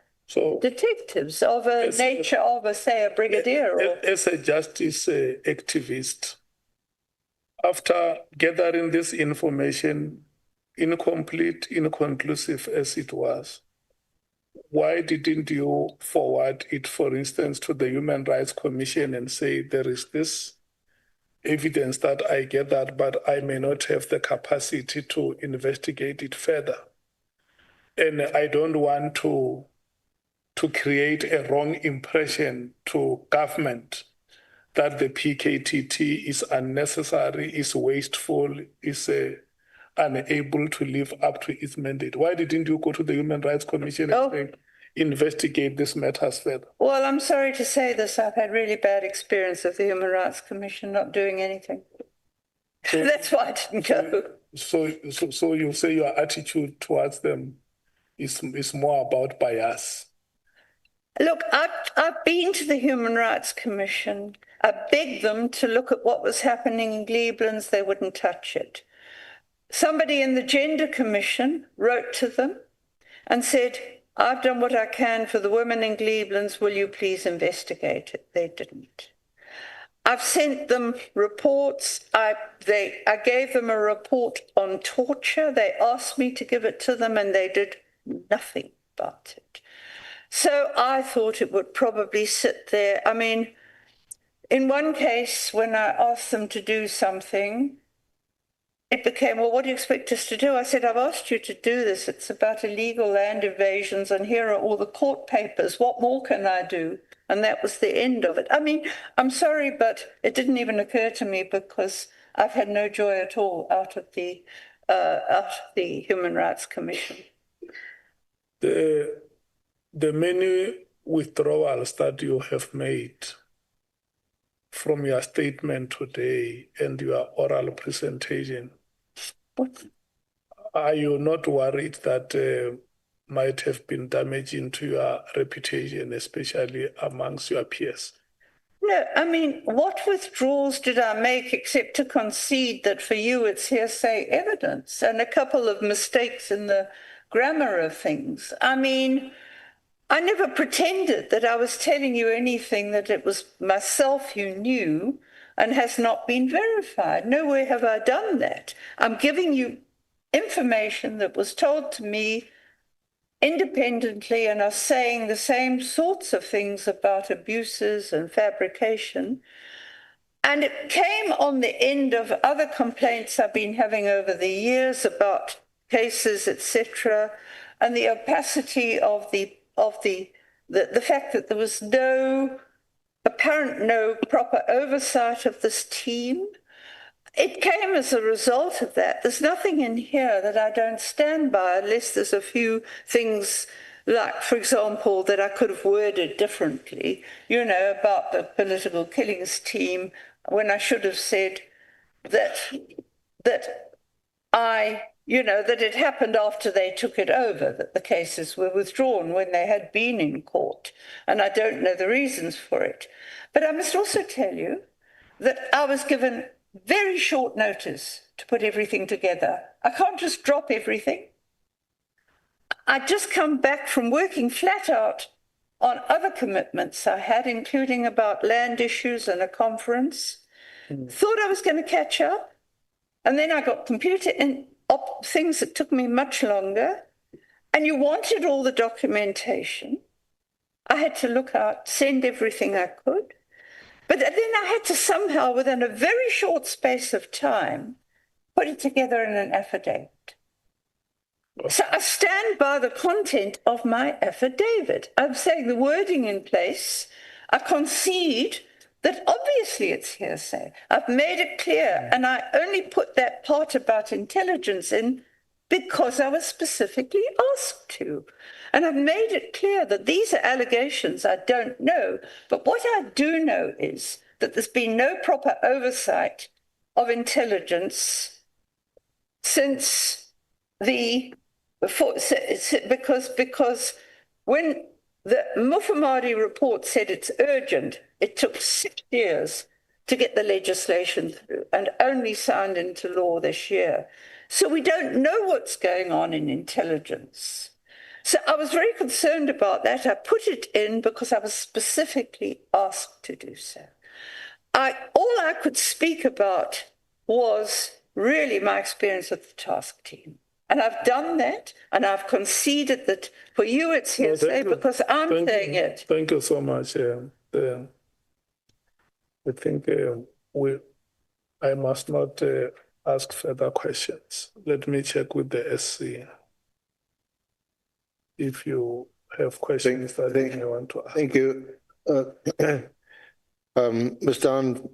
detectives of a nature of, say, a brigadier. As a justice activist, after gathering this information, incomplete, inconclusive as it was, why didn't you forward it, for instance, to the Human Rights Commission and say, there is this evidence that I gathered, but I may not have the capacity to investigate it further. And I don't want to create a wrong impression to government that the PKTT is unnecessary, is wasteful, is unable to live up to its mandate. Why didn't you go to the Human Rights Commission and say, investigate this matters further? Well, I'm sorry to say this. I've had really bad experience of the Human Rights Commission not doing anything. So, that's why I didn't go. So you say your attitude towards them is more about bias? Look, I've been to the Human Rights Commission. I begged them to look at what was happening in Glebelands. They wouldn't touch it. Somebody in the Gender Commission wrote to them and said, I've done what I can for the women in Cleveland. Will you please investigate it? They didn't. I've sent them reports. I gave them a report on torture. They asked me to give it to them, and they did nothing about it. So I thought it would probably sit there. I mean, in one case, when I asked them to do something, it became, well, what do you expect us to do? I said, I've asked you to do this. It's about illegal land invasions, and here are all the court papers. What more can I do? And that was the end of it. I mean, I'm sorry, but it didn't even occur to me because I've had no joy at all out of the Human Rights Commission. The many withdrawals that you have made from your statement today and your oral presentation, What? Are you not worried that might have been damaging to your reputation, especially amongst your peers? No, I mean, what withdrawals did I make except to concede that for you it's hearsay evidence and a couple of mistakes in the grammar of things? I mean, I never pretended that I was telling you anything that it was myself who knew and has not been verified. Nowhere have I done that. I'm giving you information that was told to me independently and are saying the same sorts of things about abuses and fabrication. And it came on the end of other complaints I've been having over the years about cases, etc., and the opacity of the fact that there was no proper oversight of this team. It came as a result of that. There's nothing in here that I don't stand by, unless there's a few things like, for example, that I could have worded differently, you know, about the political killings team, when I should have said that it happened after they took it over, that the cases were withdrawn when they had been in court. And I don't know the reasons for it. But I must also tell you that I was given very short notice to put everything together. I can't just drop everything. I'd just come back from working flat out on other commitments I had, including about land issues and a conference. Thought I was going to catch up. And then I got computer and things that took me much longer. And you wanted all the documentation. I had to look out, send everything I could. But then I had to somehow, within a very short space of time, put it together in an affidavit. So I stand by the content of my affidavit. I'm saying the wording in place. I concede that obviously it's hearsay. I've made it clear, and I only put that part about intelligence in because I was specifically asked to. And I've made it clear that these are allegations I don't know. But what I do know is that there's been no proper oversight of intelligence since because when the Mkhwanazi report said it's urgent, it took 6 years to get the legislation through and only signed into law this year. So we don't know what's going on in intelligence. So I was very concerned about that. I put it in because I was specifically asked to do so. All I could speak about was really my experience with the task team. And I've done that, and I've conceded that for you it's hearsay because I'm saying it. Thank you so much. I think I must not ask further questions. Let me check with the SC. If you have questions that you want to ask. Thank you. Mr. Hunt,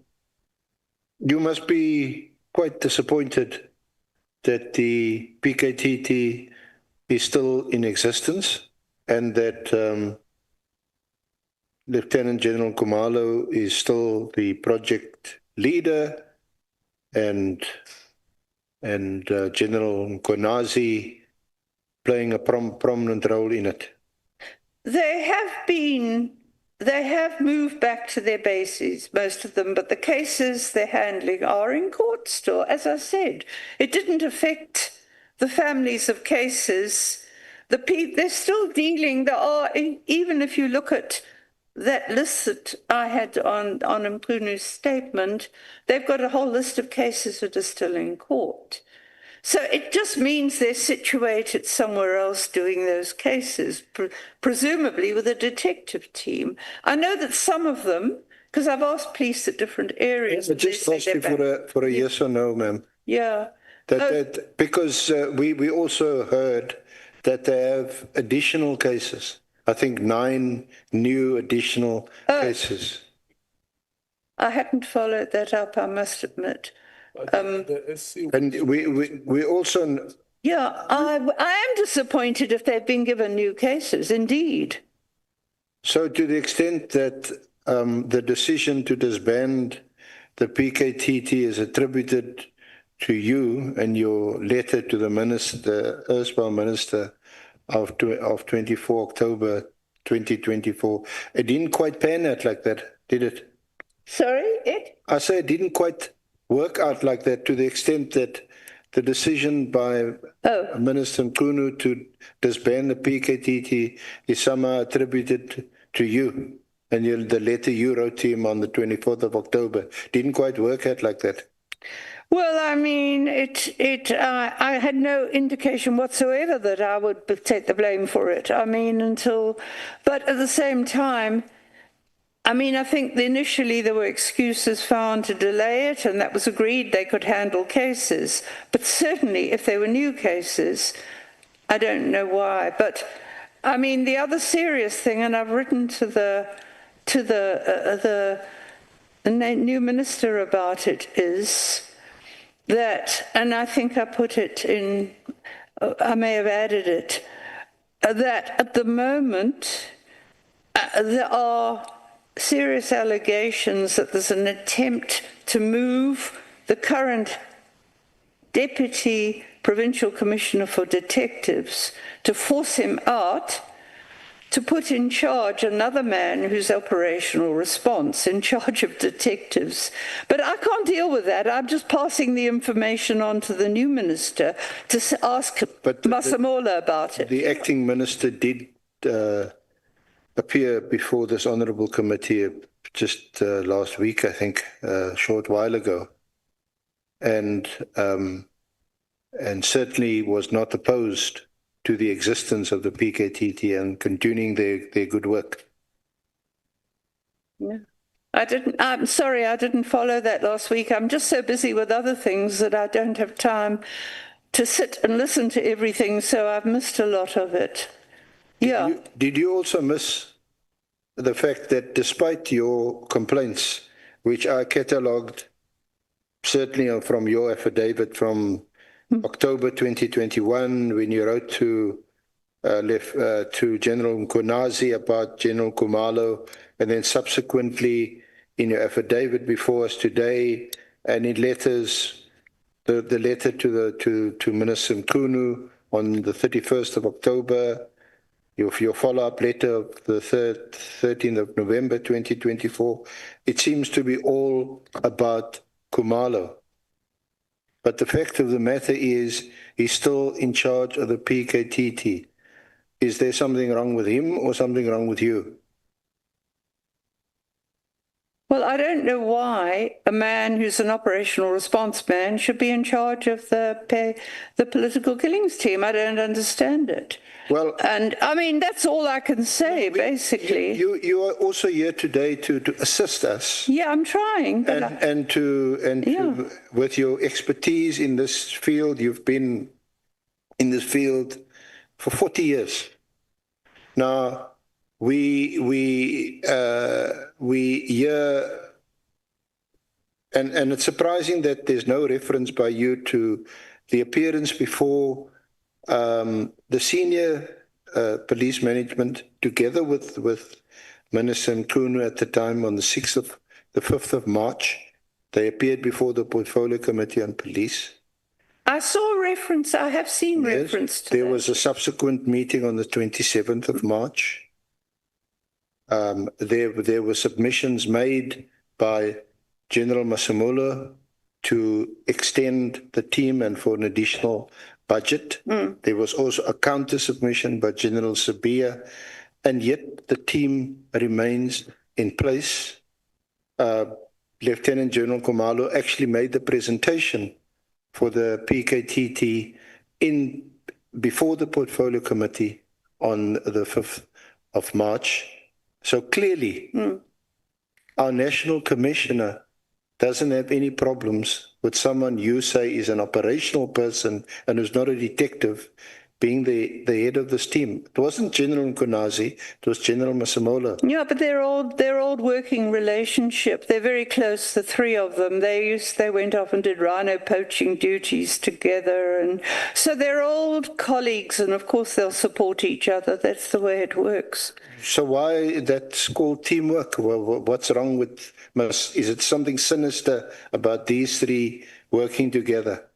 you must be quite disappointed that the PKTT is still in existence and that Lieutenant General Khumalo is still the project leader and General Mkhwanazi playing a prominent role in it. They have moved back to their bases, most of them, but the cases they're handling are in court still. As I said, it didn't affect the families of cases they're still dealing. There are, even if you look at that list that I had on Mkhwanazi's statement, they've got a whole list of cases that are still in court. So it just means they're situated somewhere else doing those cases, presumably with a detective team. I know that some of them, because I've asked police at different areas. I just asked you for a yes or no, ma'am. Yeah. Because we also heard that they have additional cases. I think 9 new additional cases. I hadn't followed that up, I must admit. And we also... Yeah, I am disappointed if they've been given new cases, indeed. So to the extent that the decision to disband the PKTT is attributed to you and your letter to the minister, erstwhile minister of 24 October 2024, it didn't quite pan out like that, did it? Sorry, I say it didn't quite work out like that, to the extent that the decision by Minister Mkhwanazi to disband the PKTT is somehow attributed to you, and the letter you wrote to him on the 24th of October didn't quite work out like that. Well, I mean, I had no indication whatsoever that I would take the blame for it. I mean, but at the same time, I mean, I think initially there were excuses found to delay it, and that was agreed they could handle cases. But certainly, if they were new cases, I don't know why. But I mean, the other serious thing, and I've written to the new minister about it, is that, and I think I put it in, I may have added it, that at the moment there are serious allegations that there's an attempt to move the current Deputy Provincial Commissioner for Detectives, to force him out, to put in charge another man who's operational response, in charge of detectives. But I can't deal with that. I'm just passing the information on to the new minister to ask Masemola about it. The acting minister did appear before this honourable committee just last week, I think, a short while ago, and certainly was not opposed to the existence of the PKTT and continuing their good work. Yeah. I'm sorry, I didn't follow that last week. I'm just so busy with other things that I don't have time to sit and listen to everything, so I've missed a lot of it. Yeah. Did you also miss the fact that despite your complaints, which I catalogued certainly from your affidavit from October 2021, when you wrote to General Mkhwanazi about General Khumalo, and then subsequently in your affidavit before us today, and in letters, the letter to Minister Mkhwanazi on the 31st of October, your follow-up letter of the 13th of November 2024, it seems to be all about Khumalo. But the fact of the matter is, he's still in charge of the PKTT. Is there something wrong with him or something wrong with you? Well, I don't know why a man who's an operational response man should be in charge of the political killings team. I don't understand it. Well, and I mean, that's all I can say, basically. You are also here today to assist us. Yeah, I'm trying. With your expertise in this field, you've been in this field for 40 years. Now, we hear, and it's surprising that there's no reference by you to the appearance before the senior police management, together with Minister Mkhwanazi at the time, on the 5th of March. They appeared before the Portfolio Committee on Police. I saw reference, I have seen reference to there was a subsequent meeting on the 27th of March. There were submissions made by General Masemola to extend the team and for an additional budget. There was also a counter submission by General Sabia, and yet the team remains in place. Lieutenant General Khumalo actually made the presentation for the PKTT before the portfolio committee on the 5th of March. So clearly, our national commissioner doesn't have any problems with someone you say is an operational person and who's not a detective being the head of this team. It wasn't General Mkhwanazi, it was General Masemola. Yeah, but they're old working relationship. They're very close, the three of them. They went off and did rhino poaching duties together, and so they're old colleagues, and of course they'll support each other. That's the way it works. So why that's called teamwork? What's wrong with, is it something sinister about these three working together?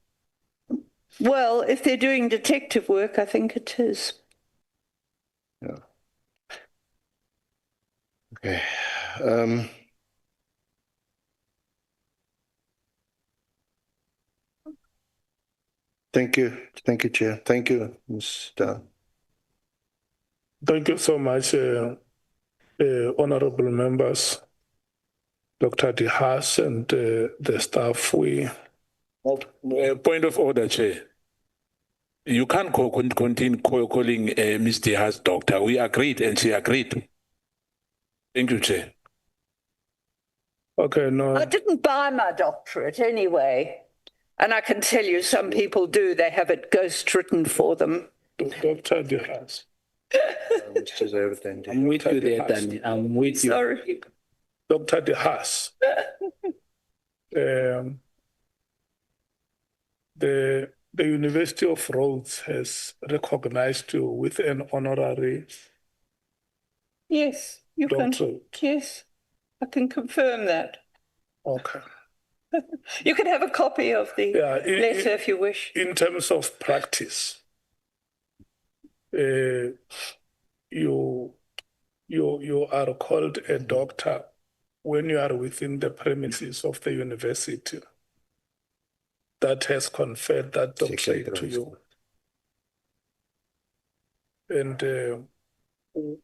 Well, if they're doing detective work, I think it is. Yeah. Okay. Thank you. Thank you, Chair. Thank you, Mr. Thank you so much, honorable members, Dr. Haas and the staff. Point of order, Chair. You can't continue calling Ms. Haas doctor. We agreed and she agreed. Thank you, Chair. Okay, no. I didn't buy my doctorate anyway. And I can tell you some people do. They have it ghost written for them. Dr. Haas. I'm with you there, Danny. I'm with you. Sorry. Dr. Haas. The University of Rhodes has recognized you with an honorary Yes, you doctorate. can. Yes, I can confirm that. Okay. You can have a copy of the letter if you wish. In terms of practice, you are called a doctor when you are within the premises of the university that has conferred that doctorate to you. And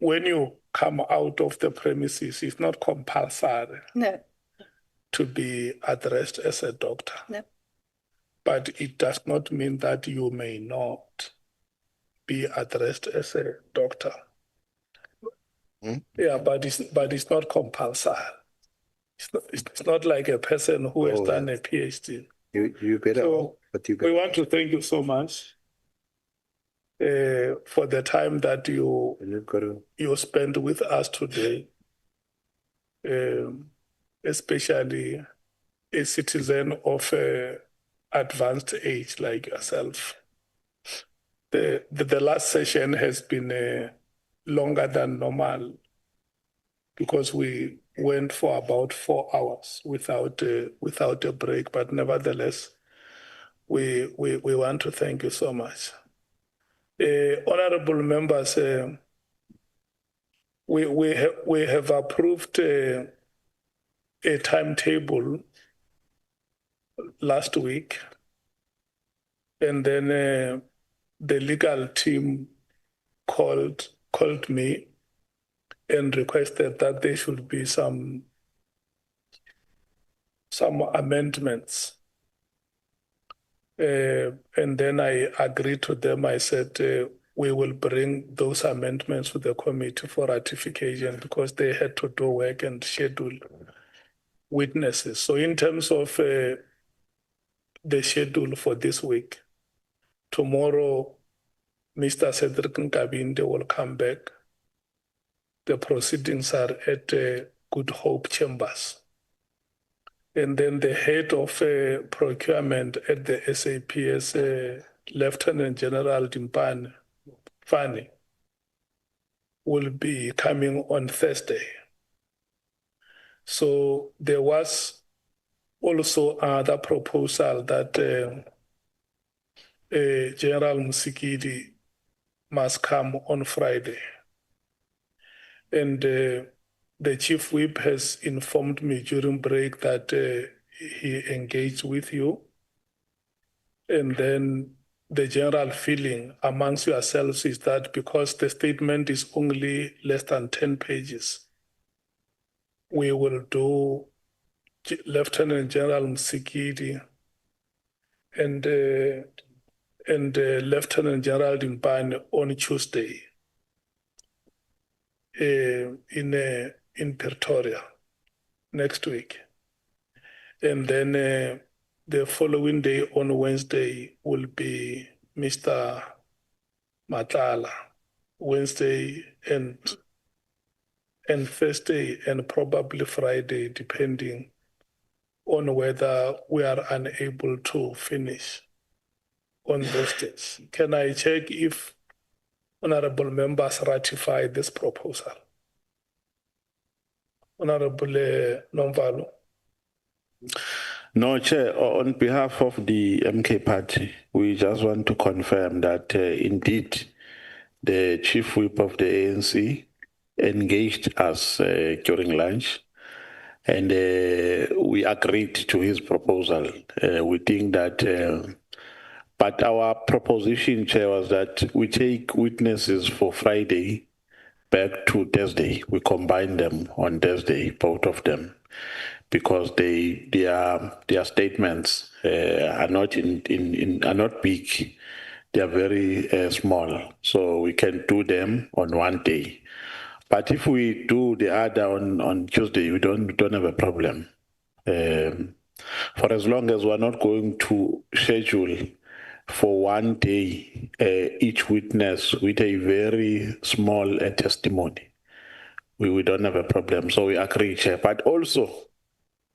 when you come out of the premises, it's not compulsory to be addressed as a doctor. No. But it does not mean that you may not be addressed as a doctor. Yeah, but it's not compulsory. It's not like a person who has done a PhD. You better. So we want to thank you so much for the time that you spent with us today, especially a citizen of advanced age like yourself. The last session has been longer than normal because we went for about 4 hours without a break, but nevertheless, we want to thank you so much. Honorable members, we have approved a timetable last week, and then the legal team called me and requested that there should be some amendments. And then I agreed to them. I said, we will bring those amendments to the committee for ratification because they had to do work and schedule witnesses. So in terms of the schedule for this week, tomorrow, Mr. Cedric Nkabinde will come back. The proceedings are at Good Hope Chambers. And then the head of procurement at the SAPS, Lieutenant General Dimpane Fani, will be coming on Thursday. So there was also another proposal that General Musikidi must come on Friday. And the chief whip has informed me during break that he engaged with you. And then the general feeling amongst yourselves is that because the statement is only less than 10 pages, we will do Lieutenant General Msikidi and Lieutenant General Dimpane on Tuesday in Pretoria next week. And then the following day on Wednesday will be Mr. Nhlanhla, Wednesday and Thursday and probably Friday, depending on whether we are unable to finish on those days. Can I check if honorable members ratify this proposal? Honorable Nomvalo. No, Chair, on behalf of the MK Party, we just want to confirm that indeed the Chief Whip of the ANC engaged us during lunch, and we agreed to his proposal. We think that, but our proposition, Chair, was that we take witnesses for Friday back to Thursday. We combine them on Thursday, both of them, because their statements are not are not big. They are very small, so we can do them on one day. But if we do the other on Tuesday, we don't have a problem. For as long as we're not going to schedule for one day each witness with a very small testimony, we don't have a problem. So we agree, Chair. But also,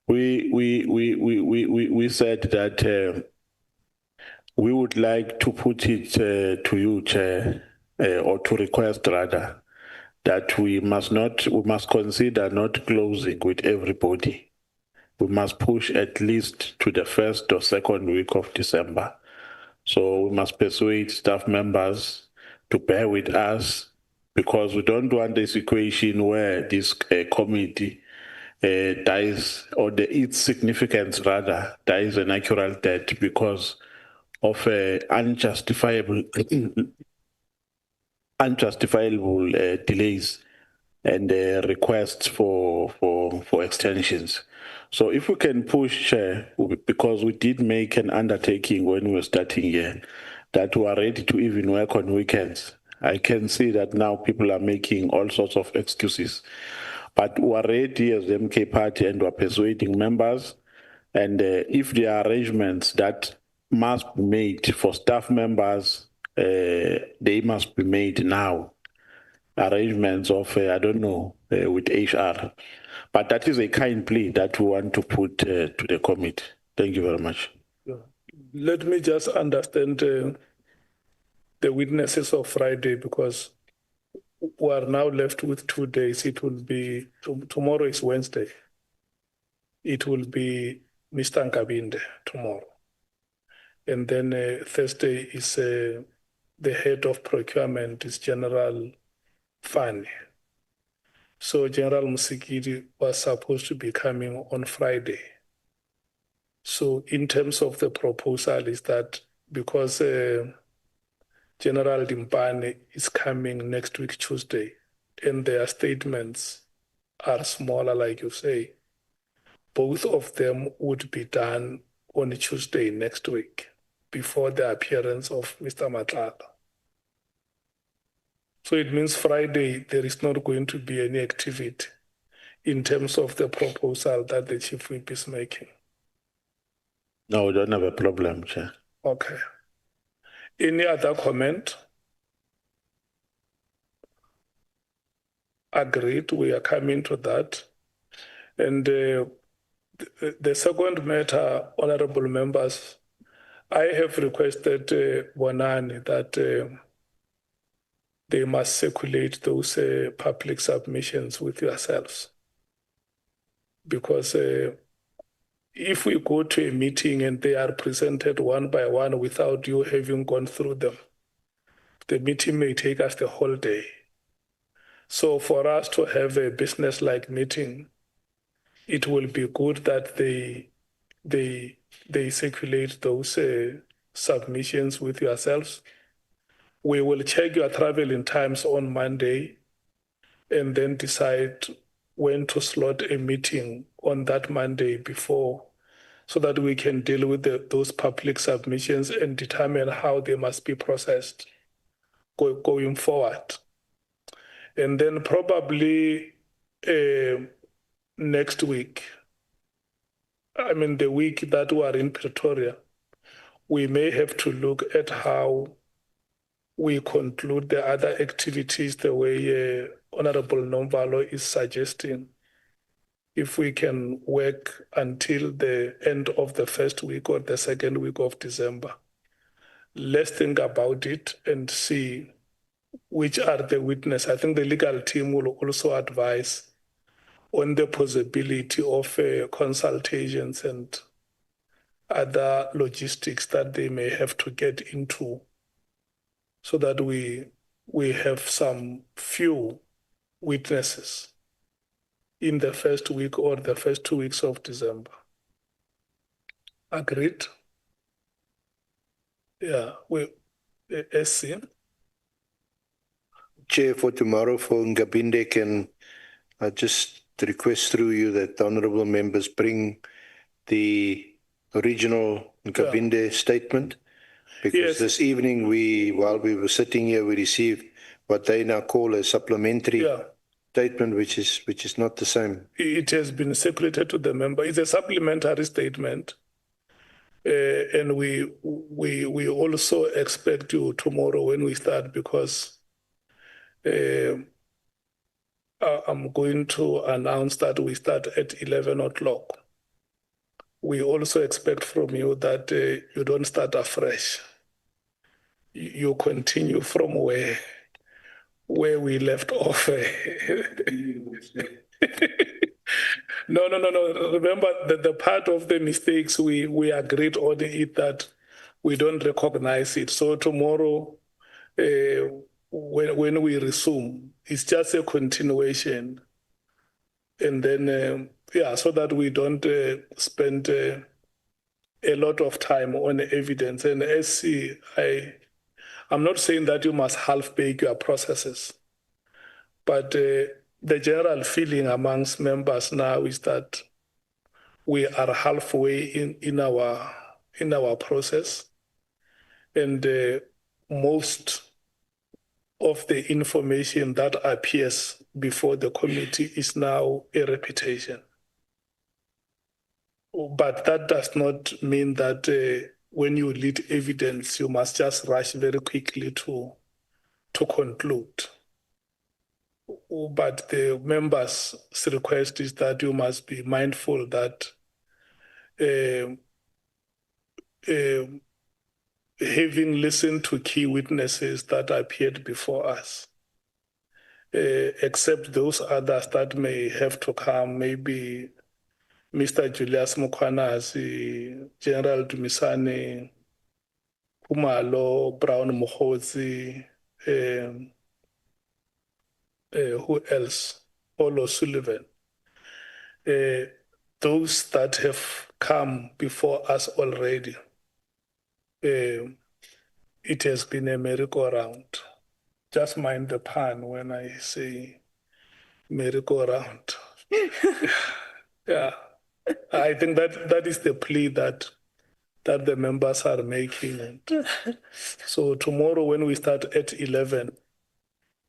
we said that we would like to put it to you, Chair, or to request rather, that we must consider not closing with everybody. We must push at least to the first or second week of December. So we must persuade staff members to bear with us, because we don't want a situation where this committee dies, or its significance rather, dies a natural death because of unjustifiable delays and requests for extensions. So if we can push, because we did make an undertaking when we were starting here, that we are ready to even work on weekends. I can see that now people are making all sorts of excuses. But we are ready as the MK Party, and we are persuading members. And if there are arrangements that must be made for staff members, they must be made now. Arrangements of, I don't know, with HR. But that is a kind plea that we want to put to the committee. Thank you very much. Let me just understand the witnesses of Friday, because we are now left with 2 days. It will be, tomorrow is Wednesday. It will be Mr. Nkabinde tomorrow. And then Thursday is the head of procurement is General Fani. So General Msikidi was supposed to be coming on Friday. So in terms of the proposal is that because General Dimpane is coming next week, Tuesday, and their statements are smaller, like you say, both of them would be done on Tuesday next week before the appearance of Mr. Nhlanhla. So it means Friday, there is not going to be any activity in terms of the proposal that the Chief Whip is making. No, we don't have a problem, Chair. Okay. Any other comment? Agreed, we are coming to that. And the second matter, honorable members, I have requested Bonani that they must circulate those public submissions with yourselves. Because if we go to a meeting and they are presented one by one without you having gone through them, the meeting may take us the whole day. So for us to have a business-like meeting, it will be good that they circulate those submissions with yourselves. We will check your traveling times on Monday and then decide when to slot a meeting on that Monday before, so that we can deal with those public submissions and determine how they must be processed going forward. And then probably next week, I mean the week that we are in Pretoria, we may have to look at how we conclude the other activities the way Honorable Nomvalo is suggesting. If we can work until the end of the first week or the second week of December, let's think about it and see which are the witnesses. I think the legal team will also advise on the possibility of consultations and other logistics that they may have to get into, so that we have some few witnesses in the first week or the first 2 weeks of December. Agreed? Yeah, SC. Chair, for tomorrow for Ngabinde, can I just request through you that the honourable members bring the original Ngabinde statement? Because this evening, while we were sitting here, we received what they now call a supplementary statement, which is not the same. It has been circulated to the member. It's a supplementary statement. And we also expect you tomorrow when we start, because I'm going to announce that we start at 11 o'clock. We also expect from you that you don't start afresh. You continue from where we left off. No. Remember that the part of the mistakes we agreed on it, that we don't recognize it. So tomorrow, when we resume, it's just a continuation. And then, so that we don't spend a lot of time on evidence. And SC, I'm not saying that you must half-bake your processes, but the general feeling amongst members now is that we are halfway in our process, and most of the information that appears before the committee is now a repetition. But that does not mean that when you lead evidence, you must just rush very quickly to conclude. But the members' request is that you must be mindful that having listened to key witnesses that appeared before us, except those others that may have to come, maybe Mr. Julius Mkhwanazi, General Dumisani, Kumalo, Brown Mkhwanazi, who else? Olo Sullivan. Those that have come before us already, it has been a merry-go-round. Just mind the pun when I say merry-go-round. Yeah, I think that is the plea that the members are making. So tomorrow when we start at 11,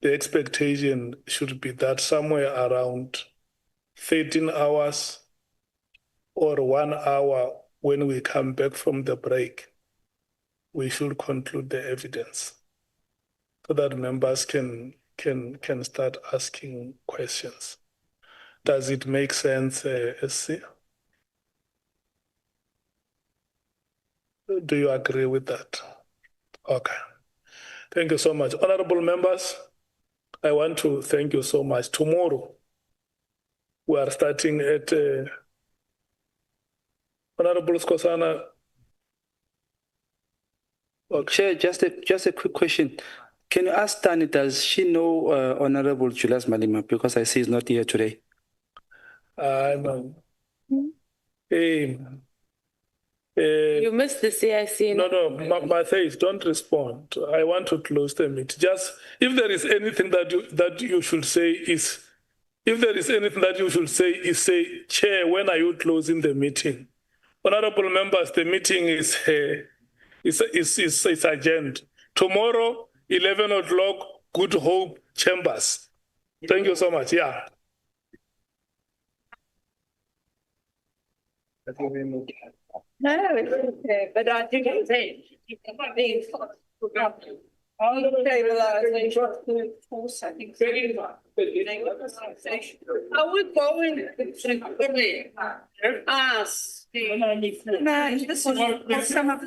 the expectation should be that somewhere around 13 hours or 1 hour when we come back from the break, we should conclude the evidence so that members can start asking questions. Does it make sense, SC? Do you agree with that? Okay. Thank you so much. Honorable members, I want to thank you so much. Tomorrow, we are starting at Honorable Skosana. Okay. Chair, just a quick question. Can you ask Tani, does she know Honorable Julius Malema? Because I see he's not here today. No. Hey. You missed the CIC. No, Matthijs, don't respond. I want to close the meeting. Just if there is anything that you should say is, if there is anything that you should say is say, Chair, when are you closing the meeting? Honorable members, the meeting is adjourned. Tomorrow, 11 o'clock, Good Hope Chambers. Thank you so much. Yeah. No, it's okay, but I think it's on the stabilization force, I think. I would go in ask some of